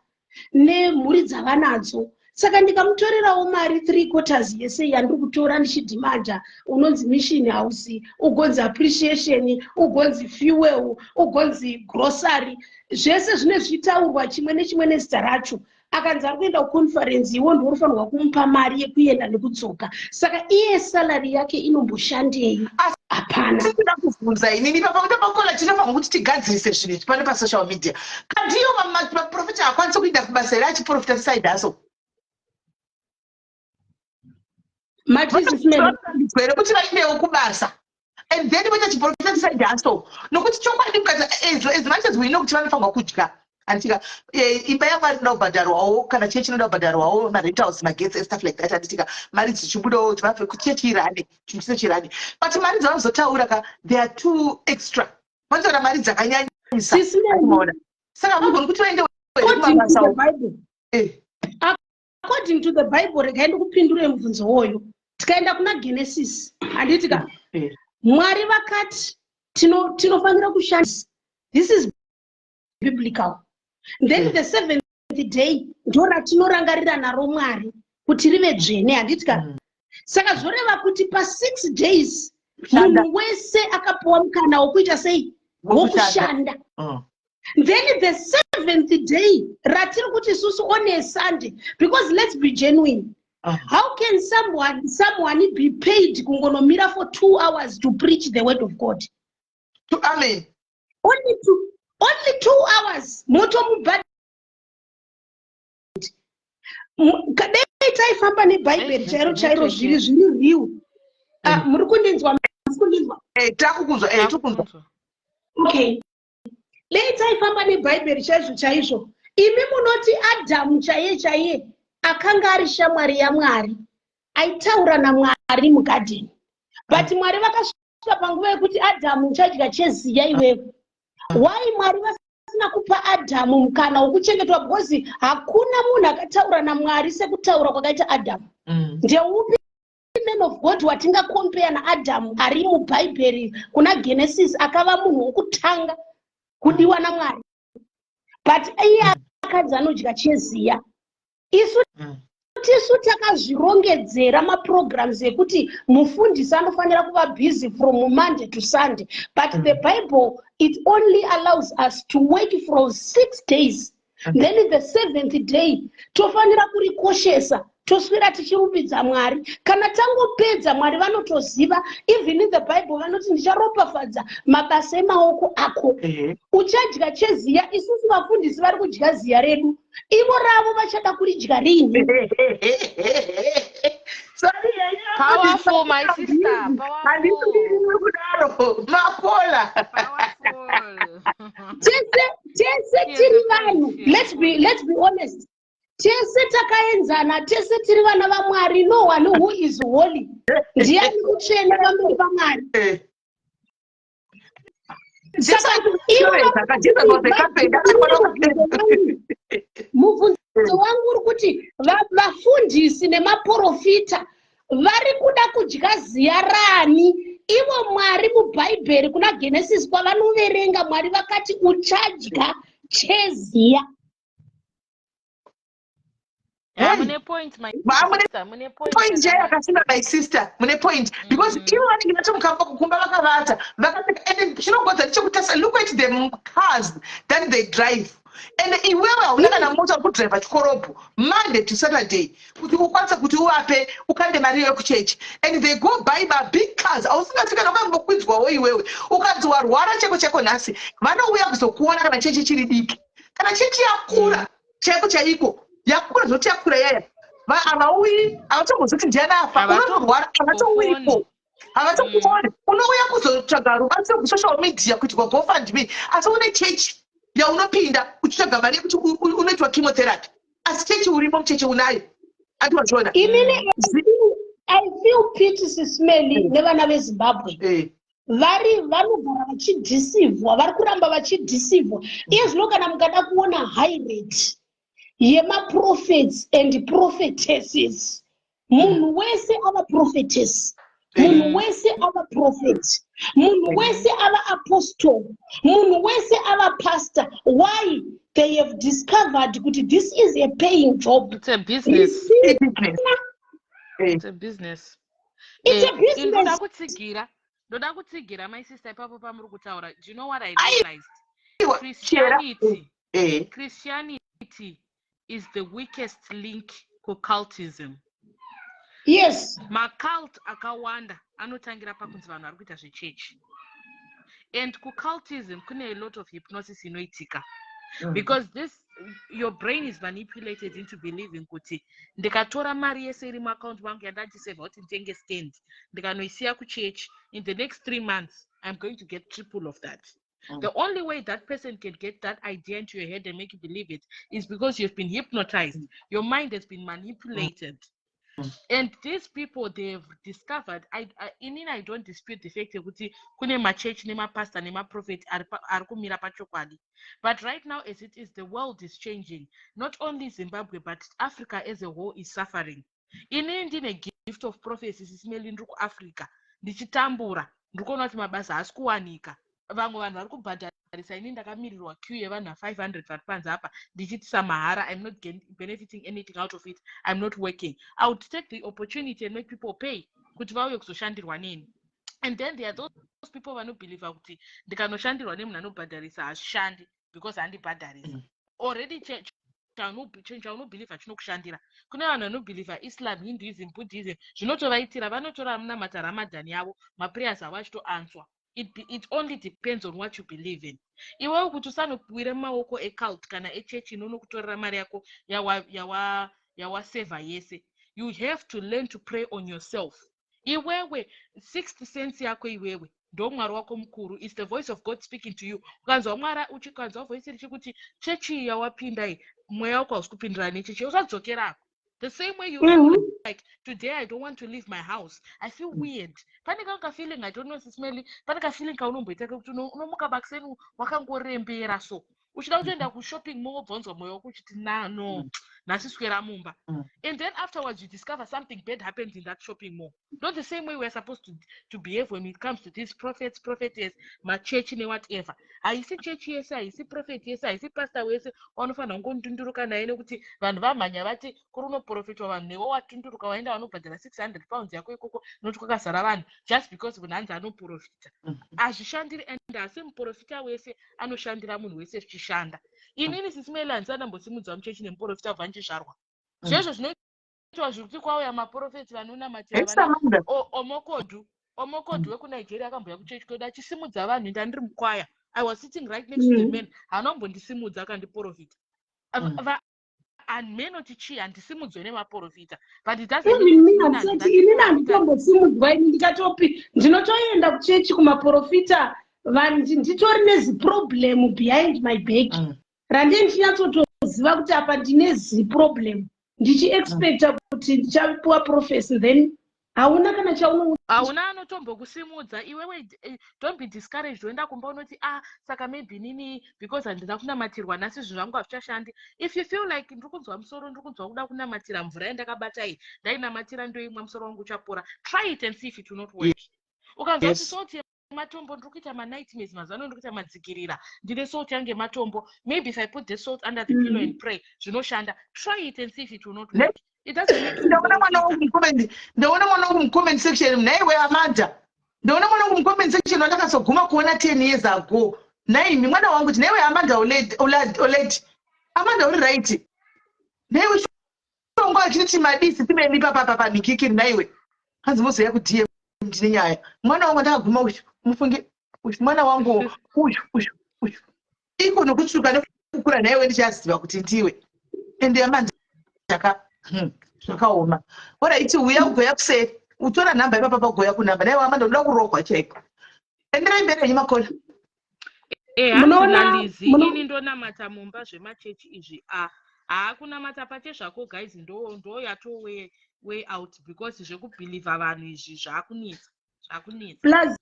Speaker 13: nemhuri dzavanadzo. Saka ndikamutorerawo mari 3/4 yese yandiri kutora ndichidhimanda, unonzi mission house, ugonzi appreciation, ugonzi fuel, ugonzi grocery, zvese zvine zvitaurwa chimwe nechimwe nezita racho. Akanzi ari kuenda kuconference iwo ndiwo unofanirwa kumupa mari yekuenda nekudzoka. Saka iye salary yake inomboshandei? Hapana.
Speaker 1: Ndinoda kubvunza inini papakola tinofanirwa kuti tigadzirise zvinhu pane pasocial media. Kandiyo maprofita hakwanisi kuinda kubasa ere achiprofita side hustle. Matizvere kuti vaendewo kubasa and then vaita chiprofita side hustle nokuti chokwadi mukati as much as we know kuti vanofanirwa kudya anditika imba yangu inoda kubhadharwawo kana chechi inoda kubhadharwawo marentals magetsi stuff like that anditika mari dzichibudawo kuti vabve kuchechi irani chinhu chise chirani but mari dzavanozotaura ka they are too extra vanotaura mari dzakanyanyisa saka vagoni kuti vaende
Speaker 13: according to the Bible. Regai ndikupindure mubvunzo woyo. Tikaenda kuna Genesis handitika Mwari vakati tinofanira kushandisa. This is biblical. Then the 7th day ndo ratinorangarira naro Mwari. kuti rive dzvene, handiti ka? Saka zvoreva kuti pa6 days munhu wese akapiwa mukana wokuita sei? Wokushanda. Then the 7th day, ratiri kuti isusu on a Sunday, because let's be genuine. How can someone be paid kungonomira for 2 hours to preach the word of God?
Speaker 1: Amen.
Speaker 13: Only 2 hours. Moto mubad. Kadai taifamba neBhayibheri chairo zviri real. Muri kundinzwa?
Speaker 1: Takukuzwa, takunzwa.
Speaker 13: Okay. Dai taifamba neBhayibheri chaizvo. Imi munoti Adhamu chaiye akanga ari shamwari yaMwari. Aitaura naMwari mugadheni. But Mwari vakasvika panguva yekuti Adhamu uchadya cheziya iwewe. Why Mwari vasina kupa Adhamu mukana wokuchengetwa? Because hakuna munhu akataura naMwari sekutaura kwakaita Adhamu. Ndeupi man of God watingakompea naAdhamu ari muBhayibheri kuna Genesis akava munhu wokutanga kudiwa naMwari? But iye akadzi anodya cheziya. Tisu takazvirongedzera maprograms ekuti mufundisi anofanira kuva busy from Monday to Sunday, but the Bible, it only allows us to work for 6 days. Then in the 7th day tofanira kurikoshesa, toswera tichirumbidza Mwari. Kana tangopedza Mwari vanotoziva, even in the Bible vanoti ndicharopafadza mabasa emaoko ako. Uchadya cheziya, isusu vafundisi vari kudya ziya redu, ivo ravo vachada kuridya rini?
Speaker 11: Powerful, my sister. Powerful.
Speaker 1: Mapola.
Speaker 13: Tese tiri vanhu. Let's be honest. Tese takaenzana, tese tiri vana vaMwari. No one who is holy. Ndiani mutsvene pamberi paMwari. Mubvunzo wangu uri kuti vafundisi nemaprofita vari kuda kudya ziya rani? Ivo Mwari muBhayibheri kuna Genesis kwavanoverenga, Mwari vakati uchadya cheziya.
Speaker 11: Mune point, my sister. Mune point.
Speaker 1: My sister. Mune point. Because even when you get to Kumba Vakavata, and you know what? Look at the cars that they drive. And iwewe unaka moto kudrive chikoropo Monday to Saturday kuti ukwanisa kuti uwape ukande mari yekuchechi, and they go buy big cars. Ausingatika nokambokwidwawo iwewe ukadzi warwara cheko nhasi vanouya kuzokuona kana chechi chiri diki, kana chechi yakura cheko chaiko yakura zoti yakura yaya havauyi, havatombozoti ndiani afa, unorwara havatouyipo, havatokuoni, unouya kuzotsvaga rubatsiro kusocial media kuti GoFundMe, asi une chechi yaunopinda uchitsvaga mari yekuti unoitwa chemotherapy, asi chechi urimo muchechi unayo. Andiwazviona?
Speaker 13: I feel pity Sismeli nevana veZimbabwe. Vanogara vachidhisivhwa, vari kuramba vachidhisivhwa. Iye zvino kana mukada kuona high rate yemaprophets and prophetesses, munhu wese ava prophetess, munhu wese ava prophet, munhu wese ava apostle, munhu wese ava pastor. Why? They have discovered that this is a paying job.
Speaker 11: It's a business. It's a business.
Speaker 13: It's a business.
Speaker 11: Ndoda kutsigira my sister ipapo pamuri kutaura. Do you know what I realized? Christianity is the weakest link to cultism.
Speaker 13: Yes.
Speaker 11: Macult akawanda anotangira pakunzi vanhu vari kuita zvechechi. And kucultism kune a lot of hypnosis inoitika. Because your brain is manipulated into believing kuti ndikatora mari yese iri muaccount wangu yandatiseva kuti nditenge stand ndikanoisiya kuchechi, in the next 3 months I'm going to get triple of that. The only way that person can get that idea into your head and make you believe it is because you've been hypnotized. Your mind has been manipulated. And these people, they've discovered, I don't dispute the fact that kune ma church, nema pastor, nema prophet arikumira pachokwadi. But right now, as it is, the world is changing. Not only Zimbabwe, but Africa as a whole is suffering. Inini a gift of prophecy isismeli ndiri kuAfrica. Ndichitambura, ndikuona kuti mabasa asikuwanika. Vamwe vanhu vari kubhadhara ini ndakamirirwa queue yevanhu 500 vari panze apa ndichiitisa mahara. I'm not benefiting anything out of it. I'm not working. I would take the opportunity and make people pay kuti vauye kuzoshandirwa neni. And then there are those people vanobhelieva kuti ndikanoshandirwa nemunhu anobhadharisa hazvishandi because handibhadharisa. Already chaunobhelieva chinokushandira. Kune vanhu vanobhelieva Islam, Hinduism, Buddhism zvinotovaitira, vanotora munamata Ramadan yavo, maprayers avo achitoanswa. It only depends on what you believe in. Iwewe kuti usanopiwire maoko ecult kana echechi inonokutorera mari yako yawaseva yese. You have to learn to pray on yourself. Iwewe 60 cents yako iwewe ndo mwari wako mukuru. Is the voice of God speaking to you. Ukanzwa mwara uchikanzwa voice richikuti chechi yawapinda iyi mweya wako hausi kupindira nechechi, usadzokera. The same way you feel like today I don't want to leave my house. I feel weird. Pane kanga feeling I don't know smelly. Pane ka feeling kaunomboita kuti unomuka bakuseni wakangorembera so. Uchida kutoenda ku shopping mall bvonzwa moyo wako uchiti no. Nasiswera mumba. And then afterwards you discover something bad happened in that shopping mall. Not the same way we're supposed to behave when it comes to these prophets, prophetess, my church and whatever. Haisi church yese, haisi prophet yese, haisi pastor wese, wanofana ngontunduruka naye nekuti vanhu vamhanya vati kuri unoprofitwa vanhu newo watunduruka waenda vanobhadhara 600 pounds yako ikoko noti kwakazara vanhu just because vanhanzi anoprofita. Hazvishandiri and asi muprofita wese anoshandira munhu wese zvichishanda. Inini sisimele handisandambosimudza muchechi nemuprofita bva ndichizvarwa. Zvizvo zvinoitwa zvikuti kwauya maprofeti vanonamatira vana omokodhu wekunigeria akambouya kuchechi kwedu achisimudza vanhu enda ndiri mukwaya. I was sitting right next to the man. Haanombondisimudza akandiprofita. And men otichi handisimudzwe nemaprofita. But it doesn't mean
Speaker 13: inini handitombotsimudzwa ini ndikatopi ndinotoenda kuchechi kumaprofita nditori neziproblem behind my back. Rande ndichinatsotoziva kuti apa ndine ziproblem ndichiexpecta kuti ndichapiwa prophecy then hauna kana
Speaker 11: hauna anotombokusimudza iwewe. Don't be discouraged woenda kumba unoti saka maybe nini because handina kunamatirwa nasi zvinhu zvangu hazvichashandi. If you feel like ndiri kunzwa musoro ndiri kunzwa kuda kunamatira mvura yandakabata iyi ndainamatira ndoimwe musoro wangu uchapora. Try it and see if it will not work. Ukanzwa kuti soti matombo ndiri kuita manightmares mazano ndiri kuita madzikirira ndine salt yange matombo, maybe if I put the salt under the pillow and pray zvinoshanda. Try it and see if it will not work. It doesn't make you
Speaker 1: ndaona mwana wangu mcomment section naiwe Amanda, ndaona mwana wangu mcomment section wandakazoguma kuona 10 years ago. Naimi mwana wangu kuti naiwe Amanda oled Amanda uri right. Naiwe shongo achiti madisi timeni papa nikikiri naiwe hanzi mozoya kuti ndine nyaya. Mwana wangu ndakaguma uyu mufunge mwana wangu uyu iko nokutsvuka nekukura naiwe ndichaziva kuti ndiwe ende Amanda zvakaoma. Oraiti uya ugoya kuseri utora nhamba ipapa goya kunhamba naiwe Amanda ndoda kurogwa chaiko. Enderai mberi nyimakona.
Speaker 11: Handinalizi ini ndonamata mumba zvemachechi izvi haakunamata pate zvako guys ndo yato way out because zvekubhiliva vanhu izvi zvakunetsa.
Speaker 13: Plus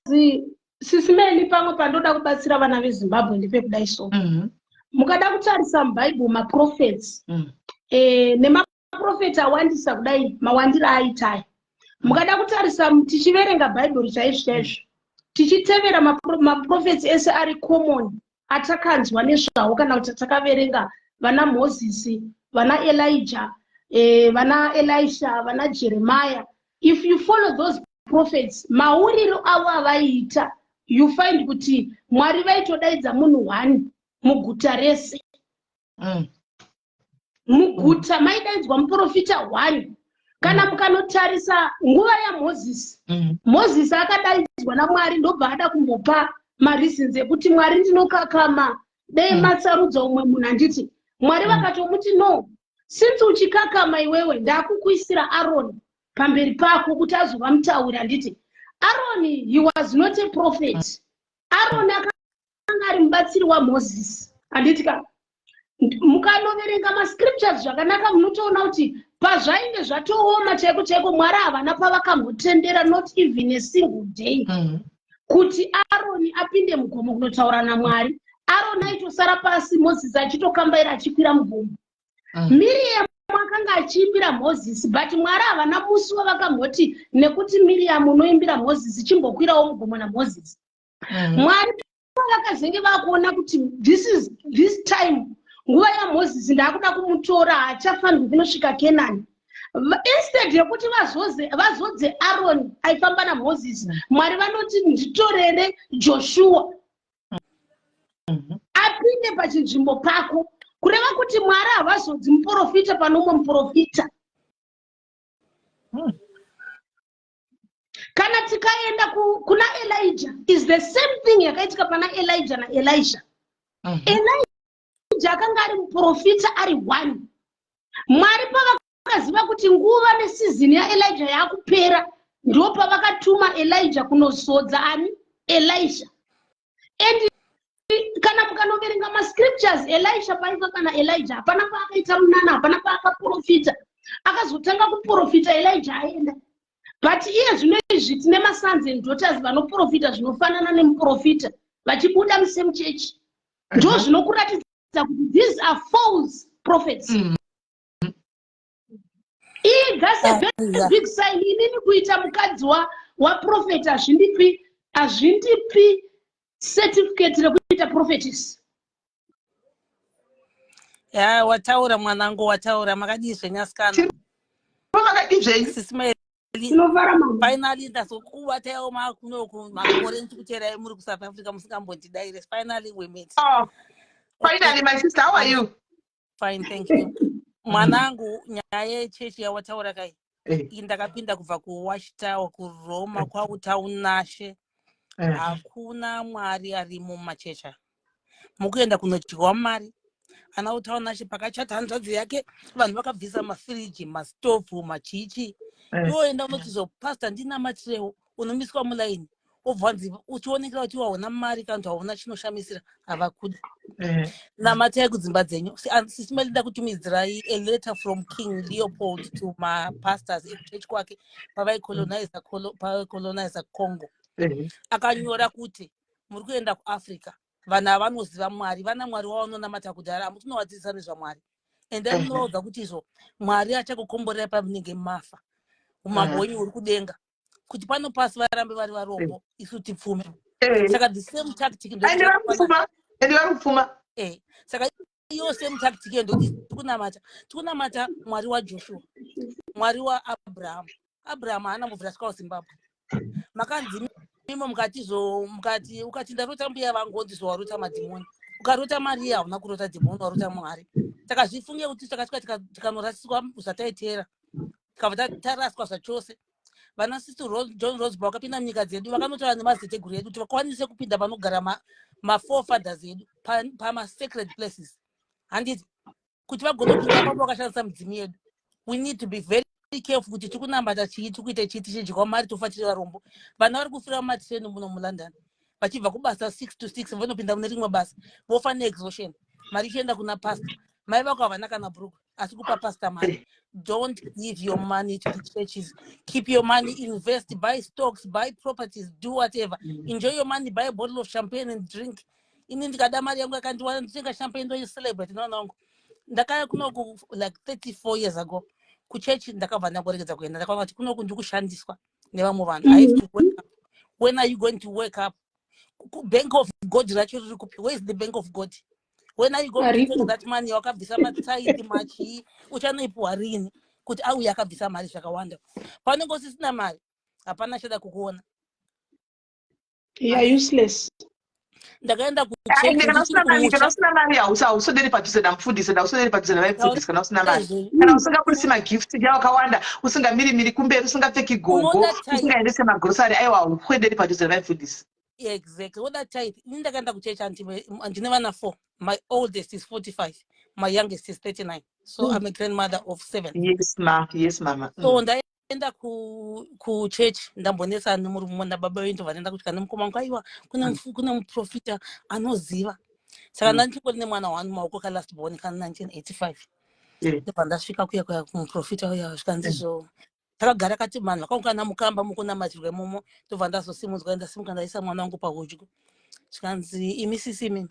Speaker 13: sisimeli pamwe pandoda kubatsira vana veZimbabwe ndepekudai so. Mukada kutarisa mubhaibheri maprophets nemaprofeti awandisa kudai mawandira aita. Mukada kutarisa tichiverenga bhaibheri chaizvo tichitevera maprofeti ese ari common atakanzwa nezvawo kana kuti takaverenga vana Moses, vana Elijah, vana Elisha, vana Jeremiah. If you follow those prophets mauriro avo avaiita you find kuti Mwari vaitodaidza munhu 1 muguta rese. Muguta maidaidzwa muprofita 1. Kana mukanotarisa nguva yaMoses, Moses akadaidzwa naMwari ndobva ada kumbopa mareasons ekuti Mwari ndinokakama dai matsarudza umwe munhu anditi. Mwari vakatomuti no, since uchikakama iwewe ndakukuisira Aaron pamberi pako kuti azova mutauri anditi. Aaron he was not a prophet. Aaron akanga ari mubatsiri waMoses anditi ka. Mukanoverenga mascriptures zvakanaka munotoona kuti pazvainge zvatooma chaiko Mwari havana pavakambotendera not even a single day kuti Aaron apinde mugomo kunotaura naMwari. Aaron aitosara pasi Moses achitokambaira achikwira mugomo. Miriam akanga achiimbira Moses but Mwari havana musi wavakamboti nekuti Miriam unoimbira Moses chimbokwirawo mugomo naMoses. Mwari vakazenge vakuona kuti this time nguva yaMozisi ndakuda kumutora hachafanirwi kunosvika Kenani. Instead yekuti vazodze Aaron aifamba naMozisi, Mwari vanoti nditorere Joshua apinde pachinzvimbo pako, kureva kuti Mwari havazodzi muprofita pano umwe muprofita. Kana tikaenda kuna Elijah, is the same thing yakaitika pana Elijah na Elisha. Elijah akanga ari muprofita ari one. Mwari pavakaziva kuti nguva nesizini yaElijah yakupera, ndipo pavakatuma Elijah kunozodza ani Elisha. And kana mukanoverenga mascriptures, Elisha paiva kana Elijah hapana paakaita munana, hapana paakaprofita. Akazotanga kuprofita Elijah aenda. But iye zvino izvi tine masons and daughters vanoprofita zvinofanana nemuprofita vachibuda musame church. Ndo zvinokuratidza kuti these are false prophets. Iyi that's a very big sign. Inini kuita mukadzi waprofeta hazvindipi certificate rekuita prophetess.
Speaker 14: Ya wataura mwanangu, wataura makadizve nyasikana. Sisime finally ndazokubataiwo makunoku makore ndikuteerai muri kuSouth Africa musingambotidaire. Finally we met.
Speaker 1: Oh, finally my sister, how are you?
Speaker 14: Fine, thank you. Mwanangu, nyaya yechechi yawataura kai iyi ndakapinda kubva kuWatchtower kuRoma kwautaunashe. Hakuna Mwari arimo mumachecha. Mukuenda kunodyiwa mari. Ana utaunashe pakachata hanzvadzi yake, vanhu vakabvisa mafiriji, mastovhu, machichi. Yoenda unotizo pastor ndinamatirewo, unomiswa mulaini. Obvanzi uchionekera kuti waona mari kana kuti hauna chinoshamisira, havakuda. Namatai kudzimba dzenyu. Sisi melinda kutumidzirai a letter from King Leopold to my pastors in church kwake pavaicolonize Congo. Akanyora kuti muri kuenda kuAfrica, vana vanoziva Mwari, vana Mwari wavanoonamata kudhara, mutonovadzidzisa nezvaMwari. And then munoudza kuti izvo Mwari achakukomborerai pamunenge mafa. Umambo hwenyu huri kudenga. Kuti pano pasi varambe vari varombo, isu tipfume. Saka the same tactic saka iyo same tactic ndoti tikunamata Mwari waJoshua, Mwari waAbraham. Abraham haana mubvira asvika kuZimbabwe. Makanzi mimo mukati ukati ndarota mbuya vangu ndizowarota madhimoni. Ukarota Maria hauna kurota dhimoni, warota Mwari. Saka zvifunge kuti takasvika tikanorasiswa zataiteera, tikabva taraswa zvachose. Vana sister John Rosebud vakapinda munyika dzedu vakanotaura nemazeteguru edu kuti vakwanise kupinda panogara maforefathers edu pama-sacred places. Handiti kuti vagone kupinda papo vakashandisa midzimu yedu. We need to be very careful kuti tikunambata chii, tikuite chii, tichidyiwa mari, tofa tiri varombo. Vana vari kufira mumatireni muno muLondon vachibva kubasa 6 to 6 vanopinda mune rimwe basa vofa neexhaustion, mari ichienda kuna pastor. Mai vako havana kana bhuruku asi kupa pastor mari. Don't give your money to the churches. Keep your money, invest, buy stocks, buy properties, do whatever. Enjoy your money, buy a bottle of champagne and drink. Ini ndikada mari yangu yakandiwana nditenga champagne ndo celebrate naona wangu. Ndakaya kunoku like 34 years ago. Kuchechi ndakabva ndakuregedza kuenda. Ndakaona kuti kunoku ndikushandiswa nevamwe vanhu. I have to wake up. When are you going to wake up? Bank of God racho riri kupi? Where is the bank of God? When are you going to take that money wakabvisa matsaidi machi uchanoipuwa rini kuti auya akabvisa mari zvakawanda. Panenge usisina mari hapana chada kukuona.
Speaker 13: You are useless.
Speaker 1: Ndakaenda kuchechi kana usina mari hausoderi padhuze namufundisi, hausoderi padhuze navaifundisi kana usina mari. Kana usingabudisi magift yakawanda, usingamiri kumberi, usingapfeki gogo, usingaendese magrosari, aiwa haukwenderi padhuze navaifundisi.
Speaker 14: Exactly. What that type? Ndakaenda kuchechi ndine vana 4. My oldest is 45. My youngest is 39. So I'm a grandmother of 7.
Speaker 1: Yes, ma. Yes, mama.
Speaker 14: So ndaenda kuchechi ndambonesa nemurume nababa vedu vanoenda kuti kana mukoma wangu aiwa kuna muprofita anoziva. Saka ndandingori nemwana wangu maoko kalast born kana 1985. Ndobva ndasvika kuya kumuprofita uya zvikanzizvo. Takagara kati vanhu vakaungana mukamba mukunamatirwa imomo, ndobva ndazosimudzwa ndasimuka ndaisa mwana wangu pahudyu. Zvikanzi imi sisi mimi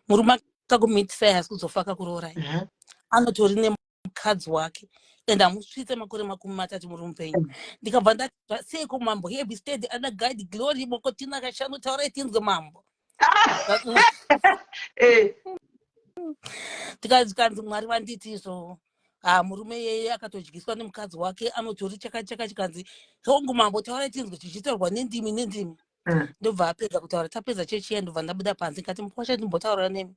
Speaker 14: murume akakumitisai asi kuzofa akakurorai. Anotori nemukadzi wake and amusvitse makore 30 muri mupenyu. Ndikabva ndati seiko mambo heavy steady ana guide glory mokotina kashanu taurai tinzwe mambo. tikanzi Mwari vanditi izvo murume yeye akatodyiswa nemukadzi wake anotori chakachaka chikanzi Ngumambo taurai tinzwe tichitaurwa nendimi ndobva apedza kutaura tapedza chechiya ndobva ndabuda panze ndikati mukosha ndimbotaura nemi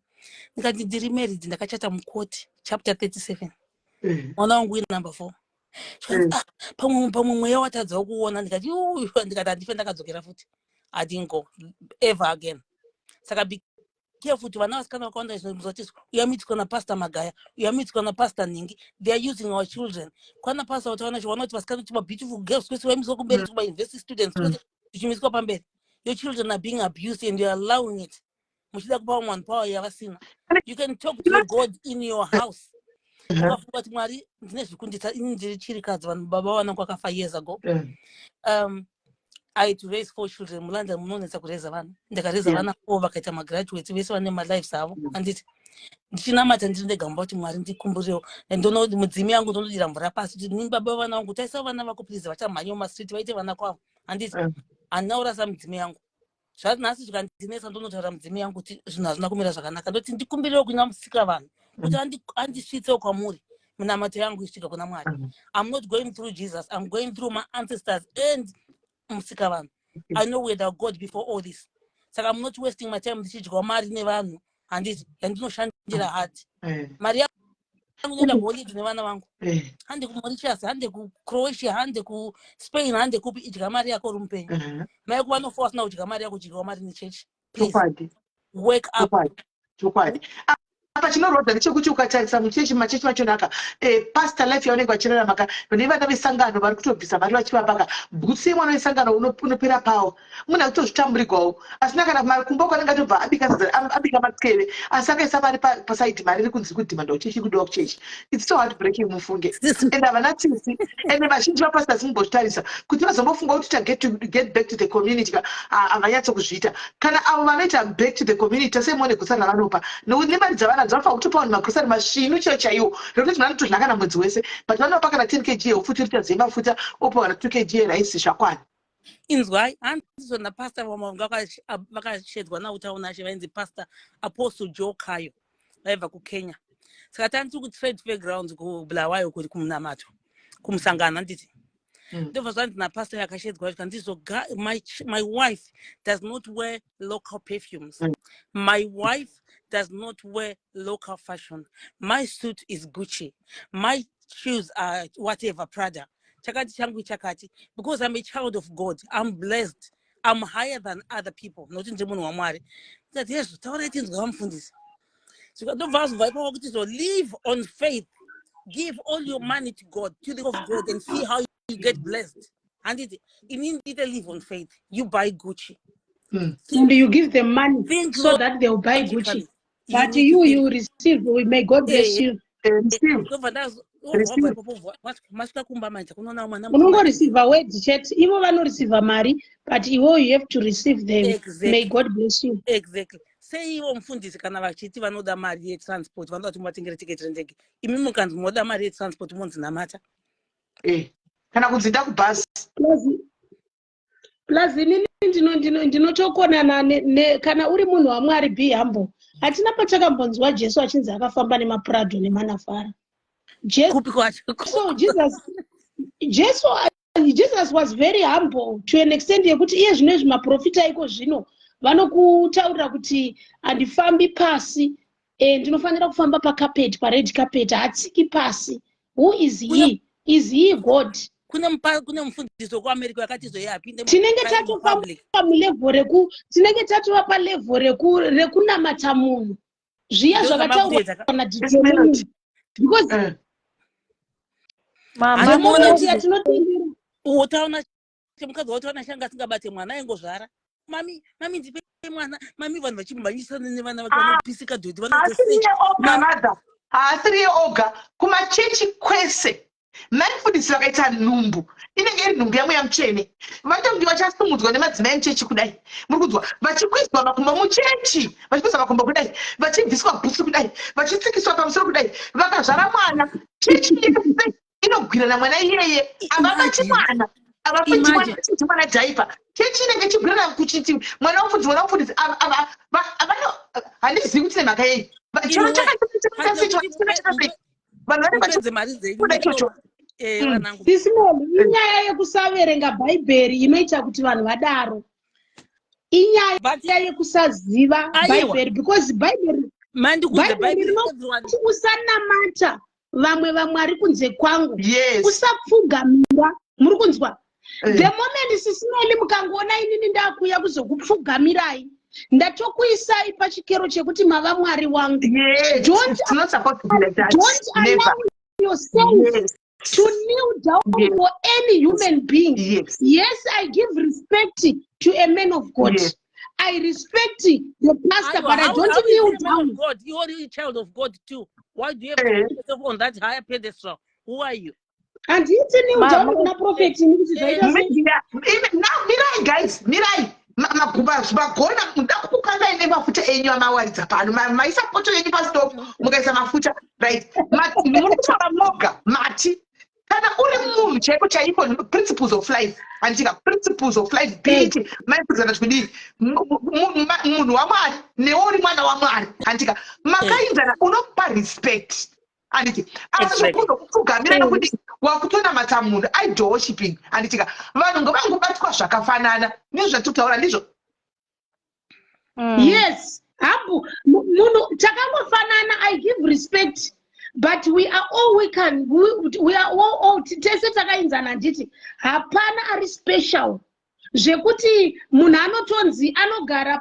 Speaker 14: ndikati ndiri married ndakachata mukoti chapter 37 mwana wangu iri number 4 pamwe mweya watadzawo kuona ndikati ndikati handife ndakadzokera futi adingo ever again saka be careful kuti vana vasikana vakawanda izvozoti uyamitwa naPastor Magaya uyamitwa naPastor Ningi they are using our children kwana pastor utaona chiwana kuti vasikana kuti beautiful girls kwese vaimiswa kumberi kuba university students kwese tuchimiswa pamberi your children are being abused and you are allowing it muchida kupa one power yavasina you can talk to your God in your house ukafunga kuti Mwari ndine zvikundisa ini ndiri chirikadzi vanhu baba vanangu akafa years ago I had to raise 4 children mulanda munonetsa kureza vana ndakareza vana 4 vakaita magraduates vese vane malives avo anditi ndichinamata ndiri ndega kuti Mwari ndikumburewo ndono mudzimi yangu ndonodira mvura pasi kuti nini baba vana vangu taisa vana vako please vachamhanya mumastreet vaite vana kwavo anditi andinaura samudzimi yangu zvanhasi zvikandinetsa ndonotaura mudzimi yangu kuti zvinhu hazvina kumira zvakanaka ndoti ndikumbirewo kuna musika vanhu kuti andisvitsewo kwamuri munamato yangu isvika kuna Mwari. I'm not going through Jesus, I'm going through my ancestors and musika vanhu. I know where thou God before all this. Saka I'm not wasting my time ndichidya mari nevanhu handiti yandinoshandira hati mari yangu ndoda kuholiday nevana vangu hande kuMauritius hande kuCroatia hande kuSpain hande kupi idya mari yako uri mupenyu mai kuva noforce na kudya mari yako kudya mari nechechi please wake up
Speaker 1: apa chinorodza ndechekuti ukatarisa muchechi machechi machonaka pastor life yaunenge vachirarama nevana vesangano vari kutobvisa mari vachivapaka bhutsi yemwana wesangano unopera pawo munhu akutozvitamburigwawo asina kana makumbo kwanenge atobva abika matseve asi akaisa mari pasaidi mari iri kunzi kudhimanda uchechi kudiwa kuchechi it's so hard breaking mufunge and havana tsitsi and vazhinji vapastors mumbozvitarisa kuti vazombofunga kuti get back to the community havanyatsokuzviita kana avo vanoita back to the community tasemone kusana vanopa nokuti nemari dzavana dzavafa kutopa vanhu magrosari masvinu chaiwo chaiwo nekuti vanotodya kana mwedzi wese but vanopa kana 10 kg yeupfuti ritadze mafuta opa kana 2 kg yeraisi zvakwana
Speaker 14: inzwai handizona pastor vamanga vakashedzwa nautaunashe vainzi pastor Apostle Joe Kayo vaibva kuKenya saka tandiri kutrade fairgrounds kuBulawayo kuri kumunamato kumusangano handiti ndobva zvanzi napastor yakashedzwa kandizo my wife does not wear local perfumes my wife does not wear local fashion. My suit is Gucci. My shoes are whatever, Prada. Chakati changu chakati. Because I'm a child of God. I'm blessed. I'm higher than other people. Not in Jemun Wamari. That yes, tolerating this. So don't live on faith. Give all your money to God, to the of God, and see how you get blessed. And it need to live on faith. You buy Gucci.
Speaker 13: And you give them money so that they'll buy Gucci. But you receive, may God bless you. Unongo receive a word chat, even when you receive a mari, but you have to receive them. Exactly. May God bless you.
Speaker 14: Exactly. Say you mfundisi kana vachiti vanoda mari yetransport vanoda kuti muvatengere tiketi rendege imi mukanzi munoda mari yetransport munzi namata
Speaker 1: kana kunzida kubhasi
Speaker 13: plus inini ndinotokona kana uri munhu waMwari be humble. Hatina patakambonzwa Jesu achinzi akafamba nemaPrado nemanafara. So Jesus was very humble to an extent yekuti iye zvino zvimaprofita iko zvino vanokutaurira kuti handifambi pasi ndinofanira kufamba pacarpet pared carpet hatsiki pasi. Who is he? Is he God?
Speaker 14: Kune mufundisi wekuAmerica yakati zoyapinde
Speaker 13: tinenge tatofamba mulevel tinenge tatova palevel rekunamata munhu zviya zvakataurwa kana detail because
Speaker 14: utaona mukadzi wataona shanga asingabate mwana aingozvara mami ndipe mwana mami vanhu vachimhanyisana nevana vanopisika dhodhi
Speaker 1: haasiri oga kumachechi kwese manifundisi vakaita nhumbu inenge iri nhumbu yamwe yamutsvene vatongi vachasumudzwa nemadzimai emuchechi kudai muri kunzwa vachikwizwa makumbo muchechi vachikwizwa makumbo kudai vachibviswa bhutsu kudai vachitsikiswa pamusoro kudai vakazvara mwana chechi yese inogwirana mwana iyeye havabati mwana
Speaker 14: Imagine.
Speaker 1: mwana dhaipa chechinenge chigurana kuchiti mwana wamufundisi handizivi kuti nemhaka yei
Speaker 14: In a way, mupedze mari dzenyu muchiona. Vanangu.
Speaker 13: Sisimoni, inyaya yekusaverenga bhaibheri inoita kuti vanhu vadaro. Inyaya yekusaziva bhaibheri, because bhaibheri rinoti usanamata vamwe vamwari kunze kwangu, usapfugamira. Muri kunzwa? The moment Sisimoni mukangoona inini ndakuya kuzokupfugamirai, ndatokuisai pachikero chekuti mava mwari wangu. Don't allow yourself to kneel down for any human being. Yes, I give respect to a man of God. I respect the pastor, but I don't kneel down.
Speaker 14: God, you are a child of God too. Why do you have to put yourself on that higher pedestal? Who are you?
Speaker 13: And you kneel down with a prophet.
Speaker 1: Now, Mirai, guys, Mirai. Magona ndakukanda ine mafuta enyu amawaridza pano maisa poto yenyu pasitop mukaisa mafuta right muri kutaura moga mati kana uri munhu chaiko chaipo principles of life andika principles of life biti maipuzana kudii munhu wamwari neuri mwana wamwari andika makainzana unopa respect anditi asi zvokuzo kupfugamira nokuti wakutonamata munhu idol worshiping anditika vanhu ngovangobatwa zvakafanana ndizvo zvatitaura ndizvo.
Speaker 13: Yes, hapo munhu takangofanana. I give respect, but we are all we are all tese takainzana nditi hapana ari special zvekuti munhu anotonzi anogara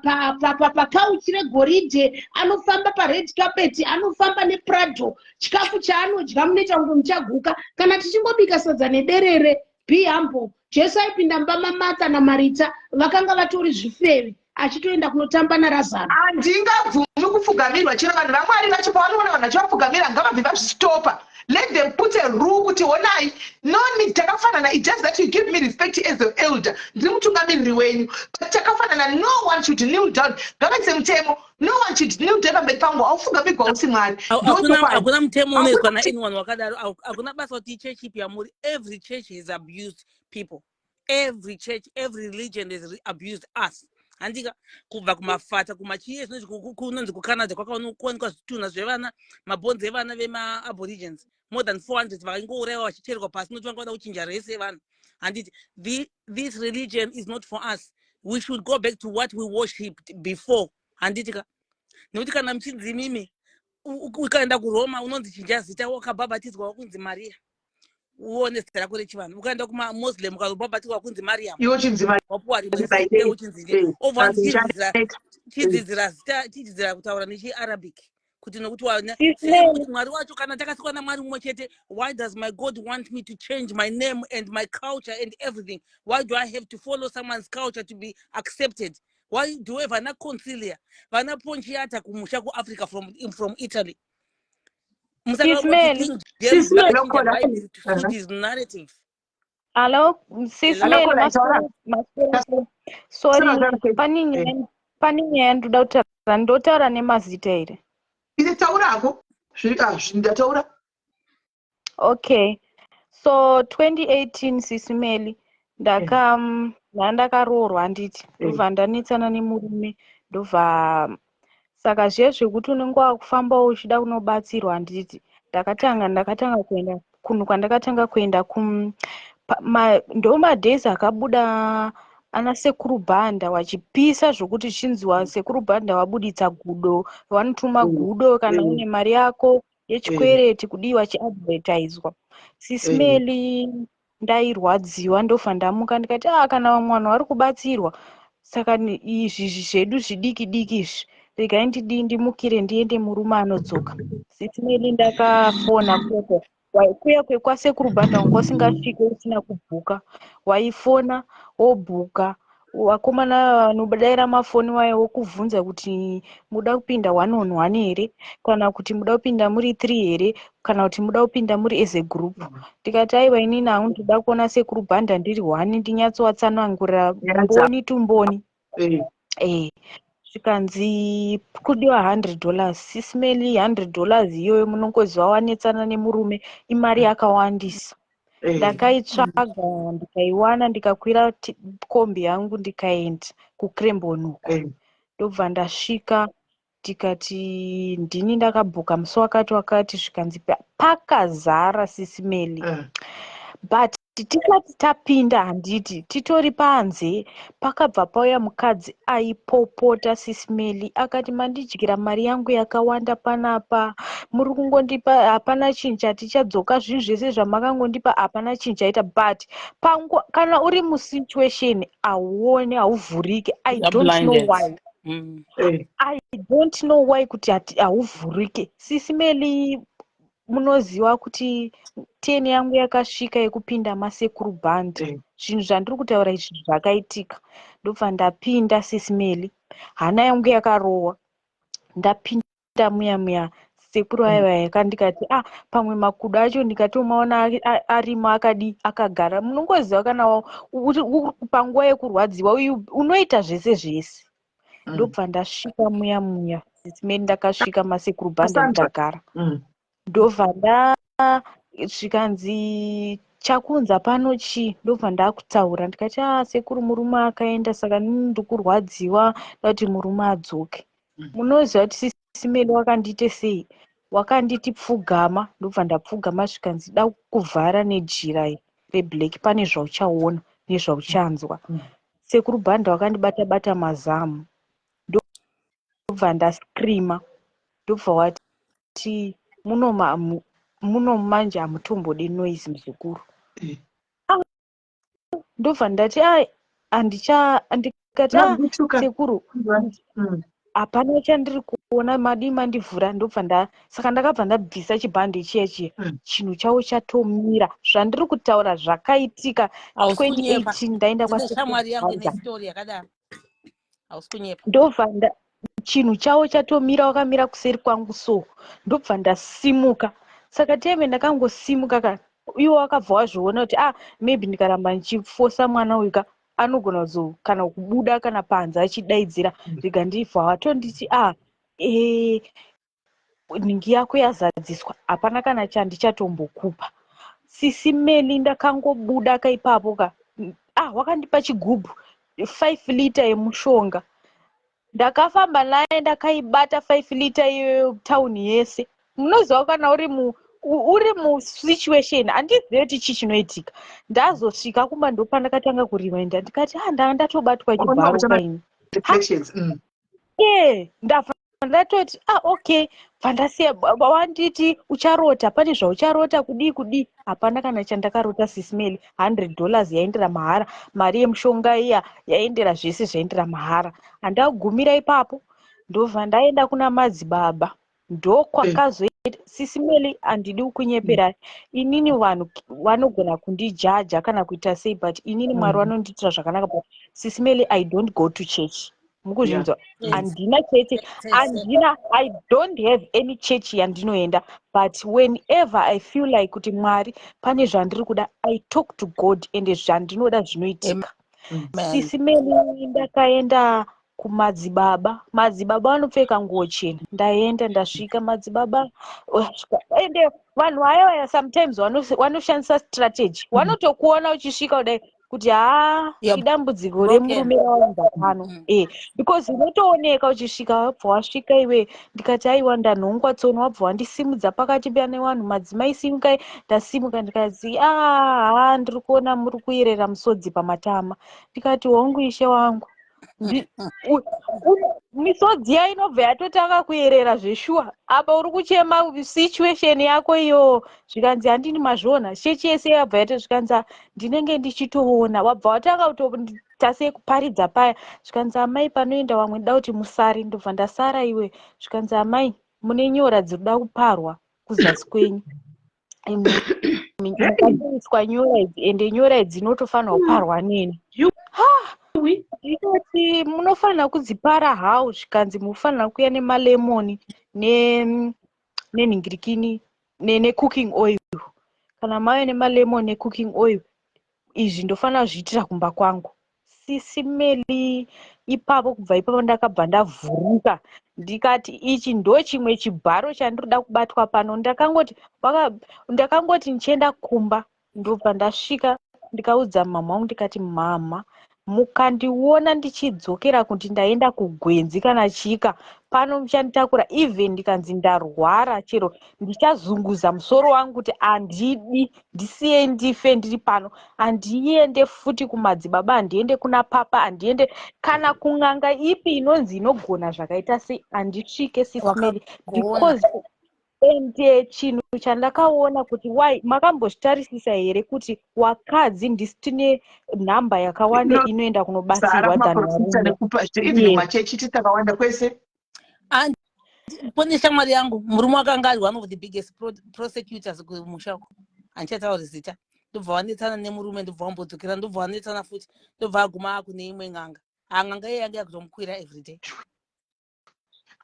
Speaker 13: pakauchi regoridhe, anofamba pared carpet, anofamba neprado, chikafu chaanodya munoita kunge muchaguka. Kana tichingobika sadza nederere, be humble. Jesu aipinda mumba maMartha naMarita, vakanga vatori zvifeve, achitoenda kunotamba naRazaro.
Speaker 1: Handingabvumi kupfugamirwa chero vanhu vamwari vacho pavanoona vanhu vachivapfugamira ngavabve vazvitopa. Let them put a rule kuti honai noni takafanana. It does that you give me respect as an elder. Ndiri mutungamiriri wenyu. But takafanana, no one should kneel down. Ngavaise mutemo. No one should kneel down pamberi pangu. Aufugamirwa usi mwari.
Speaker 14: Hakuna mutemo unoiswa naanyone wakadaro. Hakuna basa kuti church ipi yamuri. Every church has abused people. Every church, every religion has abused us. Handika kubva kumafata kumachiye kunonzi kuCanada kwakaonekwa zvitunha zvevana mabhonzi evana vema-aborigines more than 400 vaingourayiwa vachicherwa pasi noti vanga vada kuchinja rese yevanhu. Handiti this religion is not for us. We should go back to what we worshipped before. Handitika nekuti kana muchidzimimi ukaenda kuRoma unonzi chinja zita wakabhabhatidzwa wakunzi Maria, uone zita rako rechivanhu. Ukaenda kumaMuslim ukabhabhatidzwa wakunzi Mariam, wapuwa rimwe zita uchinzi obva chidzidzira kutaura nechiArabic kuti nokuti kuti mwari wacho kana takasikwa naMwari mumwe chete. Why does my God want me to change my name and my culture and everything? Why do I have to follow someone's culture to be accepted? Why do we have vana Concilia, vana Ponciata kumusha kuAfrica from Italy? Narrative.
Speaker 3: Hello, Sismel, sorry, pani nyaya ndoda kutaura, ndotaura nemazita here.
Speaker 1: Taurako ndataura.
Speaker 3: Okay, so 2018 Sismel ndakaroorwa handiti, ndobva ndanetsana nemurume, ndobva saka zvekuti unenge wakufamba uchida kunobatsirwa handiti. Ndakatanga kuenda kunhu kwandakatanga kuenda ndo madhezi akabuda ana sekuru bhanda wachipisa zvokuti chinziwa sekuru bhanda wabuditsa gudo, vanotuma gudo kana une mari yako yechikwereti kudii wachiadvertiswa. Sismeli ndairwadziwa ndobva ndamuka ndikati kana mwana wari kubatsirwa saka izvi zvedu zvidiki diki izvi regai ndimukire ndiende murume anodzoka. Sismeli ndakafona kuya kwekwasekuru bhanda wanga usingasviki usina kubhuka, waifona wobhuka, vakomana vanodaira mafoni wayo wokuvhunza kuti muda kupinda 1-on-1 here kana kuti muda kupinda muri 3 here kana kuti muda kupinda muri as a group. Ndikati aiwa inini hangu ndoda kuona sekuru bhanda ndiri 1 ndinyatsowatsanangura mboni tumboni. Zvikanzi kudiwa $100. Sismeli $100 iyoyo munongoziva wanetsana nemurume imari yakawandisa. ndakaitsvaga ndikaiwana ndikakwira kombi yangu ndikaenda kukrembonuko ndobva ndasvika tikati ndini ndakabhuka musi wakati zvikanzi pakazara sisimeli but tikati tapinda handiti titori panze pakabva pauya mukadzi aipopota sisimeli akati mandidyira mari yangu yakawanda panapa muri kungondipa hapana chinhu chatichadzoka zvinhu zvese zvamakangondipa hapana chinhu chaita but kana uri musituation hauoni hauvhuriki I don't know why I don't know why kuti hauvhuriki sisimeli munoziva kuti 10 yangu yakasvika yekupinda masekuru band zvinhu zvandiri kutaura izvi zvakaitika ndobva ndapinda sisimeli hana yangu yakarohwa ndapinda muya sekuru aiva yakandikati pamwe makudo acho ndikatomaona arimo akagara munongoziva kana panguva yekurwadziwa uyu unoita zvese ndobva ndasvika muya sisimeli ndakasvika masekuru band ndakagara ndobva zvikanzi chakunza pano ndobva ndakutaura ndikati sekuru murume akaenda saka nini ndikurwadziwa ndati murume adzoke munoziva kuti sisimeli wakandiite sei wakanditi pfugama ndobva ndapfugama zvikanzi da kuvhara nejira reblack pane zvauchaona nezvauchanzwa sekuru bhanda wakandibata mazamu ndobva ndaskrima ndobva wati muno manje hamutombode noise muzukuru ndobva ndati ndikati sekuru hapana chandiri kuona madi mandivhura ndobva saka ndakabva ndabvisa chibhande chiya chinhu chavo chatomira zvandiri kutaura zvakaitika 2018 ndaenda
Speaker 14: shamwari yangu ine story yakadaro hausi kunyepa
Speaker 3: ndobva chinhu chavo chatomira wakamira kuseri kwangu so ndobva ndasimuka saka teme ndakangosimuka iwo wakabva wazviona kuti maybe ndikaramba ndichifosa mwana uyu anogona kana kubuda kana panze achidaidzira ndikandibva watonditi ningi yako yazadziswa hapana kana chandichatombokupa sisimeli ndakangobuda kaipapo wakandipa chigubhu 5 lita yemushonga ndakafamba naye ndakaibata 5 lita iyoyo tauni yese munoziva kana uri musituation handizive kuti chii chinoitika ndazosvika kumba ndopa ndakatanga kurimainda ndikati ndatobatwa chibharo kaini ndabva ndatoti okay bvandasiya wanditi ucharota pane zvaucharota kudii hapana kana chandakarota sisimeli $100 yaendera mahara mari yemushonga iya yaendera zvese zvaendera mahara handagumira ipapo ndobva ndaenda kuna madzibaba ndokwakazoita sisimeli handidi kunyepera inini vanhu vanogona kundijaja kana kuita sei but inini mwari vanondiitira zvakanaka but sisimeli I don't go to church mukuzvinzwa handina chechi I don't have any church yandinoenda but whenever I feel like kuti mwari pane zvandiri kuda I talk to God ende zvandinoda zvinoitika sisimeli ndakaenda kumadzibaba vanopfeka nguo chena ndaenda ndasvika madzibaba ende vanhu vaya sometimes vanoshandisa strategy vanotokuona uchisvika kudai kuti idambudziko remurume rawanza pano because unotooneka uchisvika wabva wasvika iwe ndikati aiwa ndanhongwa tsono wabva wandisimudza pakati pane vanhu madzimai simukai ndasimuka ndikazi ndiri kuona muri kuyerera musodzi pamatama ndikati hongu ishe wangu misodzi yainobva yatotanga kuyerera zveshuwa apa uri kuchema situation yako iyo zvikanzi handini mazviona chechi yese yabva yato zvikanzi ndinenge ndichitoona wabva watanga kutoita sekuparidza paya zvikanzi amai panoenda vamwe da kuti musari ndobva ndasara iwe zvikanzi amai mune nyora dzinoda kuparwa kuzasi kwenyu makaiswa nyora idzi ende nyora idzi dzinotofanira kuparwa neni ndikati munofanira kudzipara hawo zvikanzi munofanira kuya nemalemoni nenhingirikini necooking oil kana mave nemalemoni necooking oil izvi ndofanira zviitira kumba kwangu sisimeli ipapo kubva ipapo ndakabva ndavhuruka ndikati ichi ndo chimwe chibharo chandirikuda kubatwa pano ndakangoti ndichienda kumba ndobva ndasvika ndikaudza mama wangu ndikati mama mukandiona ndichidzokera kuti ndaenda kugwenzi kana chika pano muchanditakura even ndikanzi ndarwara chero ndichazunguza musoro wangu kuti handidi ndisiye ndife ndiri pano handiende futi kumadzibaba handiende kuna papa handiende kana kun'anga ipi inonzi inogona zvakaita sei handisvike sismeli because ende chinhu chandakaona kuti wai makambozvitarisisa here kuti wakadzi ndisi tine nhamba yakawanda inoenda kunobatsirwa
Speaker 1: even machechi titakawanda kwese.
Speaker 14: Pone shamwari yangu murume wakanga ari one of the biggest prosecutors kumusha uko handichatauri zita ndobva wanetsana nemurume ndobva wambodzokera ndobva wanetsana futi ndobva aguma akune imwe n'anga n'anga iye yanga yakutomukwira everyday.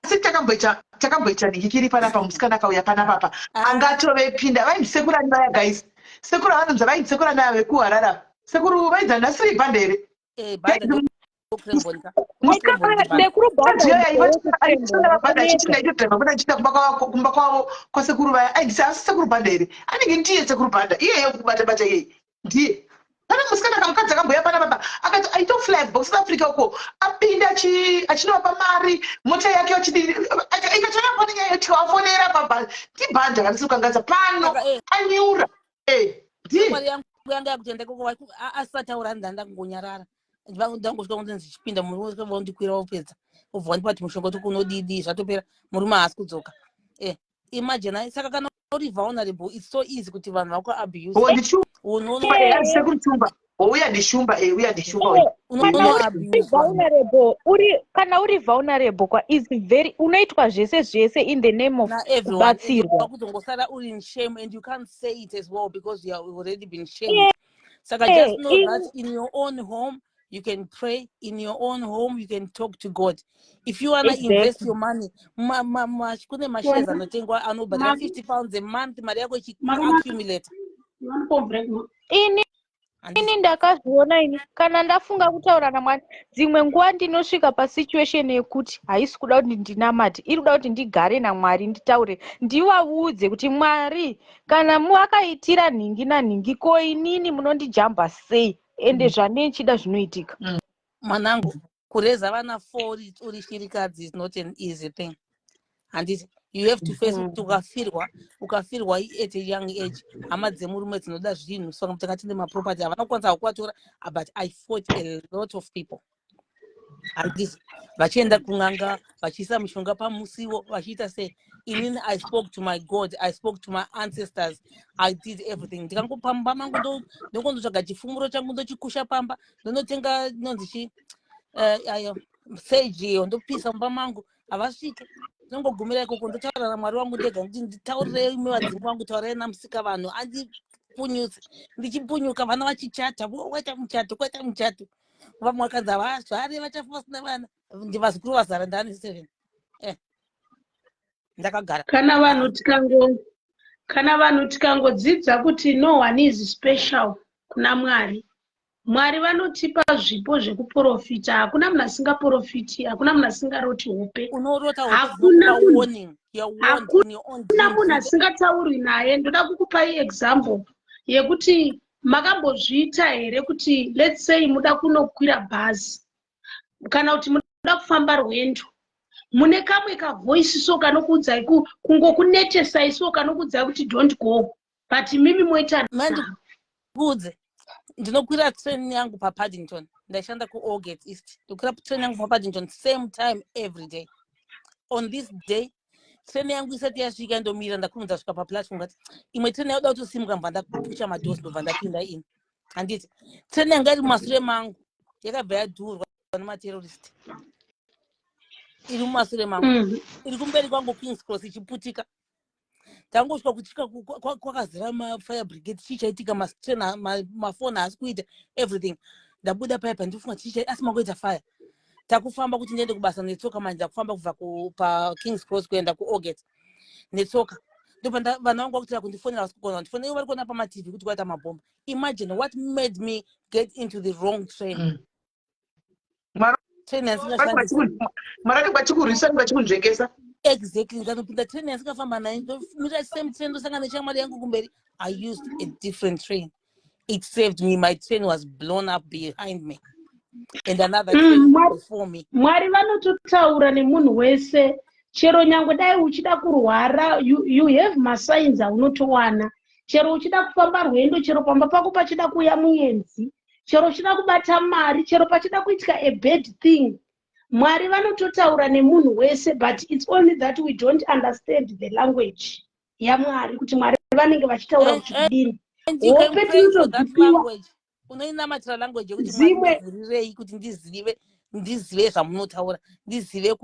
Speaker 1: Asi takamboita ndikiri panapa musikana akauya panapa angatovepinda vaindisekura ndaya guys sekura vanonzi vaindisekura ndaya vekuharara sekuru vaidza nasiri bhandere kumba kwavo kwasekuru vaya aindisi asi sekuru bhandere anenge ndiye sekuru bhanda iyeyo kubata iyeye ndiye pane musikana kamukadzi akamboya panapa akati aito flag box South Africa uko apinda achinovapa mari mota yake ikatoyapo nenyaya yoti wafonera pabha ndibhanda kanisi kukangadza pano anyura
Speaker 14: mari yangu yanga yakutenda koko asataura ndanda kungonyarara ndangosvika kuti ndichipinda murume wandikwira wopedza obva wandipati mushonga kunodidi zvatopera murume haasi kudzoka imagine saka kana uri vulnerable it's so easy kuti vanhu vakuabuse
Speaker 1: uya ndishumba
Speaker 3: kana uri vulnerable is very unoitwa zvese in the name of kubatsirwa
Speaker 14: kutongosara uri in shame and you can't say it as well because you have already been shamed. Saka just know that in your own home you can pray, in your own home you can talk to God. If you want to invest your money, kune mashares anotengwa anobhadhira £50 a month mari yako ichiaccumulate.
Speaker 3: Ini ndakazviona ini kana ndafunga kutaura naMwari dzimwe nguva ndinosvika pasituation yekuti haisi kuda kuti ndinamate iri kuda kuti ndigare naMwari nditaure ndivaudze kuti Mwari kana muakaitira nhingi nanhingi ko inini munondijamba sei ende zvandichida zvinoitika.
Speaker 14: Mwanangu kureza vana 4 uri shirikadzi is not an easy thing. And you have to face ukafirwa at a young age hama dzemurume dzinoda zvinhu saka kuti akatinde maproperty havana kukwanisa kuatora but I fought a lot of people and vachienda kun'anga vachiisa mishonga pamusiwo vachiita sei inini I spoke to my God, I spoke to my ancestors, I did everything. Ndikangopamba mangu ndokondotsvaga chifumuro changu ndochikusha pamba ndonotenga nonzi sage iyo ndopisa mumba mangu havasvike ndongogumira ikoko ndotaura naMwari wangu ndega nditaurirei imi vadzimu vangu taurai namusika vanhu andipunyutse ndichipunyuka vana vachichata kwaita muchato vamwe vakanzi havazvari vachafa vasina vana ndivazukuru vazara ndani 7 ndakagara
Speaker 13: kana vanhu tikangodzidza kuti no one is special kuna Mwari vanotipa zvipo zvekuprofita. Hakuna munhu asingaprofiti, hakuna munhu asingaroti hope, hakuna munhu asingatauri naye. Ndoda kukupai example yekuti makambozviita here kuti let's say muda kunokwira bhazi kana kuti muda kufamba rwendo mune kamwe kavoisi so kanokuudzai kungokunetesai so kanokuudzai kuti don't go but mimi moita
Speaker 14: ndikuudze ndinokwira train yangu paPaddington ndaishanda kuAllgate East ndokwira train yangu paPaddington same time every day. On this day train yangu isati yasvika ndomira ndakunudza svika paplatform ngati imwe train yoda kutosimuka mbva ndapusha madosi ndobva ndapinda in handiti train yanga iri mumasure mangu yakabva yadhurwa nematerrorist iri mumasure mangu iri kumberi kwangu Kings Cross ichiputika tangosvika kutika kwakazara mafire brigade chichaitika mafoni haasi kuita everything ndabuda paipa ndofunga chichai asi makuita fire takufamba kuti ndiende kubasa netsoka manje ndakufamba kubva paKings Cross kuenda kuAllgate netsoka ndopanda vana vangu vakutira kundifonera vasikugona kundifonera ivo vari kuona pamaTV kuti kwaita mabhomba. Imagine what made me get into the wrong train. Train exactly ndanopinda train yasikafamba nayo ndomira same train ndosangana neshamwari yangu kumberi. I used a different train it saved me. My train was blown up behind me and another train before me.
Speaker 13: Mwari vanototaura nemunhu wese, chero nyangwe dai uchida kurwara, you have masigns aunotowana. Chero uchida kufamba rwendo, chero pamba pako pachida kuya muenzi, chero uchida kubata mari, chero pachida kuitika a bad thing. Mwari vanototaura nemunhu wese, but it's only that we don't understand the language yaMwari, kuti Mwari vanenge vachitaura kuti kudini.
Speaker 14: And you can pray for that language. Unoinamatira language yekuti Mwari ndivhurirei kuti ndizive zvamunotaura, ndizive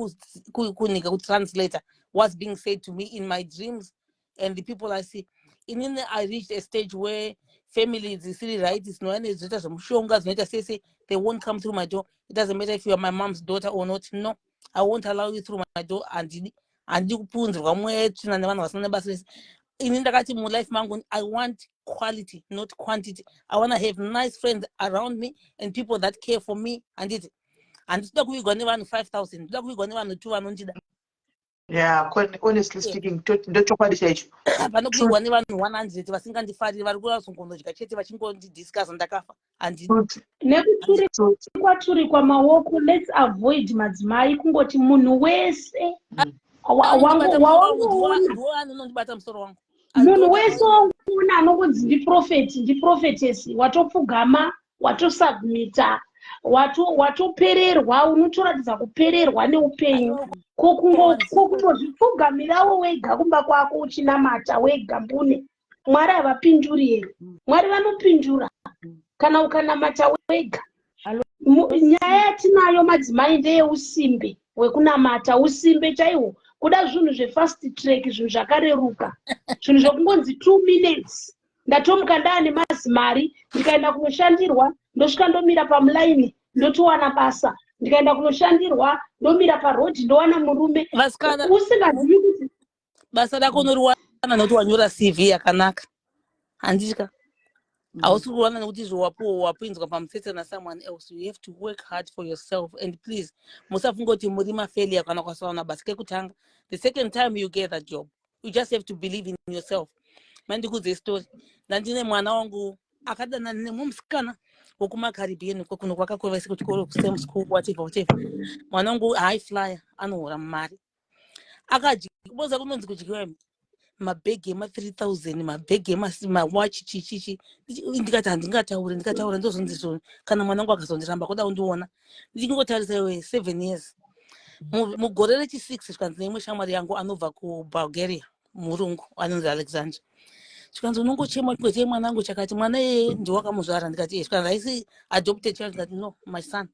Speaker 14: kunika kutranslator what's being said to me in my dreams and the people I see. Inini I reached a stage where families isiri right, dzinowane zvoita zvemushonga zvinoita sese, they won't come through my door. It doesn't matter if you are my mom's daughter or not. No, I won't allow you through my door. Handidi kupunzirwa mweya tsvina nevanhu vasina nebasa rese. Inini ndakati mulife mangu, I want quality, not quantity. I want to have nice friends around me and people that care for me. Handitoda kuvigwa nevanhu 5,000, ndoda kuvigwa nevanhu 2 vanondida.
Speaker 1: Yeah, honestly speaking, ndochokwadi chaicho.
Speaker 14: Pano kuvigwa nevanhu 100 vasingandifariri, vari kuda kuzongodya chete vachingondidiscuss ndakafa.
Speaker 13: Nekuturikwa maoko, let's avoid madzimai kungoti munhu wese
Speaker 14: anondibata musoro wangu.
Speaker 13: Munhu wese wauna anongonzi ndiprofetesi, watopfugama, watosubmita, watopererwa, unotoratidza kupererwa neupenyu, kokungozvipfugamirawo wega kumba kwako uchinamata wega mbune. Mwari havapinduri here? Mwari vanopindura kana ukanamata wega. Nyaya yatinayo madzimai ndeyeusimbe hwekunamata, usimbe chaihwo. Kuda zvinhu zvefast track, zvinhu zvakareruka, zvinhu zvokungonzi 2 minutes. Ndatomuka ndaane mazimari, ndikaenda kunoshandirwa, ndosvika ndomira pamulaini, ndotowana basa. Ndikaenda kunoshandirwa, ndomira parodhi, ndowana murume. Usingazivi kuti
Speaker 14: basa rako unoriwana nokuti wanyora CV yakanaka. Handitya. Hausi kuwana nokuti wapinzwa pamutsetse na someone else. You have to work hard for yourself, and please musafunga kuti muri mafailure kana kwasawana basa kekutanga. The second time you get that job, you just have to believe in yourself. Mandikudze story. Ndandine mwana wangu akadana nemusikana wokumaCaribbean kuno kwakakovesa kuchikoro kusame school whatever. Mwana wangu high flyer anohora mari. Akajiboza kunonzi kujikiwa mabhegi ema 3,000, mabhegi watch chichichi. Ndikati ndingataura ndozonzizvo kana mwana wangu akazondiramba kuda kundiona. Ndingotarisa iwe 7 years. Mugore rechi6 zvikanzi neimwe shamwari yangu anobva kuBulgaria, murungu anonzi Alexander. Zvikanzi unongochema kwete mwana wangu chakati, mwana yeye ndiwakamuzvara. Ndikati zvikanzi haisi adopted child. Ndikati no, my son.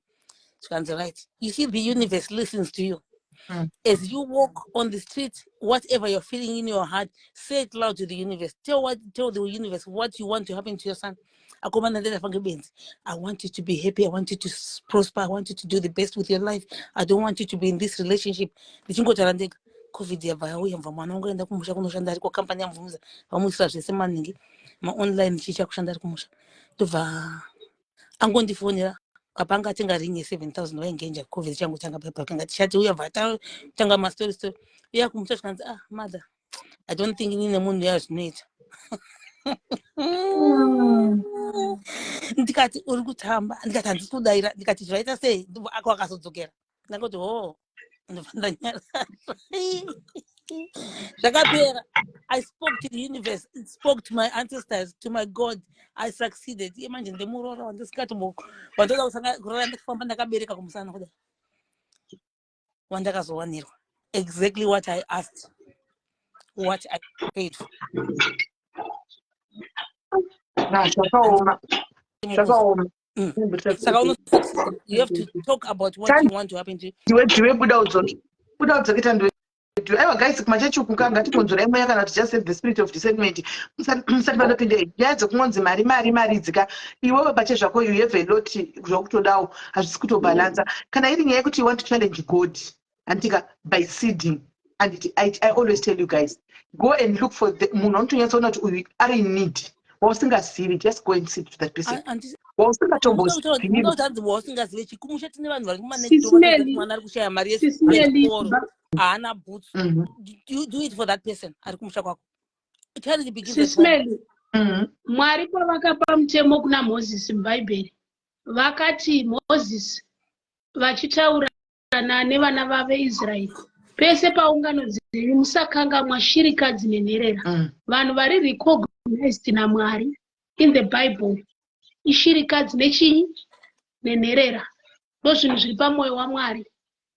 Speaker 14: Zvikanzi right. You see, the universe listens to you. As you walk on the street, whatever you're feeling in your heart, say it loud to the universe. Tell the universe what you want to happen to your son. I want you to be happy. I want you to prosper. I want you to do the best with your life. I don't want you to be in this relationship. COVID yavauya mva mwana wangu enda kumusha kunoshanda ari company yamvumuza vamuisira zvese maningi online chicha kushanda ari kumusha tobva angondifonera apanga atenga ringe 7,000 vaingenja COVID changu tanga pepa kanga tichati uya vata tanga ma story uya kumusha zvikanzi mother, I don't think nine munhu yazvinoita. Ndikati uri kutamba, ndikati handisi kudaira, ndikati zvaita sei, ako akazodzokera. Ndakati ndofanda Zakapera. I spoke to the universe, it spoke to my ancestors, to my God. I succeeded. Imagine the murora on this catbook. Wantoda kusanga kurora ndikufamba ndakabereka kumusana kuda. Wandakazowanirwa. Exactly what I asked. What I paid for. You have to talk about what you want to happen to you.
Speaker 1: Guys, kumachachukuka ngatikonzora imwe yakana kuti just have the spirit of discernment. Musati vanopinda nyaya dzekunonzi mari dzika iwewe pache zvako you have a lot zvokutodawo hazvisi kutobalanza. Kana iri nyaya yekuti you want to challenge God andika by seeding, and I always tell you guys, go and look for the munhu unotonyatsoona kuti uyu ari in need. Wausingazivi, just go and seed to that person.
Speaker 14: Wausingazivi chikumusha tine vanhu vari kumaneti mwana ari kushaya mari yechikoro haana boots. Do it for that person ari kumusha kwako. Charity begins at home.
Speaker 13: Mwari pavakapa mutemo kuna Mozisi mubhaibheri vakati Mozisi vachitaurana nevana vaveIsraeri, pese paungano dzenyu musakangamwa shirikadzi nenherera. Vanhu vari recognized naMwari in the Bible ishirikadzi nechinyi nenherera, ndozvinhu zviri pamwoyo waMwari.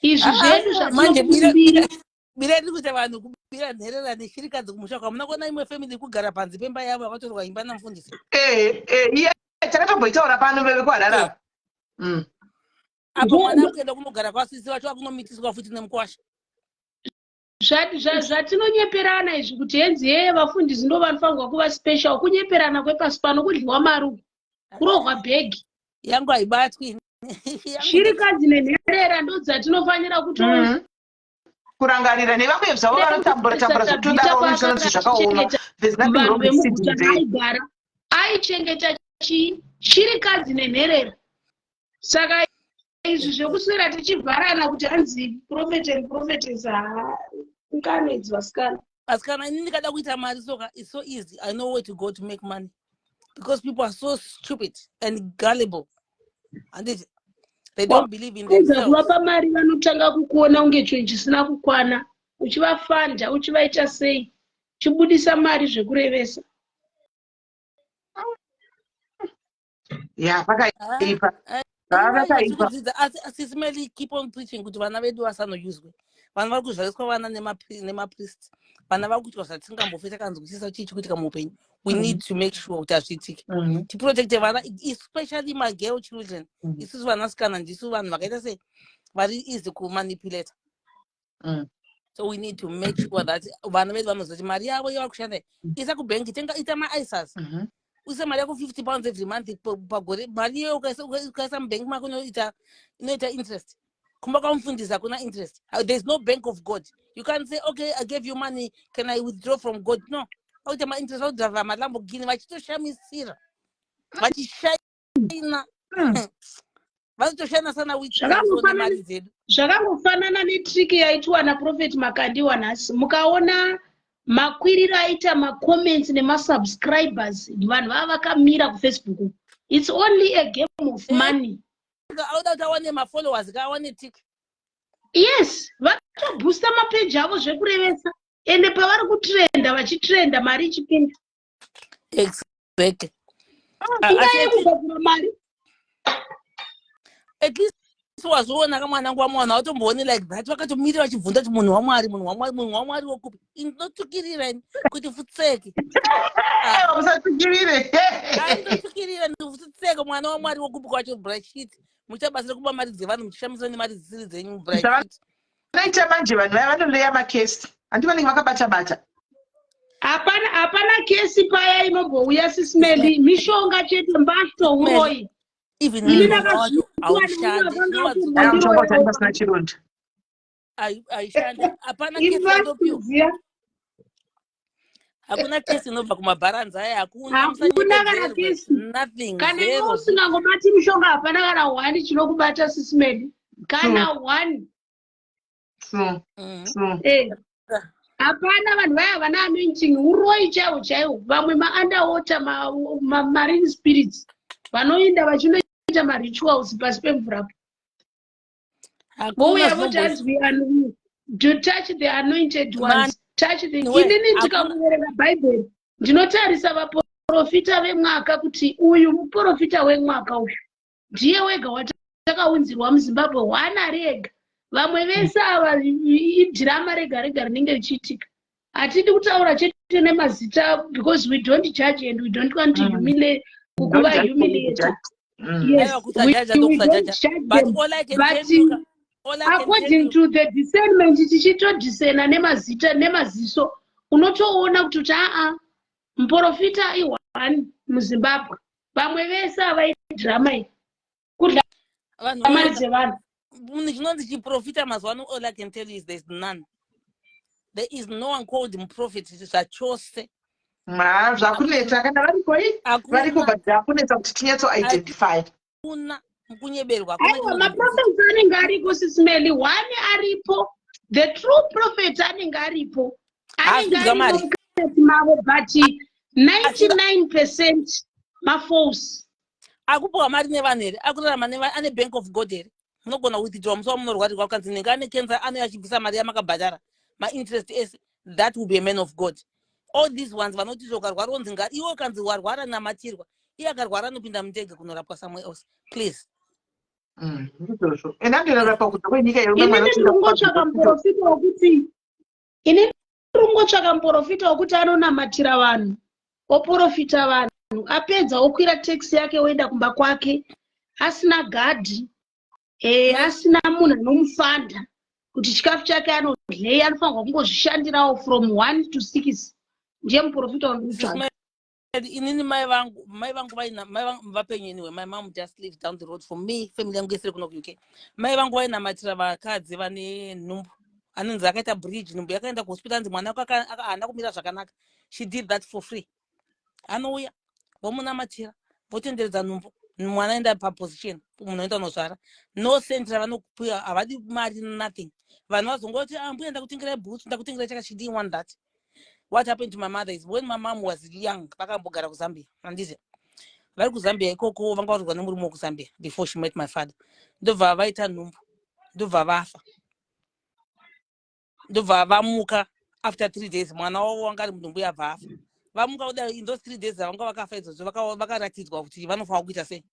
Speaker 13: Izvi zvedu zvatinokumbira
Speaker 14: mireri kuti vanhu kubira nherera neshirikadzi kumusha kwamuna kuona imwe family kugara panze pemba yavo vatorwa imba namufundisi.
Speaker 1: Iye takatomboitaura pano vekwarara.
Speaker 14: Apo mwana kuenda kunogara kwasisi vacho vakunomitiswa futi nemukwasha.
Speaker 13: Zvatinonyeperana izvi kuti henzi yeye vafundisi ndo vanofanirwa kuva special. Kunyeperana kwepasi pano kudliwa maru, kurohwa bhegi
Speaker 14: yangu haibatwi.
Speaker 13: Shirikadzi nenherera ndo dzatinofanira kutoona
Speaker 1: kurangarira nevamwe zvavo vanotambura zvotodaro zvinonzi zvakaoma.
Speaker 13: Vanhu vemuguta aigara aichengeta shirikadzi nenherera. Saka izvi zvekuswera tichivharana kuti hanzi prophet and prophetess unganedzi vasikana.
Speaker 14: Vasikana ini ndikada kuita mari soka it's so easy. I know where to go to make money because people are so stupid and gullible and they don't believe in themselves.
Speaker 13: Kuvapa mari vanotanga kukuona unge chinhu chisina kukwana, uchivafanda uchivaita sei, chibudisa mari zvekurevesa.
Speaker 1: Pakaipa.
Speaker 14: Asismeli keep on preaching kuti vana vedu vasanoyuzwe. Vanhu vari kuzvariswa vana nemapriest. Vana vari kuitwa zvatisingambofeta kanzwisisa chichi kuitika muupenyu. We need to make sure kuti hazviitike. Tiprotecte vana, especially my girl children. Isusu vanasikana ndisu vanhu vakaita sei vari easy kumanipulate. So we need to make sure that vana vedu vanozoti mari yavo yavari kushanda isa kubhengi, ita maISAs. Use mari yako 50 pounds every month pagore. Mari iyo ukaisa mubhengi mako inoita interest. Kumba kwamufundisa kuna interest. There's no bank of God. You can't say, okay, I gave you money, can I withdraw from God? No. Auta ma interest out drive maLamborghini vachitoshamisira. Vachishaina. Vachitoshana sana with mari dzedu.
Speaker 13: Zvakangofanana netrick yaitwa naProphet Makandiwa nhasi. Mukaona makwiriro aita macomments nemasubscribers vanhu vava vakamira kuFacebook. It's only a game of money.
Speaker 14: Awane mafollowers kawane tik.
Speaker 13: Yes, vatoboosta mapage avo zvekurevesa ende pavari kutrenda vachitrenda mari ichipinda.
Speaker 14: Exactly.
Speaker 13: Ingaye kugadzira mari.
Speaker 14: At least wazoona kamwanangu wamwana watomboone like that vakatomira vachibvunza kuti munhu wamwari wokupi. Inotukirira kuti futseke.
Speaker 1: Usatukirire.
Speaker 14: Aindotukirira ndifutseke mwana wamwari wokupi kwacho brashit. Muchabasira kuba mari dzevanhu muchishamisira nemari dzisiri dzenyu brashit.
Speaker 1: Vanoita manje vanhu vanoleya makesi. Handivanenge vakabata-bata.
Speaker 13: Hapana kesi paya inombouya sismeli mishonga chete mbato uroyi.
Speaker 14: Even hakuna kesi inobva kumabharanza aya, hakuna
Speaker 13: kana kesi. Kana usingangobati mishonga hapana kana 1 chinokubata sismedi. Kana 1. Hapana vanhu vaya vana anointing uroyi chaiwo vamwe ma-underwater marine spirits vanoinda vachinoita marituals pasi pemvurapo. Vouya voti to touch the anointed ones, touch the inini tikamuverenga bhaibheri ndinotarisa vaprofita vemwaka kuti uyu muprofita wemwaka uyu ndiye wega watakaunzirwa muZimbabwe, 1 ari ega. Vamwe vese ava idhirama rega rega rinenge richiitika. Hatidi kutaura chete nemazita because we don't judge and we don't want to humiliate. Kukuva humiliated. Yes, we don't judge them. But according to the discernment, tichitodiscern nemazita nemaziso, unotoona kuti muprofita i1 muZimbabwe. Vamwe vese ava idhirama iri. Kudla mari dzevanhu.
Speaker 14: Chinonzi chiprofita mazuva all I can tell you is there's none. There is no one called him prophet zvachose.
Speaker 1: Zvakunetsa kana variko but zvakunetsa kuti tinyaso identify.
Speaker 14: Kuna kunyeberwa.
Speaker 13: Aiwa maprofeti anenge ariko sismeli, 1 aripo. The true prophet anenge aripo. Anenge aripo mavo but 99% mafalse.
Speaker 14: Akupuwa mari nevanhu here, akurarama ane bank of God here. Munogona withdraw musi wamunorwarirwa ukanzi nenge ane cancer ane achibvisa mari yamakabhadhara mainterest ese, that will be a man of God. All these ones vanoti zvokarwara onzi iwe kanzi warwara namatirwa, iye akarwara anopinda mutege kunorapwa somewhere else. Please.
Speaker 13: Inini ndinongotsvaka muprofita wekuti anonamatira vanhu, oprofita vanhu, apedza okwira taxi yake oenda kumba kwake, asina gadhi, asina munhu anomufanda kuti chikafu chake anodlei, anofanirwa kungozvishandirawo from 1 to 6. Ndiye muprofita wandinotsvaka.
Speaker 14: Inini mai vangu vapenyu anyway, my mom just lives down the road from me, family yangu isiri kuno UK. Mai vangu vainamatira vakadzi vane nhumbu, anonzi akaita bridge, nhumbu yakaenda kuhospital, nzi mwana wake haana kumira zvakanaka. She did that for free. Anouya vomunamatira votenderedza nhumbu, mwana aenda paposition, munhu aenda unozvara, no cent ravanokupiwa, havadi mari, nothing. Vanhu vazongoti mbuya ndakutengerai boots, ndakutengerai chaka. She didn't want that. What happened to my mother is when my mom was young, vakambogara kuZambia, handizi vari kuZambia ikoko vanga vatorwa nemurume wekuZambia before she met my father. Ndobva vaita nhumbu, ndobva vafa, ndobva vamuka after 3 days, mwana wavo wanga ari munhumbu yabva afa. Vamuka kudai in those 3 days vanga vakafa idzodzo vakaratidzwa kuti vanofanira kuita sei,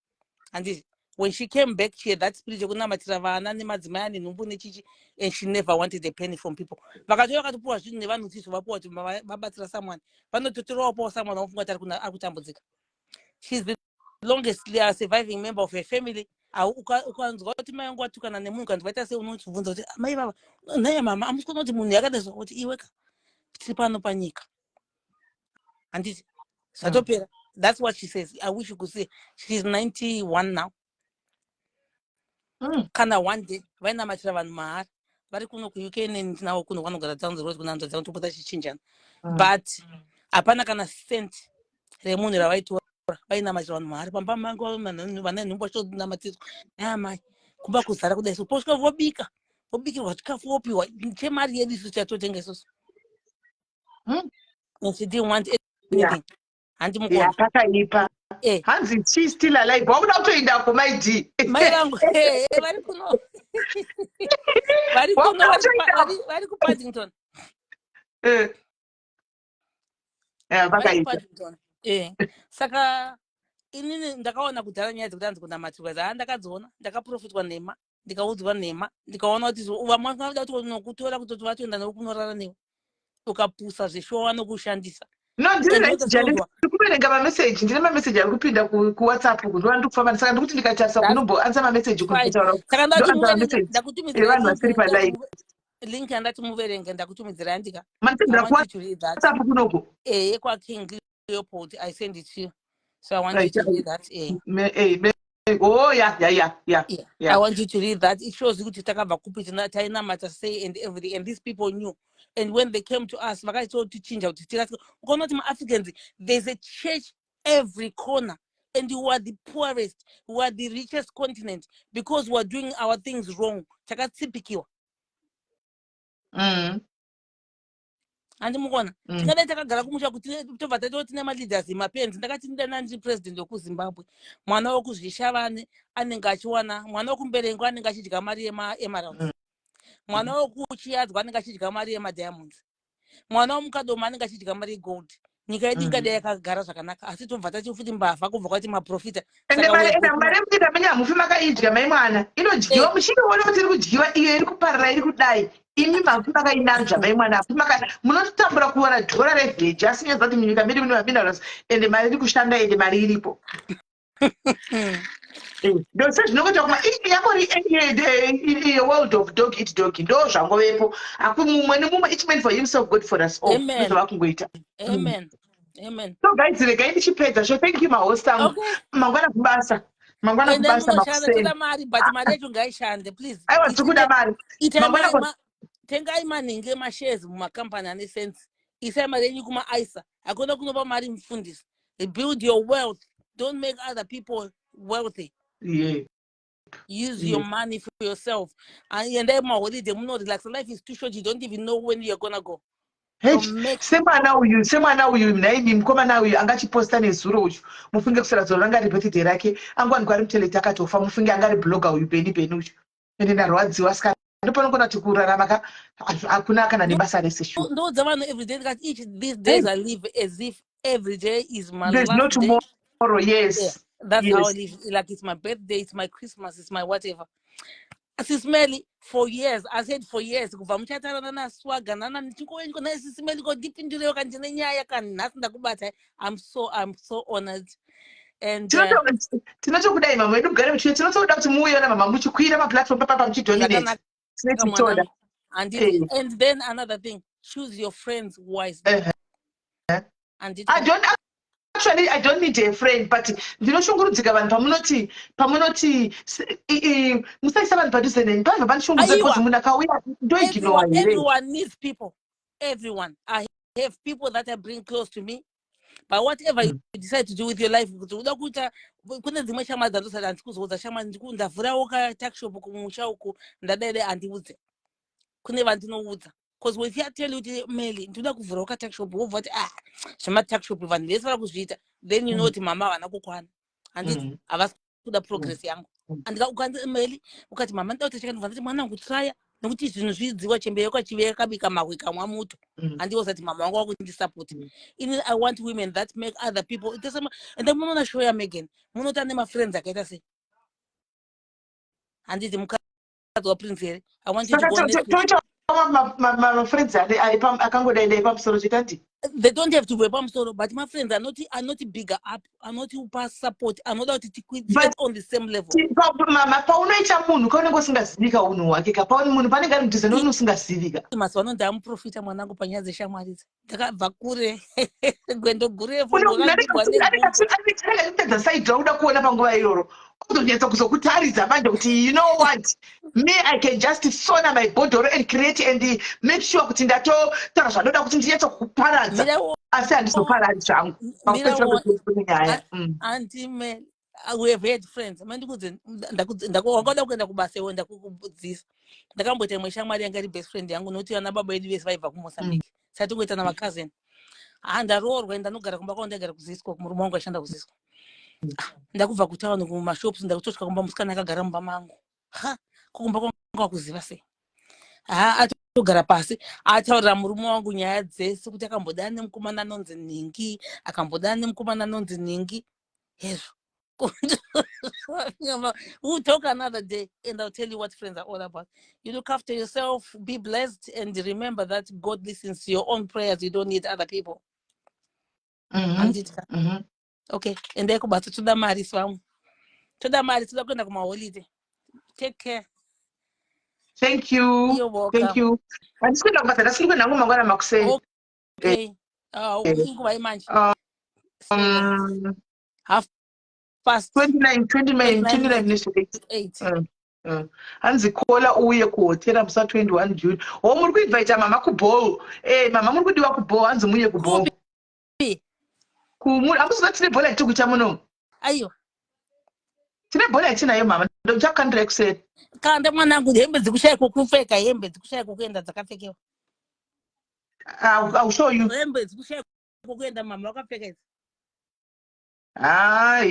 Speaker 14: handizi. When she came back, she had that spirit yekunamatira vana nemadzimai ane nhumbu nechichi, and she never wanted a penny from people. Vakatora vakatopuwa zvinhu nevanhu kuti vapuwa kuti vabatsira someone, vanototorawo someone wanofunga kuti ari kutambudzika. She's the longest surviving member of her family. Ukanzwa kuti mai vangu vatukana nemunhu kanzi vaita sei, unotibvunza kuti mai baba, nhaye mama, amusi kuona kuti munhu yakadazwa kuti iweka tiri pano panyika, handiti zvatopera. That's what she says. I wish you could see. She's 91 now. Kana one day vainamatira vanhu mahara vari kuno kuuk navo kuno vanogara down the road kunanzva dzavo topota chichinjana, but hapana kana cent remunhu ravaitora. Vainamatira vanhu mahara pamba mangu vane nhumbu vachitonamatizwa mai kumba kuzara kudai, so posvika vobikirwa chikafu vopiwa chemari yedu isu chatotenga isusu. And she didn't want anything. Handi mukona
Speaker 1: yakakaipa. Hanzi she still alive. Wabuda kutoenda kumaidi.
Speaker 14: Mai vangu vari kuno vari kuPaddington. Paddington. Saka inini ndakaona kudhara nyaya dzekuti hanzi kunamatirwa, ndakadziona, ndakaprofitwa nhema, ndikaudzwa nhema, ndikaona kuti vamwe vanoda kutora kutoti vatoenda newe kunorara newe, ukapusa zveshowa nokushandisa.
Speaker 1: No, ndikuverenga mameseji, ndine mameseji ari kupinda kuWhatsApp kuti vandi kufamba, saka ndikuti ndikatarisa kunomboanza mameseji kutaura vanhu vasiri palive.
Speaker 14: Link yandati muverenge ndakutumidzira yandika.
Speaker 1: Manitendera kuWhatsApp kunoko.
Speaker 14: Kwa-King Leopold, I send it to you. So I want you to read that.
Speaker 1: Oh, yeah.
Speaker 14: I want you to read that. It shows you takabva kupi tainamata say and everything, and these people knew. And when they came to us, vakaitold to change out to Africans, there's a church every corner, and you are the poorest, we are the richest continent because we are doing our things wrong. Takatsipikiwa. Handi mukona tingadai takagara kumusha kuti tobva tatoti tine maleaders mapenzi. Ndakati ndina ndiri president wekuZimbabwe, mwana wekuzvishavane anenge achiwana, mwana wekumberengo anenge achidya mari yeemeralds, mwana wekuchiadzwa anenge achidya mari yemadiamonds, mwana wemukadoma anenge achidya mari yegold. Nyika yedu ingadai yakagara zvakanaka, asi tobva tachifuti mbavha kubva kwati maprofita.
Speaker 1: Ende mari mukuita menyamufi makaidya mai mwana inodyiwa, muchinoona kuti iri kudyiwa, iyo iri kuparira, iri kudai. Imi mafi makainanzva mai mwana, munotambura kuona dhora revheji, asi nyanza kuti munyika medu mune maminerals ende mari iri kushanda ende mari iripo. Ndo sezvinokuita kuma yakori world of dog eat dog, ndo zvangovepo. Mumwe nemumwe, each man for himself, God for us all. Ndozvava kungoita.
Speaker 14: Amen.
Speaker 1: So guys, regai ndichipedza. So thank you mahost angu. Mangwana kubasa. Mangwana kubasa makuseni.
Speaker 14: Mari, but mari yetu ngaishande, please.
Speaker 1: Aiwa tikuda mari.
Speaker 14: Tengai manenge mashares mumakambani ane sense. Isai mari yenyu kuma-ISA. Hakuna kunopa mari mufundisi. Build your wealth. Don't make other people wealthy.
Speaker 1: Yeah.
Speaker 14: Use your money for yourself. And then my holiday, relax. Life is too short. You don't even know when you're gonna go. So make
Speaker 1: semwana uyu naini mukomana uyu angachiposta nezuro uyu mufunge kusera zoro ranga ari birthday rake angwanikwa ari muteleti akatofa mufunge anga ari bloga uyu beni uyu ende ndarwadziwa saka ndopanogona kuti kurarama hakuna kana nebasa rese shu
Speaker 14: no zamano every day that each these days I live as if every day is my
Speaker 1: there's no
Speaker 14: last day.
Speaker 1: tomorrow. Yes,
Speaker 14: Yeah, that's
Speaker 1: yes.
Speaker 14: how I live. Like it's my birthday, it's my Christmas, it's my whatever. Sismeli for years, I said for years, kuva muchatarana na swaga nana nichikoeni kona Sismeli go deep into the kanjine nyaya kan nasinda kubata. I'm so honored. And
Speaker 1: tinotokudai mama wedu mugare muchiwe tinotoda kuti muuyeona mama muchikwira maplatform papapa muchidominate tinotitoda.
Speaker 14: And then another thing, choose your friends wisely. And
Speaker 1: I don't need a friend, but ndinoshungurudzika vanhu pamunoti musaisa vanhu padhuze neni pabva pandishungurudza because munhu akauya ndoignore here.
Speaker 14: Everyone needs people. Everyone. I have people that I bring close to me. But whatever you decide to do with your life, kune dzimwe shama dzandosati handikuzoudza shama ndavhurawo katakshop kumusha uku ndadai handiudze. Kune vandinoudza. Because if I tell you to Meli, ndoda kuvhurawo katakshop wobva kuti shama takshop vanhu vese vari kuzviita, then you know kuti mama havana kukwana. Handiti havasi kuda progress yangu. Andika Meli ukati mama ndoda kuti chakandibva ndati mwana wangu traya nokuti zvinhu zvidziwa chembere kwachive kabika mahwe kamwa muto. Handiwozati mama wangu wakundisupport. I want women that make other people. And then munona show ya Megan. Munota nema friends akaita sei. Handiti mukadzi wa Prince. I want you to go next.
Speaker 1: My friends are akangodaenda pamusoro chitati.
Speaker 14: They don't have to be pamusoro, but my friends are not bigger up, are not pass support, are not on the same level.
Speaker 1: Mama paunoita munhu kaunenge usingazivika unhu hwake kapauni munhu panenge ari mudhuze neunhu usingazivika.
Speaker 14: Mazuva ano ndamuprofita mwanangu panyaya dzeshamwari idzi. Ndakabva kure gwendo gurefu
Speaker 1: ndakapedza saidi rauda kuona panguva iroro kuzonyatsa kuzokutaridza manje kuti you know what, me I can just sona my bhodhoro and create and make sure kuti ndatotaura zvanoda kuti ndinyatsa kuparadza asi handizoparadzi zvangu nyaya.
Speaker 14: Anti we have had friends. Ndakauda kuenda kubasa iwe ndakukubudzisa. Ndakamboita imwe shamwari yanga iri best friend yangu nokuti vana baba vedu vese vaibva kuMozambique. Saka tingoita namacousin. Ndaroorwa ndanogara kumba kwao ndagara kuZisco, murume wangu ashanda kuZisco. Ndakubva kutauni kumashops ndakutosvika kumba musikana akagara mumba mangu. Kumba kwangu akuziva sei. Atogara pasi ataurira murume wangu nyaya dzese kuti akambodana nemukomana anonzi Ningi, akambodana nemukomana anonzi Ningi. Hezvo. We'll talk another day and I'll tell you what friends are all about. You look after yourself, be blessed, and remember that God listens to your own prayers. You don't need other people. Okay, and then kubato toda mari swamu. Toda mari toda kwenda kuma holiday. Take care.
Speaker 1: Thank you.
Speaker 14: You're welcome.
Speaker 1: Thank you. Andisikuenda kubasa ndasikuenda nangu mangwana makusei.
Speaker 14: Okay. Inguva imanje. Half past
Speaker 1: 29 minutes to 8. Hanzi kola uye kuhotera musa 21 June. Muri kuinvita mama kuball. Mama muri kudiwa kuball hanzi muye kuball. Amuziva tine bhola yatiri kuita muno.
Speaker 14: Aiyo.
Speaker 1: Tine bhola yatinayo mama. Ndochakandira kuseri.
Speaker 14: Kanda mwanangu hembe dzikushaya kukupfeka, hembe dzikushaya kukuenda dzakapfekewa.
Speaker 1: I'll show you.
Speaker 14: Hembe dzikushaya kukuenda mama wakapfeka idzi.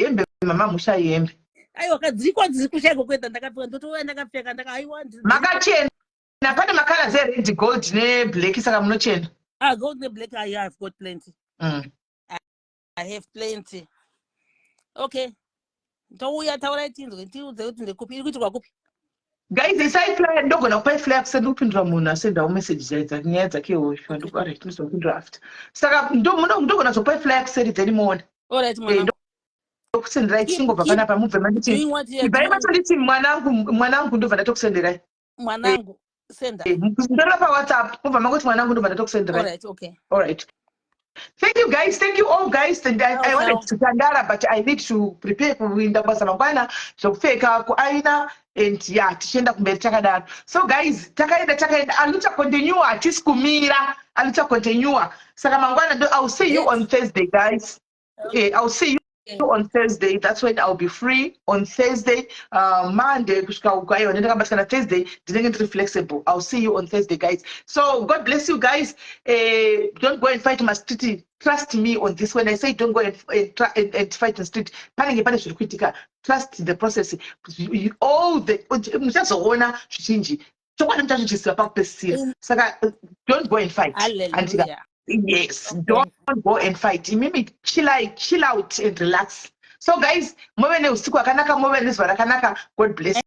Speaker 1: Hembe mama musha hembe.
Speaker 14: Aiwa kadzikwa dzikushaya kukuenda ndakapfeka ndotouya ndakapfeka ndakaiwa.
Speaker 1: Makachena. Pane makala ze red gold ne black saka munochena.
Speaker 14: Gold ne black I have got plenty. I have plenty. Okay. Ndouya taura itinzwe ndiudze kuti ndikupi iri kuitirwa kupi.
Speaker 1: Guys, isai flyer ndogona kupai flyer kusenda kupindura munhu asendawo message dzaidza nyaya dzake hoyo ndiko ari tinozopindura after. Saka ndogona zopai flyer kuseri dzeni muone.
Speaker 14: Alright mwana.
Speaker 1: Ndokusenderai chingobva panapa mubve manditi. Ibvai matonditi mwanangu ndobva ndatokusenderai.
Speaker 14: Mwanangu senda.
Speaker 1: Ndorora pa WhatsApp mubva mangoti mwanangu ndobva ndatokusenderai.
Speaker 14: Alright, okay.
Speaker 1: Alright. Thank you guys, thank you all guys, and I wanted to tandara but I need to prepare kuinda basa mangwana zvokupfeka kuaina and yeah tichienda kumberi takadaro. So guys takaenda alucha continue hatisi kumira alucha continue saka mangwana I'll see you on Thursday guys. I'll see you on Thursday. That's when I'll be free on Thursday. Monday, Thursday, didn't flexible. I'll see you on Thursday, guys. So God bless you guys. Don't go and fight my street. Trust me on this. When I say don't go and fight the street, trust the process. All the don't go and fight.
Speaker 14: Hallelujah.
Speaker 1: Yes, don't go and fight. Mimi chill out and relax. So guys, God bless.